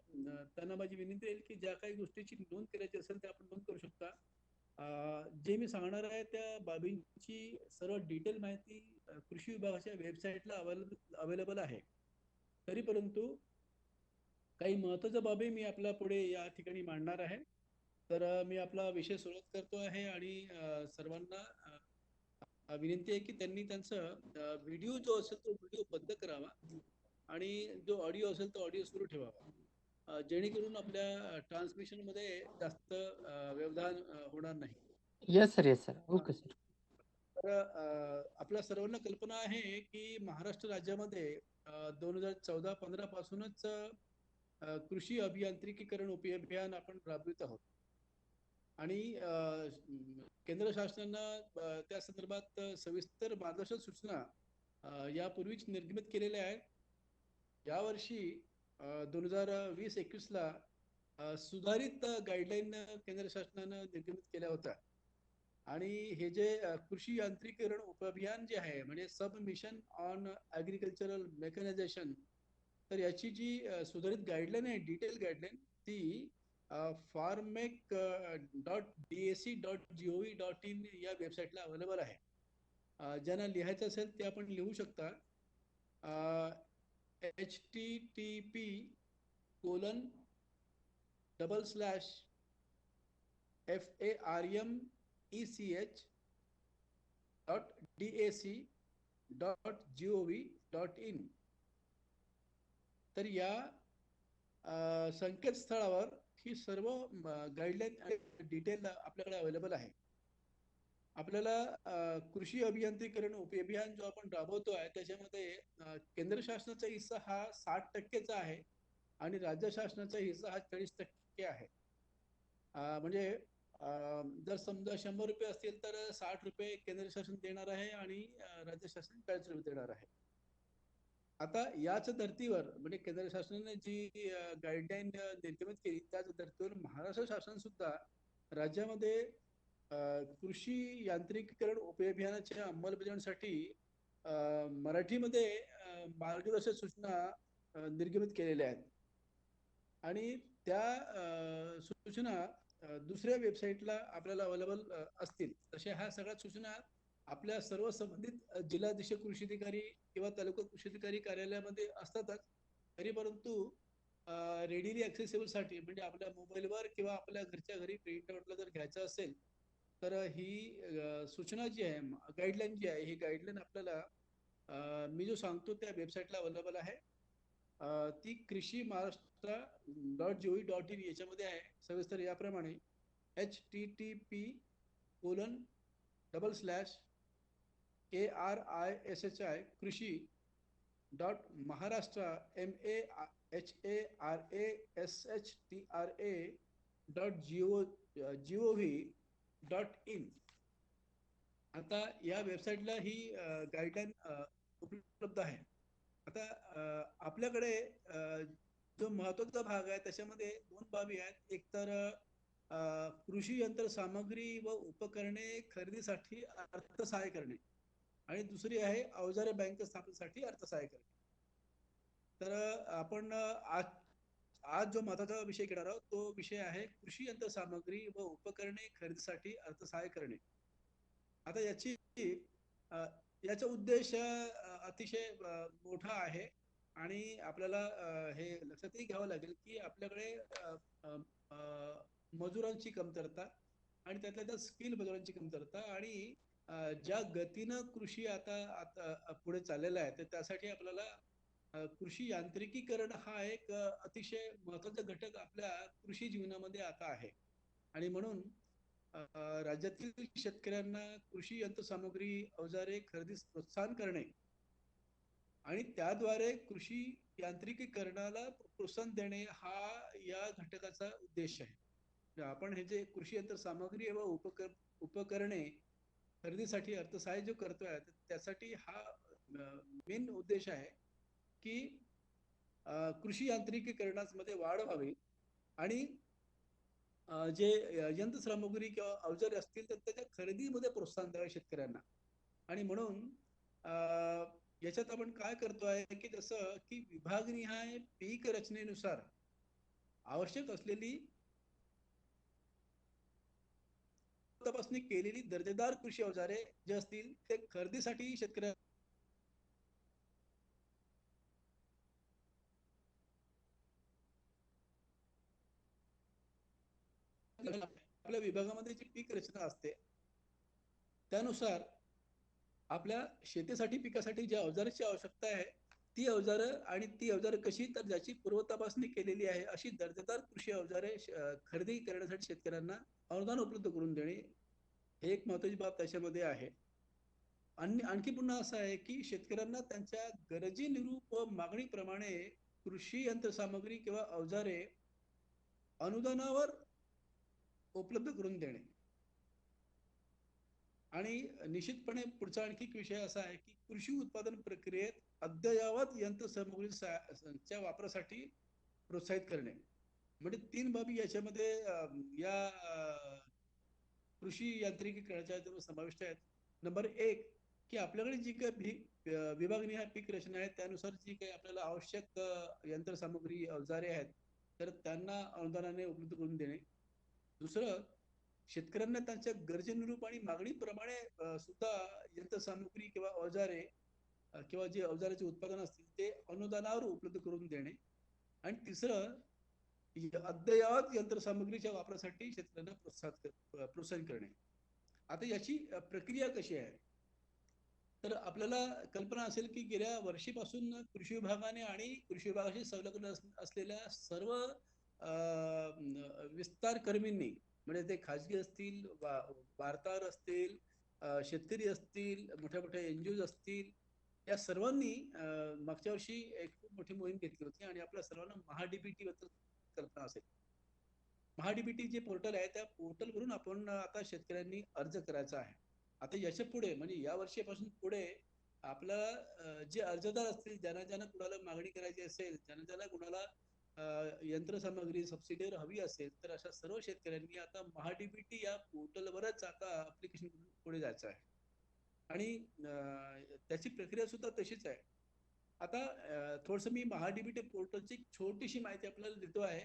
त्यांना माझी विनंती आहे की ज्या काही गोष्टीची नोंद करायची असेल ते आपण नोंद करू शकता. जे मी सांगणार आहे त्या बाबींची सर्व डिटेल माहिती कृषी विभागाच्या वेबसाईटला अवेलेबल आहे. तरी परंतु काही महत्त्वाच्या बाबी मी आपल्या पुढे या ठिकाणी मांडणार आहे. तर मी आपला विषय सुरुवात करतो आहे आणि सर्वांना विनंती आहे की त्यांनी त्यांचा व्हिडिओ जो असेल तो व्हिडिओ बंद करावा आणि जो ऑडिओ असेल तो ऑडिओ सुरू ठेवावा, जेणेकरून आपल्या ट्रान्समिशन मध्ये जास्त व्यवधान होणार नाही. Yes sir, yes sir. Okay sir. तर आपल्या सर्वांना कल्पना आहे की महाराष्ट्र राज्यामध्ये 2014-15 पासूनच कृषी अभियांत्रिकीकरण उपअभियान आपण राबवित आहोत. आणि केंद्र शासनानं त्या संदर्भात सविस्तर मार्गदर्शक सूचना यापूर्वीच निर्गमित केलेल्या आहेत. यावर्षी 2020-21ला सुधारित गाईडलाईन केंद्र शासनानं निर्गमित केल्या होत्या. आणि हे जे कृषी यांत्रिकीकरण उपअभियान जे आहे म्हणजे सब मिशन ऑन ॲग्रिकल्चरल मेकॅनायझेशन, तर याची जी सुधारित गाईडलाईन आहे, डिटेल गाईडलाईन, ती farmec.dac.gov.in या वेबसाईटला अवेलेबल आहे. ज्यांना लिहायचं असेल ते आपण लिहू शकता. http:// farmech.dac.gov.in. तर या संकेतस्थळावर ही सर्व गाईडलाईन डिटेल आपल्याकडे अवेलेबल आहे. आपल्याला कृषी अभियांत्रिकरण उपअभियान जो आपण राबवतो आहे त्याच्यामध्ये केंद्र शासनाचा हिस्सा हा 60%चा आहे आणि राज्य शासनाचा हिस्सा हा 40% आहे. म्हणजे जर समजा 100 रुपये असतील तर 60 रुपये केंद्र शासन देणार आहे आणि राज्य शासन 40 रुपये देणार आहे. आता याच धर्तीवर म्हणजे केंद्र शासनाने जी गाईडलाईन निर्गमित केली त्याच धर्तीवर महाराष्ट्र शासन सुद्धा राज्यामध्ये कृषी यांत्रिकीकरण उपअभियानाच्या अंमलबजावणीसाठी मराठीमध्ये मार्गदर्शक सूचना निर्गमित केलेल्या आहेत आणि त्या सूचना दुसऱ्या वेबसाईटला आपल्याला अवेलेबल असतील. तशा ह्या सगळ्या सूचना आपल्या सर्व संबंधित जिल्हाधीश कृषी अधिकारी किंवा तालुका कृषी अधिकारी कार्यालयामध्ये असतातच. तरी परंतु रेडिली ऍक्सेसिबल साठी म्हणजे आपल्या मोबाईलवर किंवा आपल्या घरच्या घरी प्रिंटआउटला जर घ्यायचं असेल तर ही सूचना जी आहे गाईडलाईन जी आहे ही गाईडलाईन आपल्याला मी जो सांगतो त्या वेबसाईटला अवेलेबल आहे. ती कृषी महाराष्ट्र.gov.in याच्यामध्ये आहे. सविस्तर याप्रमाणे http:// कृषी.महाराष्ट्र.mahashtra.gov.in. आता या वेबसाईटला ही गाईडलाईन उपलब्ध आहे. आता आपल्याकडे जो महत्वाचा भाग आहे त्याच्यामध्ये 2 बाबी आहेत. एक तर कृषी यंत्रसामग्री व उपकरणे खरेदीसाठी अर्थसहाय्य करणे आणि दुसरी आहे अवजारे बँक स्थापनेसाठी अर्थसहाय्य करणे. तर आपण आज जो महत्वाचा विषय घेणार आहोत तो विषय आहे कृषी यंत्रसामग्री व उपकरणे खरेदीसाठी अर्थसहाय्य करणे. आता याचा उद्देश अतिशय मोठा आहे आणि आपल्याला हे लक्षातही घ्यावं लागेल की आपल्याकडे मजुरांची कमतरता आणि त्यातल्या त्यात स्किल मजुरांची कमतरता आणि ज्या गतीनं कृषी आता पुढे चाललेला आहे तर त्यासाठी आपल्याला कृषी यांत्रिकीकरण हा एक अतिशय महत्वाचा घटक आपल्या कृषी जीवनामध्ये आता आहे. आणि म्हणून राज्यातील शेतकऱ्यांना कृषी यंत्रसामग्री अवजारे खरेदीस प्रोत्साहन करणे आणि त्याद्वारे कृषी यांत्रिकीकरणाला प्रोत्साहन देणे हा या घटकाचा उद्देश आहे. आपण हे जे कृषी यंत्रसामग्री व उपकरणे खरेदीसाठी अर्थसहाय्य जो करतोय त्यासाठी हा मेन उद्देश आहे की कृषी यांत्रिकीकरणामध्ये वाढ व्हावी आणि जे यंत्रसामग्री किंवा अवजारे असतील तर त्याच्या खरेदीमध्ये प्रोत्साहन द्यावे शेतकऱ्यांना. आणि म्हणून याच्यात आपण काय करतोय की जसं की विभागनिहाय पीक रचनेनुसार आवश्यक असलेली तपासणी केलेली दर्जेदार कृषी अवजारे जे असतील ते खरेदीसाठी शेतकऱ्या आपल्या विभागामध्ये जी पीक रचना असते त्यानुसार आपल्या शेतीसाठी पिकासाठी ज्या अवजाराची आवश्यकता आहे ती अवजारं आणि ती अवजारं कशी तर ज्याची पूर्वतपासणी केलेली आहे अशी दर्जेदार कृषी अवजारे खरेदी करण्यासाठी शेतकऱ्यांना अनुदान उपलब्ध करून देणे हे एक महत्वाची बाब त्याच्यामध्ये आहे. आणखी पुन्हा असं आहे की शेतकऱ्यांना त्यांच्या गरजेनुरूप व मागणीप्रमाणे कृषी यंत्रसामग्री किंवा अवजारे अनुदानावर उपलब्ध करून देणे. आणि निश्चितपणे पुढचा आणखी एक विषय असा आहे की कृषी उत्पादन प्रक्रियेत अद्ययावत यंत्रसामग्रीच्या वापरासाठी प्रोत्साहित करणे. म्हणजे 3 बाबी याच्यामध्ये या कृषी यांत्रिकीकरणाच्या समाविष्ट आहेत. नंबर 1 की आपल्याकडे जी काही विभागनिहाय पीक रचना आहे त्यानुसार जी काही आपल्याला आवश्यक यंत्रसामग्री अवजारे आहेत तर त्यांना अनुदानाने उपलब्ध करून देणे. दुसरं शेतकऱ्यांना त्यांच्या गरजेनुरूप आणि मागणीप्रमाणे सुद्धा यंत्रसामुग्री किंवा अवजारे किंवा जे अवजाराचे उत्पादन असतील ते अनुदानावर उपलब्ध करून देणे. आणि तिसरं अद्ययावत यंत्रसामग्रीच्या वापरासाठी शेतकऱ्यांना प्रोत्साहन करणे. आता याची प्रक्रिया कशी आहे? तर आपल्याला कल्पना असेल की गेल्या वर्षीपासून कृषी विभागाने आणि कृषी विभागाशी संलग्न असलेल्या सर्व विस्तार कर्मींनी, म्हणजे ते खाजगी असतील, वार्ताहर असतील, शेतकरी असतील, मोठ्या मोठ्या NGOs असतील, या सर्वांनी मागच्या वर्षी एक खूप मोठी मोहीम घेतली होती. आणि आपल्या सर्वांना महाडीबीटी बद्दल कल्पना असेल. महाडीबीटी जे पोर्टल आहे, त्या पोर्टलवरून आपण आता शेतकऱ्यांनी अर्ज करायचा आहे. आता याच्या पुढे म्हणजे या वर्षापासून पुढे आपला जे अर्जदार असतील, ज्यांना कुणाला मागणी करायची असेल, ज्यांना कुणाला यंत्रसामग्री सबसिडीवर हवी असेल, तर अशा सर्व शेतकऱ्यांनी आता महाडीबीटी या पोर्टलवरच आता अप्लिकेशन पुढे जायचं आहे. आणि त्याची प्रक्रिया सुद्धा तशीच आहे. आता थोडंसं मी महाडीबीटी पोर्टलची छोटीशी माहिती आपल्याला देतो आहे.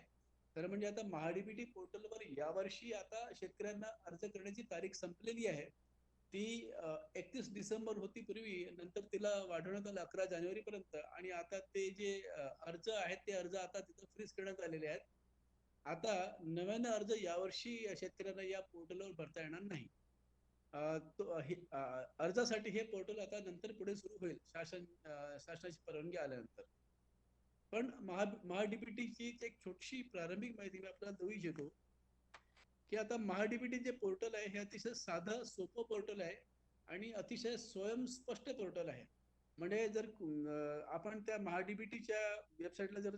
खरं म्हणजे आता महाडीबीटी पोर्टलवर यावर्षी आता शेतकऱ्यांना अर्ज करण्याची तारीख संपलेली आहे. ती 31 डिसेंबर होती पूर्वी, नंतर तिला वाढवण्यात आलं 11 जानेवारीपर्यंत. आणि आता ते जे अर्ज आहेत, ते अर्ज आता तिथं फ्रीज करण्यात आलेले आहेत. आता नव्यानं अर्ज यावर्षी शेतकऱ्यांना या पोर्टलवर भरता येणार नाही. अर्जासाठी हे पोर्टल आता नंतर पुढे सुरू होईल, शासनाची परवानगी आल्यानंतर. पण महाडीबीटीची एक छोटीशी प्रारंभिक माहिती मी आपल्याला देऊ इच्छितो की आता महाडीबीटी जे पोर्टल आहे, हे अतिशय साधं सोपं पोर्टल आहे आणि अतिशय स्वयंस्पष्ट पोर्टल आहे. म्हणजे जर आपण त्या महाडीबीटीच्या वेबसाईटला जर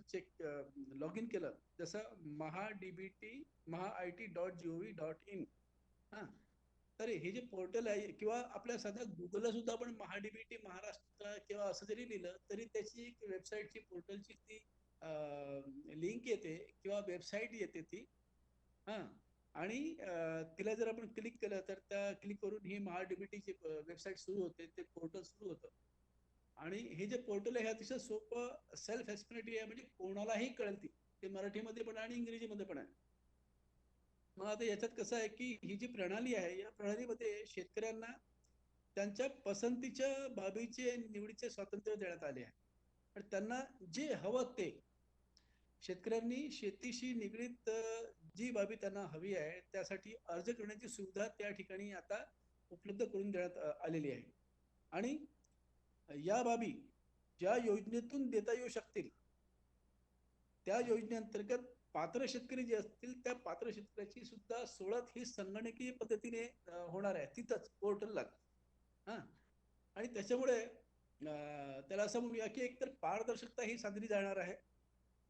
लॉग इन केलं, जसं maha-it.gov.in, हा, तर हे जे पोर्टल आहे, किंवा आपल्या साध्या गुगलला सुद्धा आपण महाडीबीटी महाराष्ट्र किंवा असं जरी लिहिलं तरी त्याची एक वेबसाईटची पोर्टलची ती लिंक येते किंवा वेबसाईट येते ती. हा, आणि तिला जर आपण क्लिक केलं तर त्या क्लिक करून ही महाडीबीटीची वेबसाईट सुरू होते, ते पोर्टल सुरू होतं. आणि हे जे पोर्टल आहे, हे अतिशय सोपं, सेल्फ एक्सप्लेनेटरी आहे, म्हणजे कोणालाही कळेल ते मराठीमध्ये पण आणि इंग्रजीमध्ये पण आहे. मग आता याच्यात कसं आहे की ही जी प्रणाली आहे, या प्रणालीमध्ये शेतकऱ्यांना त्यांच्या पसंतीच्या बाबीचे निवडीचे स्वातंत्र्य देण्यात आले आहे. पण त्यांना जे हवं ते शेतकऱ्यांनी शेतीशी निगडीत जी बाबी त्यांना हवी आहे, त्यासाठी अर्ज करण्याची सुविधा त्या ठिकाणी आता उपलब्ध करून देण्यात आलेली आहे. आणि या बाबी ज्या योजनेतून देता येऊ शकतील, त्या योजनेअंतर्गत पात्र शेतकरी जे असतील, त्या पात्र शेतकऱ्याची सुद्धा सोडत ही संगणकीय पद्धतीने होणार आहे तिथंच पोर्टलला. हा, आणि त्याच्यामुळे त्याला असं म्हणूया की एकतर पारदर्शकता ही साधली जाणार आहे.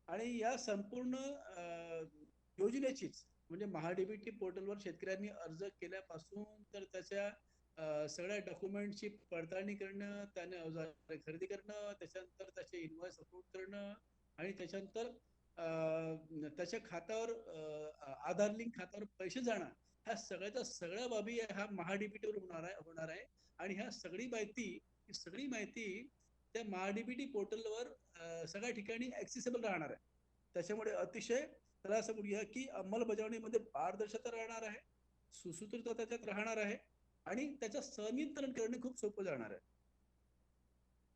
आणि या संपूर्ण योजनेचीच, म्हणजे महाडीबीटी पोर्टलवर शेतकऱ्यांनी अर्ज केल्यापासून तर त्याच्या सगळ्या डॉक्युमेंटची पडताळणी करणं, त्याने अवजारे खरेदी करणं, त्याच्यानंतर त्याचे इनवॉइस अपलोड करणं, आणि त्याच्यानंतर त्याच्या खात्यावर आधार लिंक खात्यावर पैसे जाणं, ह्या सगळ्याच्या सगळ्या बाबी ह्या महाडीबीटीवर होणार आहे. आणि ह्या सगळी माहिती त्या महाडीबीटी पोर्टलवर सगळ्या ठिकाणी ऍक्सेसिबल राहणार आहे. त्याच्यामुळे अतिशय, त्याला असं म्हणूया की अंमलबजावणीमध्ये पारदर्शकता राहणार आहे, सुसूत्रता त्याच्यात राहणार आहे, आणि त्याचं संनियंत्रण करणे खूप सोपं जाणार आहे.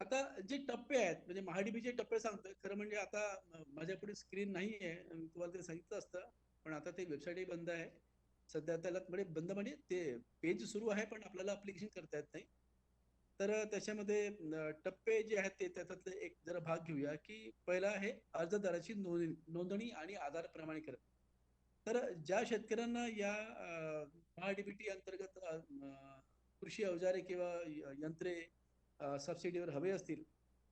आता जे टप्पे आहेत, म्हणजे महाडीबीचे टप्पे सांगतोय. खरं म्हणजे आता माझ्या पुढे स्क्रीन नाही आहे, तुम्हाला ते सांगितलं असतं, पण आता ते वेबसाईटही बंद आहे सध्या. त्याला म्हणजे बंद म्हणजे ते पेज सुरू आहे, पण आपल्याला अप्लिकेशन करता येत नाही. तर त्याच्यामध्ये टप्पे जे आहेत ते त्याच्यातले एक जरा भाग घेऊया. की पहिला आहे अर्जदाराची नोंदणी आणि आधार प्रमाणीकरण. तर ज्या शेतकऱ्यांना या महाडीबीटी अंतर्गत कृषी अवजारे किंवा यंत्रे सबसिडीवर हवे असतील,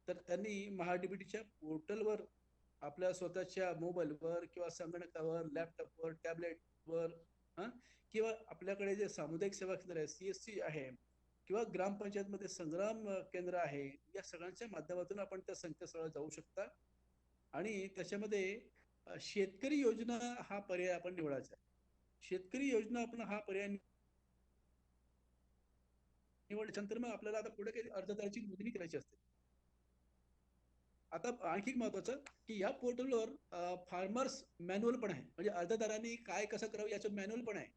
तर त्यांनी महाडीबीटीच्या पोर्टलवर आपल्या स्वतःच्या मोबाईलवर किंवा संगणकावर, लॅपटॉपवर, टॅबलेटवर, किंवा आपल्याकडे जे सामुदायिक सेवा केंद्र आहे, CSC आहे, किंवा ग्रामपंचायतमध्ये संग्राम केंद्र आहे, या सगळ्यांच्या माध्यमातून आपण त्या संकेतस्थळावर जाऊ शकता. आणि त्याच्यामध्ये शेतकरी योजना हा पर्याय आपण निवडायचा आहे. शेतकरी योजना आपण हा पर्याय निवडल्यानंतर मग आपल्याला आता पुढे काही अर्जदाराची नोंदणी करायची असते. आता आणखी महत्वाचं की या पोर्टलवर फार्मर्स मॅन्युअल पण आहे, म्हणजे अर्जदारांनी काय कसं करावं याचं मॅन्युअल पण आहे,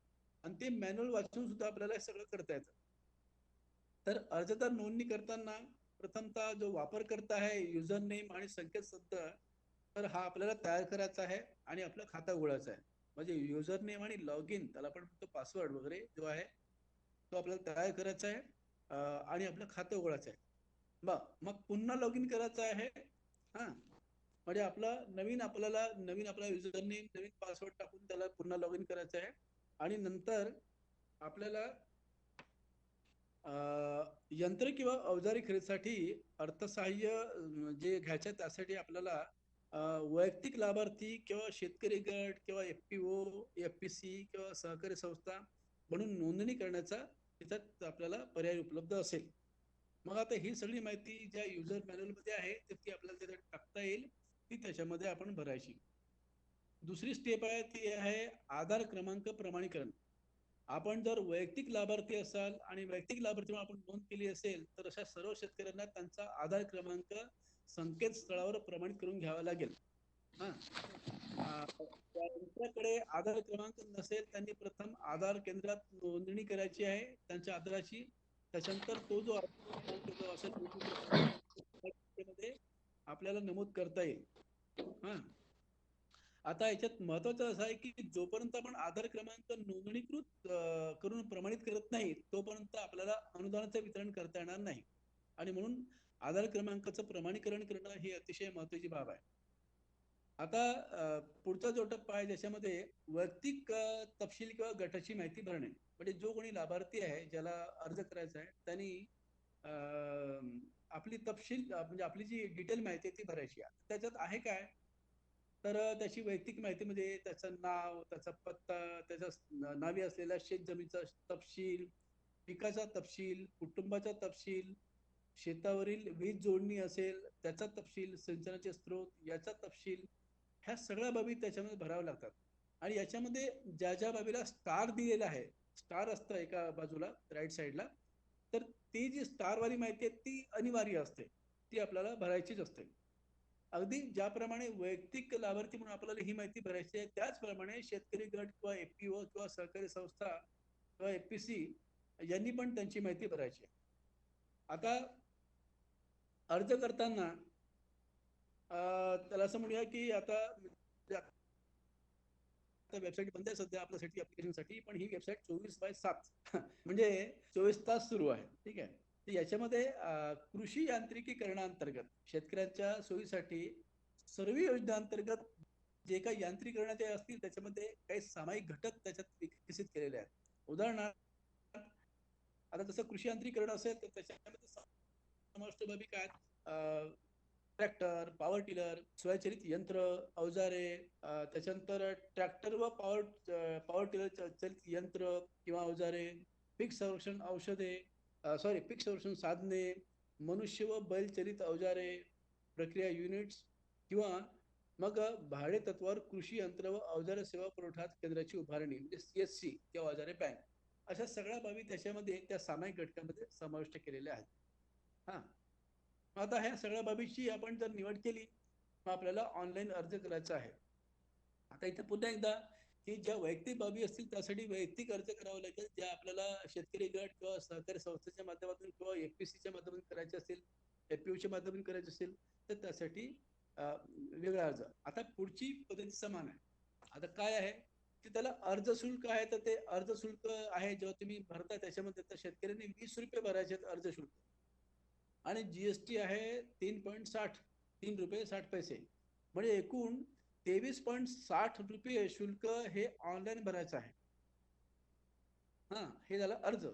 आणि ते मॅन्युअल वाचून सुद्धा आपल्याला सगळं करता येतं. तर अर्जदार नोंदणी करताना प्रथमतः जो वापरकर्ता आहे, युजर नेम आणि संकेतस्थळ तर हा आपल्याला तयार करायचा आहे आणि आपलं खातं उघडायचं आहे. म्हणजे युजर नेम आणि लॉग इन, त्याला आपण म्हणतो पासवर्ड वगैरे जो आहे तो आपल्याला तयार करायचा आहे आणि आपलं खातं उघडायचं आहे. मग पुन्हा लॉग इन करायचं आहे. हा, म्हणजे नवीन आपला युजर नेम, नवीन पासवर्ड टाकून त्याला पुन्हा लॉग इन करायचं आहे. आणि नंतर आपल्याला यंत्र किंवा अवजारी खरेदीसाठी अर्थसहाय्य जे घ्यायचं त्यासाठी आपल्याला वैयक्तिक लाभार्थी किंवा शेतकरी गट किंवा FPO, FPC किंवा सहकारी संस्था म्हणून नोंदणी करण्याचा त्याच्यात आपल्याला पर्याय उपलब्ध असेल. मग आता ही सगळी माहिती ज्या युजर मॅन्युअल मध्ये आहे ती आपल्याला त्याच्यात टाकता येईल, ती त्याच्यामध्ये आपण भरायची. दुसरी स्टेप आहे ती आहे आधार क्रमांक प्रमाणीकरण. आपण जर वैयक्तिक लाभार्थी असाल आणि वैयक्तिक लाभार्थी म्हणून आपण नोंद केली असेल तर अशा सर्व शेतकऱ्यांना त्यांचा आधार क्रमांक संकेतस्थळावर प्रमाणित करून घ्यावा लागेल. हा, ज्यांच्याकडे आधार क्रमांक नसेल त्यांनी प्रथम आधार केंद्रात नोंदणी करायची आहे त्यांच्या आधाराची. त्याच्यानंतर तो जो आधार क्रमांक जो असेल त्यामध्ये आपल्याला नमूद करता येईल. हा, आता याच्यात महत्वाचं असं आहे की जोपर्यंत आपण आधार क्रमांक नोंदणीकृत करून प्रमाणित करत नाही तोपर्यंत आपल्याला अनुदानाचं वितरण करता येणार नाही. आणि म्हणून आधार क्रमांकाचं प्रमाणीकरण करणं ही अतिशय महत्वाची बाब आहे. आता पुढचा जो टप्पा आहे ज्याच्यामध्ये वैयक्तिक तपशील किंवा गटाची माहिती भरणे. म्हणजे जो कोणी लाभार्थी आहे ज्याला अर्ज करायचा आहे त्यांनी आपली तपशील म्हणजे आपली जी डिटेल माहिती आहे ती भरायची आहे. त्याच्यात आहे काय, तर त्याची वैयक्तिक माहितीमध्ये त्याचं नाव, त्याचा पत्ता, त्याच्या नावी असलेल्या शेत जमीनचा तपशील, पिकाचा तपशील, कुटुंबाचा तपशील, शेतावरील वीज जोडणी असेल त्याचा तपशील, सिंचनाचे स्त्रोत याचा तपशील, ह्या सगळ्या बाबी त्याच्यामध्ये भराव्या लागतात. आणि याच्यामध्ये ज्या ज्या बाबीला स्टार दिलेला आहे, स्टार असतं एका बाजूला राईट साईडला, तर ती जी स्टारवाली माहिती आहे ती अनिवार्य असते, ती आपल्याला भरायचीच असते. अगदी ज्याप्रमाणे वैयक्तिक लाभार्थी म्हणून आपल्याला ही माहिती भरायची आहे त्याचप्रमाणे शेतकरी गट किंवा FPO किंवा सहकारी संस्था किंवा FPC यांनी पण त्यांची माहिती भरायची आहे. आता अर्ज करताना त्याला असं म्हणूया की आता वेबसाईट बंद आहे सध्या आपल्यासाठी ऍप्लिकेशनसाठी, पण ही वेबसाईट 24/7 म्हणजे 24 तास सुरू आहे. ठीक आहे. तर याच्यामध्ये कृषी यांत्रिकीकरणाअंतर्गत शेतकऱ्यांच्या सोयीसाठी सर्व योजनांतर्गत जे काही यांत्रिकरणाचे असतील त्याच्यामध्ये काही सामायिक घटक त्याच्यात विकसित केलेले आहेत. उदाहरणार्थ आता जसं कृषी यांत्रिकरण असेल तर त्याच्यामध्ये समाविष्ट बाबी काय, ट्रॅक्टर, पॉवर टिलर, स्वयंचलित यंत्र, अवजारे, त्याच्यानंतर ट्रॅक्टर व पॉवर टिलर चलित यंत्र किंवा अवजारे, पीक संरक्षण औषधे, पीक संरक्षण साधने, मनुष्य व बैल चलित अवजारे, प्रक्रिया युनिट्स किंवा मग भाडे तत्वावर कृषी यंत्र व अवजारे सेवा पुरवठा केंद्राची उभारणी म्हणजे CSC किंवा अवजारे बँक, अशा सगळ्या बाबी त्याच्यामध्ये त्या सामायिक घटकामध्ये समाविष्ट केलेल्या आहेत. हा, आता ह्या सगळ्या बाबीची आपण जर निवड केली मग आपल्याला ऑनलाईन अर्ज करायचा आहे. आता इथे पुन्हा एकदा की ज्या वैयक्तिक बाबी असतील त्यासाठी वैयक्तिक अर्ज करावा लागेल. ज्या आपल्याला शेतकरी गट किंवा सहकारी संस्थेच्या माध्यमातून किंवा FPCच्या माध्यमातून करायचे असेल, FPOच्या माध्यमातून करायचे असेल तर त्यासाठी वेगळा अर्ज. आता पुढची पद्धती समान आहे. आता काय आहे की त्याला अर्ज शुल्क आहे, तर ते अर्ज शुल्क आहे जेव्हा तुम्ही भरता त्याच्यामध्ये तर शेतकऱ्यांनी 20 रुपये भरायचे अर्ज शुल्क आणि GST आहे 3 रुपये 60 पैसे, म्हणजे एकूण 23.60 रुपये शुल्क हे ऑनलाईन भरायचं आहे. हा, हे झालं अर्ज.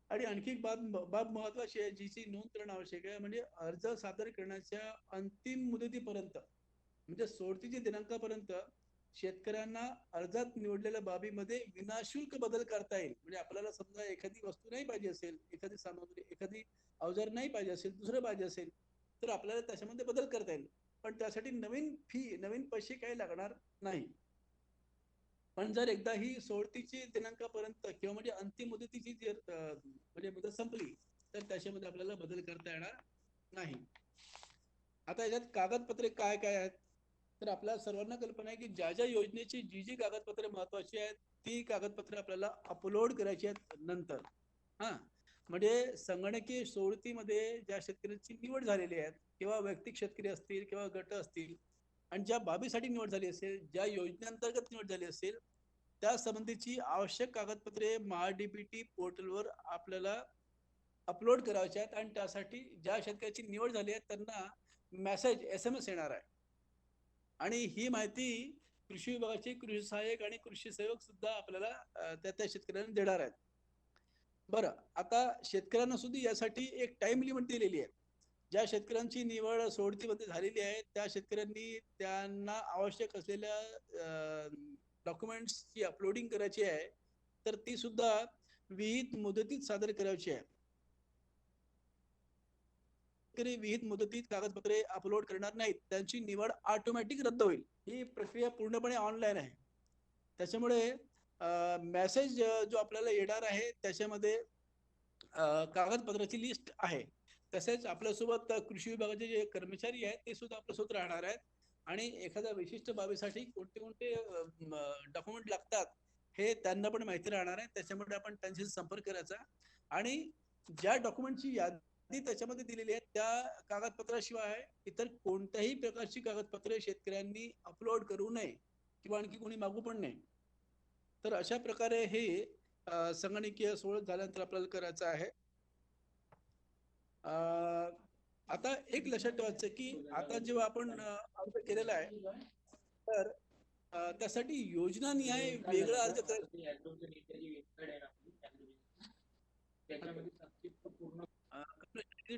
आणि आणखी एक बाब महत्वाची आहे जिची नोंद करणं आवश्यक आहे, म्हणजे अर्ज सादर करण्याच्या अंतिम मुदतीपर्यंत म्हणजे सोडतीच्या दिनांकापर्यंत शेतकऱ्यांना अर्जात निवडलेल्या बाबीमध्ये विनाशुल्क बदल करता येईल. म्हणजे आपल्याला समजा एखादी वस्तू नाही पाहिजे असेल, एखादी सामग्री, एखादी अवजार नाही पाहिजे असेल, दुसरं पाहिजे असेल तर आपल्याला त्याच्यामध्ये बदल करता येईल. पण त्यासाठी नवीन पैसे काही लागणार नाही. पण जर एकदा ही सोडतीची दिनांकापर्यंत किंवा म्हणजे अंतिम मुदतीची म्हणजे मुदत संपली तर त्याच्यामध्ये आपल्याला बदल करता येणार नाही. आता याच्यात कागदपत्रे काय काय आहेत, तर आपल्या सर्वांना कल्पना आहे की ज्या ज्या योजनेची जी कागदपत्रे महत्वाची आहेत ती कागदपत्रे आपल्याला अपलोड करायची आहेत नंतर. हा, म्हणजे संगणकीय सोडतीमध्ये ज्या शेतकऱ्यांची निवड झालेली आहे किंवा वैयक्तिक शेतकरी असतील किंवा गट असतील आणि ज्या बाबीसाठी निवड झाली असेल, ज्या योजनेअंतर्गत निवड झाली असेल, त्या संबंधीची आवश्यक कागदपत्रे महाडीबीटी पोर्टलवर आपल्याला अपलोड करायचे आहेत आणि त्यासाठी ज्या शेतकऱ्याची निवड झाली आहे त्यांना मेसेज SMS येणार आहे. आणि ही माहिती कृषी विभागाचे कृषी सहाय्यक आणि कृषी सेवक सुद्धा आपल्याला त्या शेतकऱ्यांना देणार आहेत. बरं, आता शेतकऱ्यांना सुद्धा यासाठी एक टाइम लिमिट दिलेली आहे. ज्या शेतकऱ्यांची निवड सोडतीमध्ये झालेली आहे त्या शेतकऱ्यांनी त्यांना आवश्यक असलेल्या डॉक्युमेंट्सची अपलोडिंग करायची आहे, तर ती सुद्धा विहित मुदतीत सादर करायची आहे. विहित मुदतीत कागदपत्रे अपलोड करणार नाहीत त्यांची निवड ऑटोमॅटिक रद्द होईल. ही प्रक्रिया पूर्णपणे ऑनलाईन आहे. त्याच्यामुळे मेसेज जो आपल्याला येणार आहे त्याच्यामध्ये कागदपत्राची लिस्ट आहे. तसेच आपल्यासोबत कृषी विभागाचे जे कर्मचारी आहेत ते सुद्धा आपल्यासोबत राहणार आहेत आणि एखाद्या विशिष्ट बाबीसाठी कोणते कोणते डॉक्युमेंट लागतात हे त्यांना पण माहिती राहणार आहे. त्याच्यामुळे आपण त्यांच्याशी संपर्क करायचा आणि ज्या डॉक्युमेंटची यादी त्याच्यामध्ये दिलेली आहे त्या कागदपत्राशिवाय इतर कोणत्याही प्रकारची कागदपत्रे शेतकऱ्यांनी अपलोड करू नये किंवा आणखी कोणी मागू पण नये. तर अशा प्रकारे हे संगणकीय सोडत झाल्यानंतर आपल्याला करायचं आहे. आता एक लक्षात ठेवायचं की आता जेव्हा आपण अर्ज केलेला आहे तर त्यासाठी योजना निहाय वेगळा अर्ज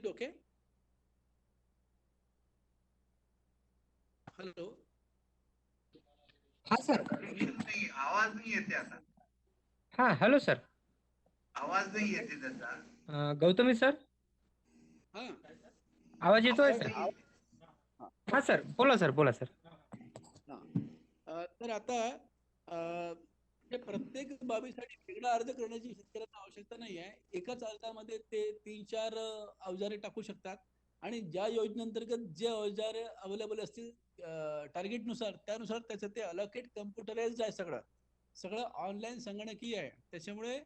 ओके. हॅलो, हा सर. नाही, आवाज नाही येते आता. हा हॅलो सर. आवाज नाही येते त्याचा. गौतमी सर, हा आवाज येतोय सर? हा सर, बोला सर, बोला सर. तर आता प्रत्येक बाबीसाठी वेगळा अर्ज करण्याची शेतकऱ्यांना आवश्यकता नाही आहे. एकाच अर्जामध्ये ते 3-4 अवजारे टाकू शकतात आणि ज्या योजनेअंतर्गत जे अवजारे अवेलेबल असतील टार्गेटनुसार त्यानुसार त्याचं ते अलोकेट कम्प्युटराइज्ड आहे. सगळं ऑनलाईन संगणकीय आहे. त्याच्यामुळे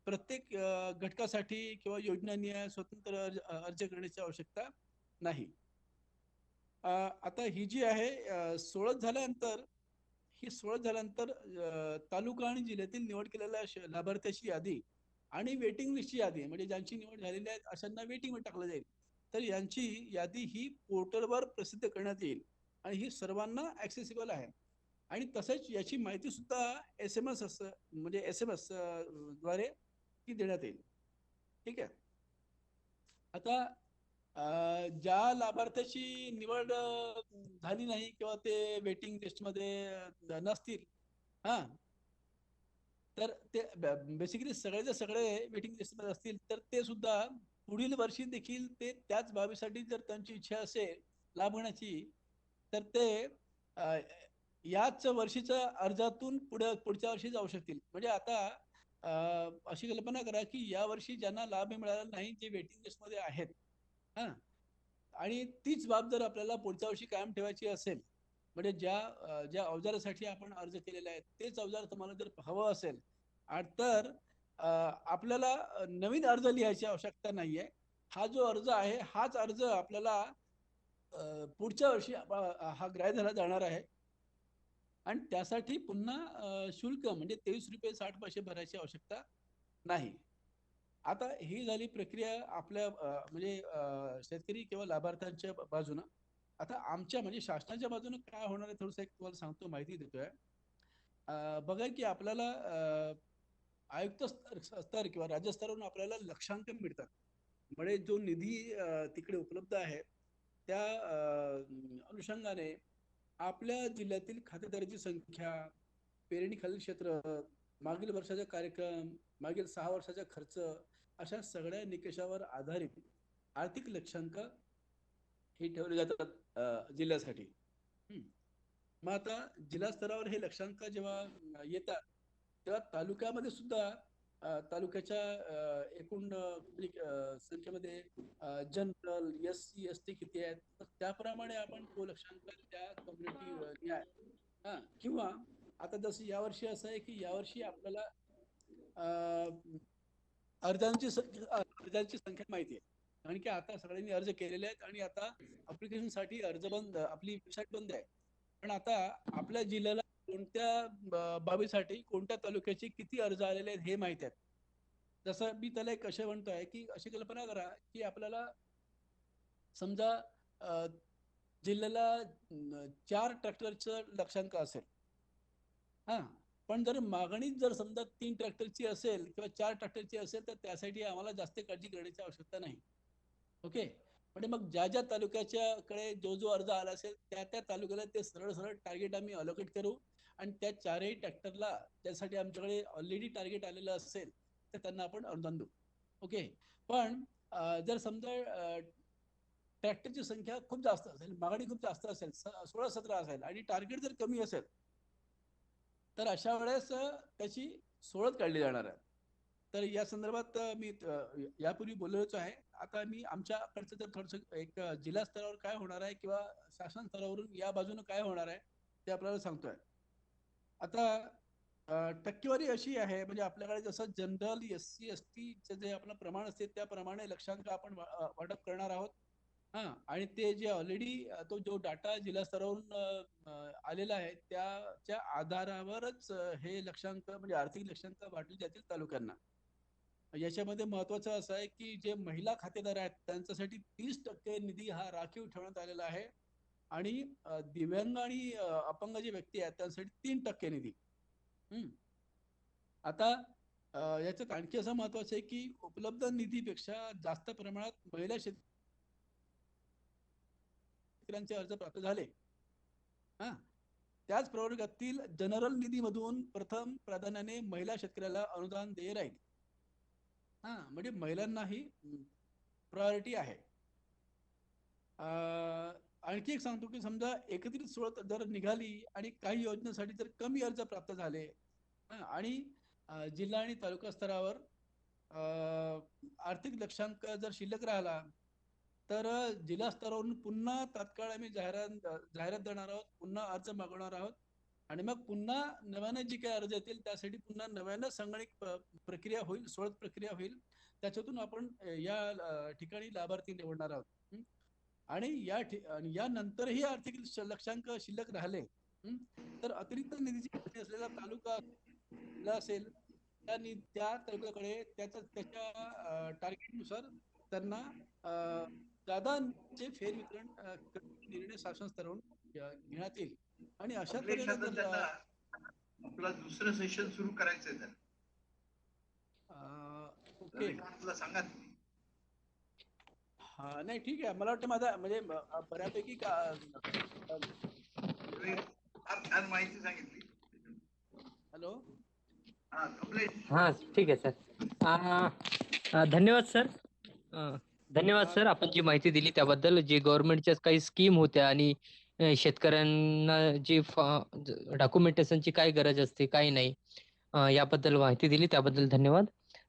प्रत्येक घटकासाठी किंवा योजनानिहाय स्वतंत्र अर्ज करण्याची आवश्यकता नाही. आता ही जी आहे सोडत झाल्यानंतर तालुका आणि जिल्ह्यातील निवड केलेल्या लाभार्थ्याची यादी आणि वेटिंग लिस्टची यादी म्हणजे ज्यांची निवड झालेली आहे अशांना वेटिंग मध्ये टाकलं जाईल. तर यांची यादी ही पोर्टलवर प्रसिद्ध करण्यात येईल आणि ही सर्वांना ऍक्सेसिबल आहे. आणि तसेच याची माहिती सुद्धा SMS द्वारे ती देण्यात येईल. ठीक आहे. आता ज्या लाभार्थ्याची निवड झाली नाही किंवा ते वेटिंग लिस्टमध्ये नसतील, हा, तर ते बेसिकली सगळे वेटिंग लिस्टमध्ये असतील तर ते सुद्धा पुढील वर्षी देखील ते त्याच बाबीसाठी जर त्यांची इच्छा असेल लाभ घेण्याची तर ते याच वर्षीच्या अर्जातून पुढच्या वर्षी जाऊ शकतील. म्हणजे आता अशी कल्पना करा की या वर्षी ज्यांना लाभ मिळाला नाही जे वेटिंग लिस्टमध्ये आहेत, हा, आणि तीच बाब जर आपल्याला पुढच्या वर्षी कायम ठेवायची असेल म्हणजे ज्या अवजारासाठी आपण अर्ज केलेला आहे तेच अवजार तुम्हाला जर हवं असेल तर आपल्याला नवीन अर्ज लिहायची आवश्यकता नाहीये. हा जो अर्ज आहे हाच अर्ज आपल्याला पुढच्या वर्षी हा ग्राह्य धरला जाणार आहे आणि त्यासाठी पुन्हा शुल्क म्हणजे 23 रुपये 60 पैसे भरायची आवश्यकता नाही. आता ही झाली प्रक्रिया आपल्या म्हणजे शेतकरी किंवा लाभार्थ्यांच्या बाजूनं. आता आमच्या म्हणजे शासनाच्या बाजूने काय होणार आहे थोडंसं एक तुम्हाला सांगतो, माहिती देतोय. बघा की आपल्याला आयुक्त स्तर किंवा राज्य स्तरावरून आपल्याला लक्षांकन मिळतात. म्हणजे जो निधी तिकडे उपलब्ध आहे त्या अनुषंगाने आपल्या जिल्ह्यातील खातेदाराची संख्या, पेरणी खालील क्षेत्र, मागील वर्षाचा कार्यक्रम, मागील 6 वर्षाचा खर्च अशा सगळ्या निकषावर आधारित आर्थिक लक्षांक हे ठेवले जातात जिल्ह्यासाठी. मग आता जिल्हा स्तरावर हे लक्षांक जेव्हा येतात तेव्हा तालुक्यामध्ये सुद्धा तालुक्याच्या एकूण संख्येमध्ये जनरल SC ST किती आहेत तर त्याप्रमाणे आपण तो लक्षांक त्या कम्युनिटी हा, किंवा आता जसं यावर्षी असं आहे की यावर्षी आपल्याला अर्जांची संख्या माहिती आहे. कारण की आता सगळ्यांनी अर्ज केलेले आहेत आणि आता अप्लिकेशनसाठी अर्ज बंद, आपली वेबसाईट बंद आहे. पण आता आपल्या जिल्ह्याला कोणत्या बाबीसाठी कोणत्या तालुक्याचे किती अर्ज आलेले आहेत हे माहित आहेत. जसं मी त्याला एक असे म्हणतोय की अशी कल्पना करा की आपल्याला समजा जिल्ह्याला 4 ट्रॅक्टरचं लक्षांक असेल. हा, पण जर मागणी जर समजा 3 ट्रॅक्टरची असेल किंवा 4 ट्रॅक्टरची असेल तर त्यासाठी आम्हाला जास्त काळजी करण्याची आवश्यकता नाही. ओके, म्हणजे मग ज्या ज्या तालुक्याच्याकडे जो जो अर्ज आला असेल त्या त्या तालुक्याला ते सरळ सरळ टार्गेट आम्ही अलोकेट करू आणि त्या 4ही ट्रॅक्टरला त्यासाठी आमच्याकडे ऑलरेडी टार्गेट आलेलं असेल तर त्यांना आपण अनुदान देऊ. ओके, पण जर समजा ट्रॅक्टरची संख्या खूप जास्त असेल, मागणी खूप जास्त असेल, 16-17 असेल आणि टार्गेट जर कमी असेल तर अशा वेळेस त्याची सोडत काढली जाणार आहे. तर या संदर्भात मी यापूर्वी बोललोच आहे. आता मी आमच्याकडचं जर थोडंसं एक जिल्हा स्तरावर काय होणार आहे किंवा शासन स्तरावरून या बाजूने काय होणार आहे ते आपल्याला सांगतोय. आता टक्केवारी अशी आहे, म्हणजे आपल्याकडे जसं जनरल SC ST जे आपलं प्रमाण असते त्याप्रमाणे लक्षांक आपण वाटप करणार आहोत. हा, आणि ते जे ऑलरेडी तो जो डाटा जिल्हा स्तरावरून आलेला आहे त्याच्या आधारावरच हे लक्षांक म्हणजे आर्थिक लक्षांक वाटले जातील तालुक्यांना. याच्यामध्ये महत्वाचं असं आहे की जे महिला खातेदार आहेत त्यांच्यासाठी 30% निधी हा राखीव ठेवण्यात आलेला आहे आणि दिव्यांग आणि अपंग जे व्यक्ती आहेत त्यांसाठी 3% निधी. आता याच्यात आणखी असं महत्वाचं आहे की उपलब्ध निधीपेक्षा जास्त प्रमाणात महिला शेतकऱ्यांचे अर्ज प्राप्त झाले. हा, त्याच प्रवर्गातील जनरल निधीमधून प्रथम प्राधान्याने महिला शेतकऱ्याला अनुदान देय राहील. हा, म्हणजे महिलांनाही प्रायोरिटी आहे. आणखी एक सांगतो की समजा एकत्रित सोडत जर निघाली आणि काही योजनेसाठी जर कमी अर्ज प्राप्त झाले आणि जिल्हा आणि तालुका स्तरावर आर्थिक लक्षांक जर शिल्लक राहिला तर जिल्हा स्तरावरून पुन्हा तात्काळ आम्ही जाहिरात देणार आहोत, पुन्हा अर्ज मागवणार आहोत आणि मग पुन्हा नव्याने जे काही अर्ज येतील त्यासाठी पुन्हा नव्यानं संगणक प्रक्रिया होईल, सोडत प्रक्रिया होईल. त्याच्यातून आपण या ठिकाणी लाभार्थी निवडणार आहोत. आणि या नंतरही आर्थिक लक्षांक शिल्लक राहिले तर अतिरिक्त निधीची असलेला तालुका असेल त्या तालुक्याकडे त्याच्या टार्गेटनुसार त्यांना दादांचे फेरवितरण निर्णय शासन स्तरावरून घेण्यात येईल. आणि अशा तऱ्हेने जर आपला दुसरं सेशन सुरू करायचंय तर ओके सांगा. हा, नाही ठीक आहे, मला वाटतं माझा म्हणजे बऱ्यापैकी माहिती सांगितली. हॅलो, हा ठीक आहे सर. धन्यवाद सर. धन्यवाद सर, आपण जी माहिती दिली त्याबद्दल. जी गव्हर्नमेंटच्या काही स्कीम होत्या आणि शेतकऱ्यांना जी डॉक्युमेंटेशनची काय गरज असते काय नाही याबद्दल माहिती दिली त्याबद्दल धन्यवाद.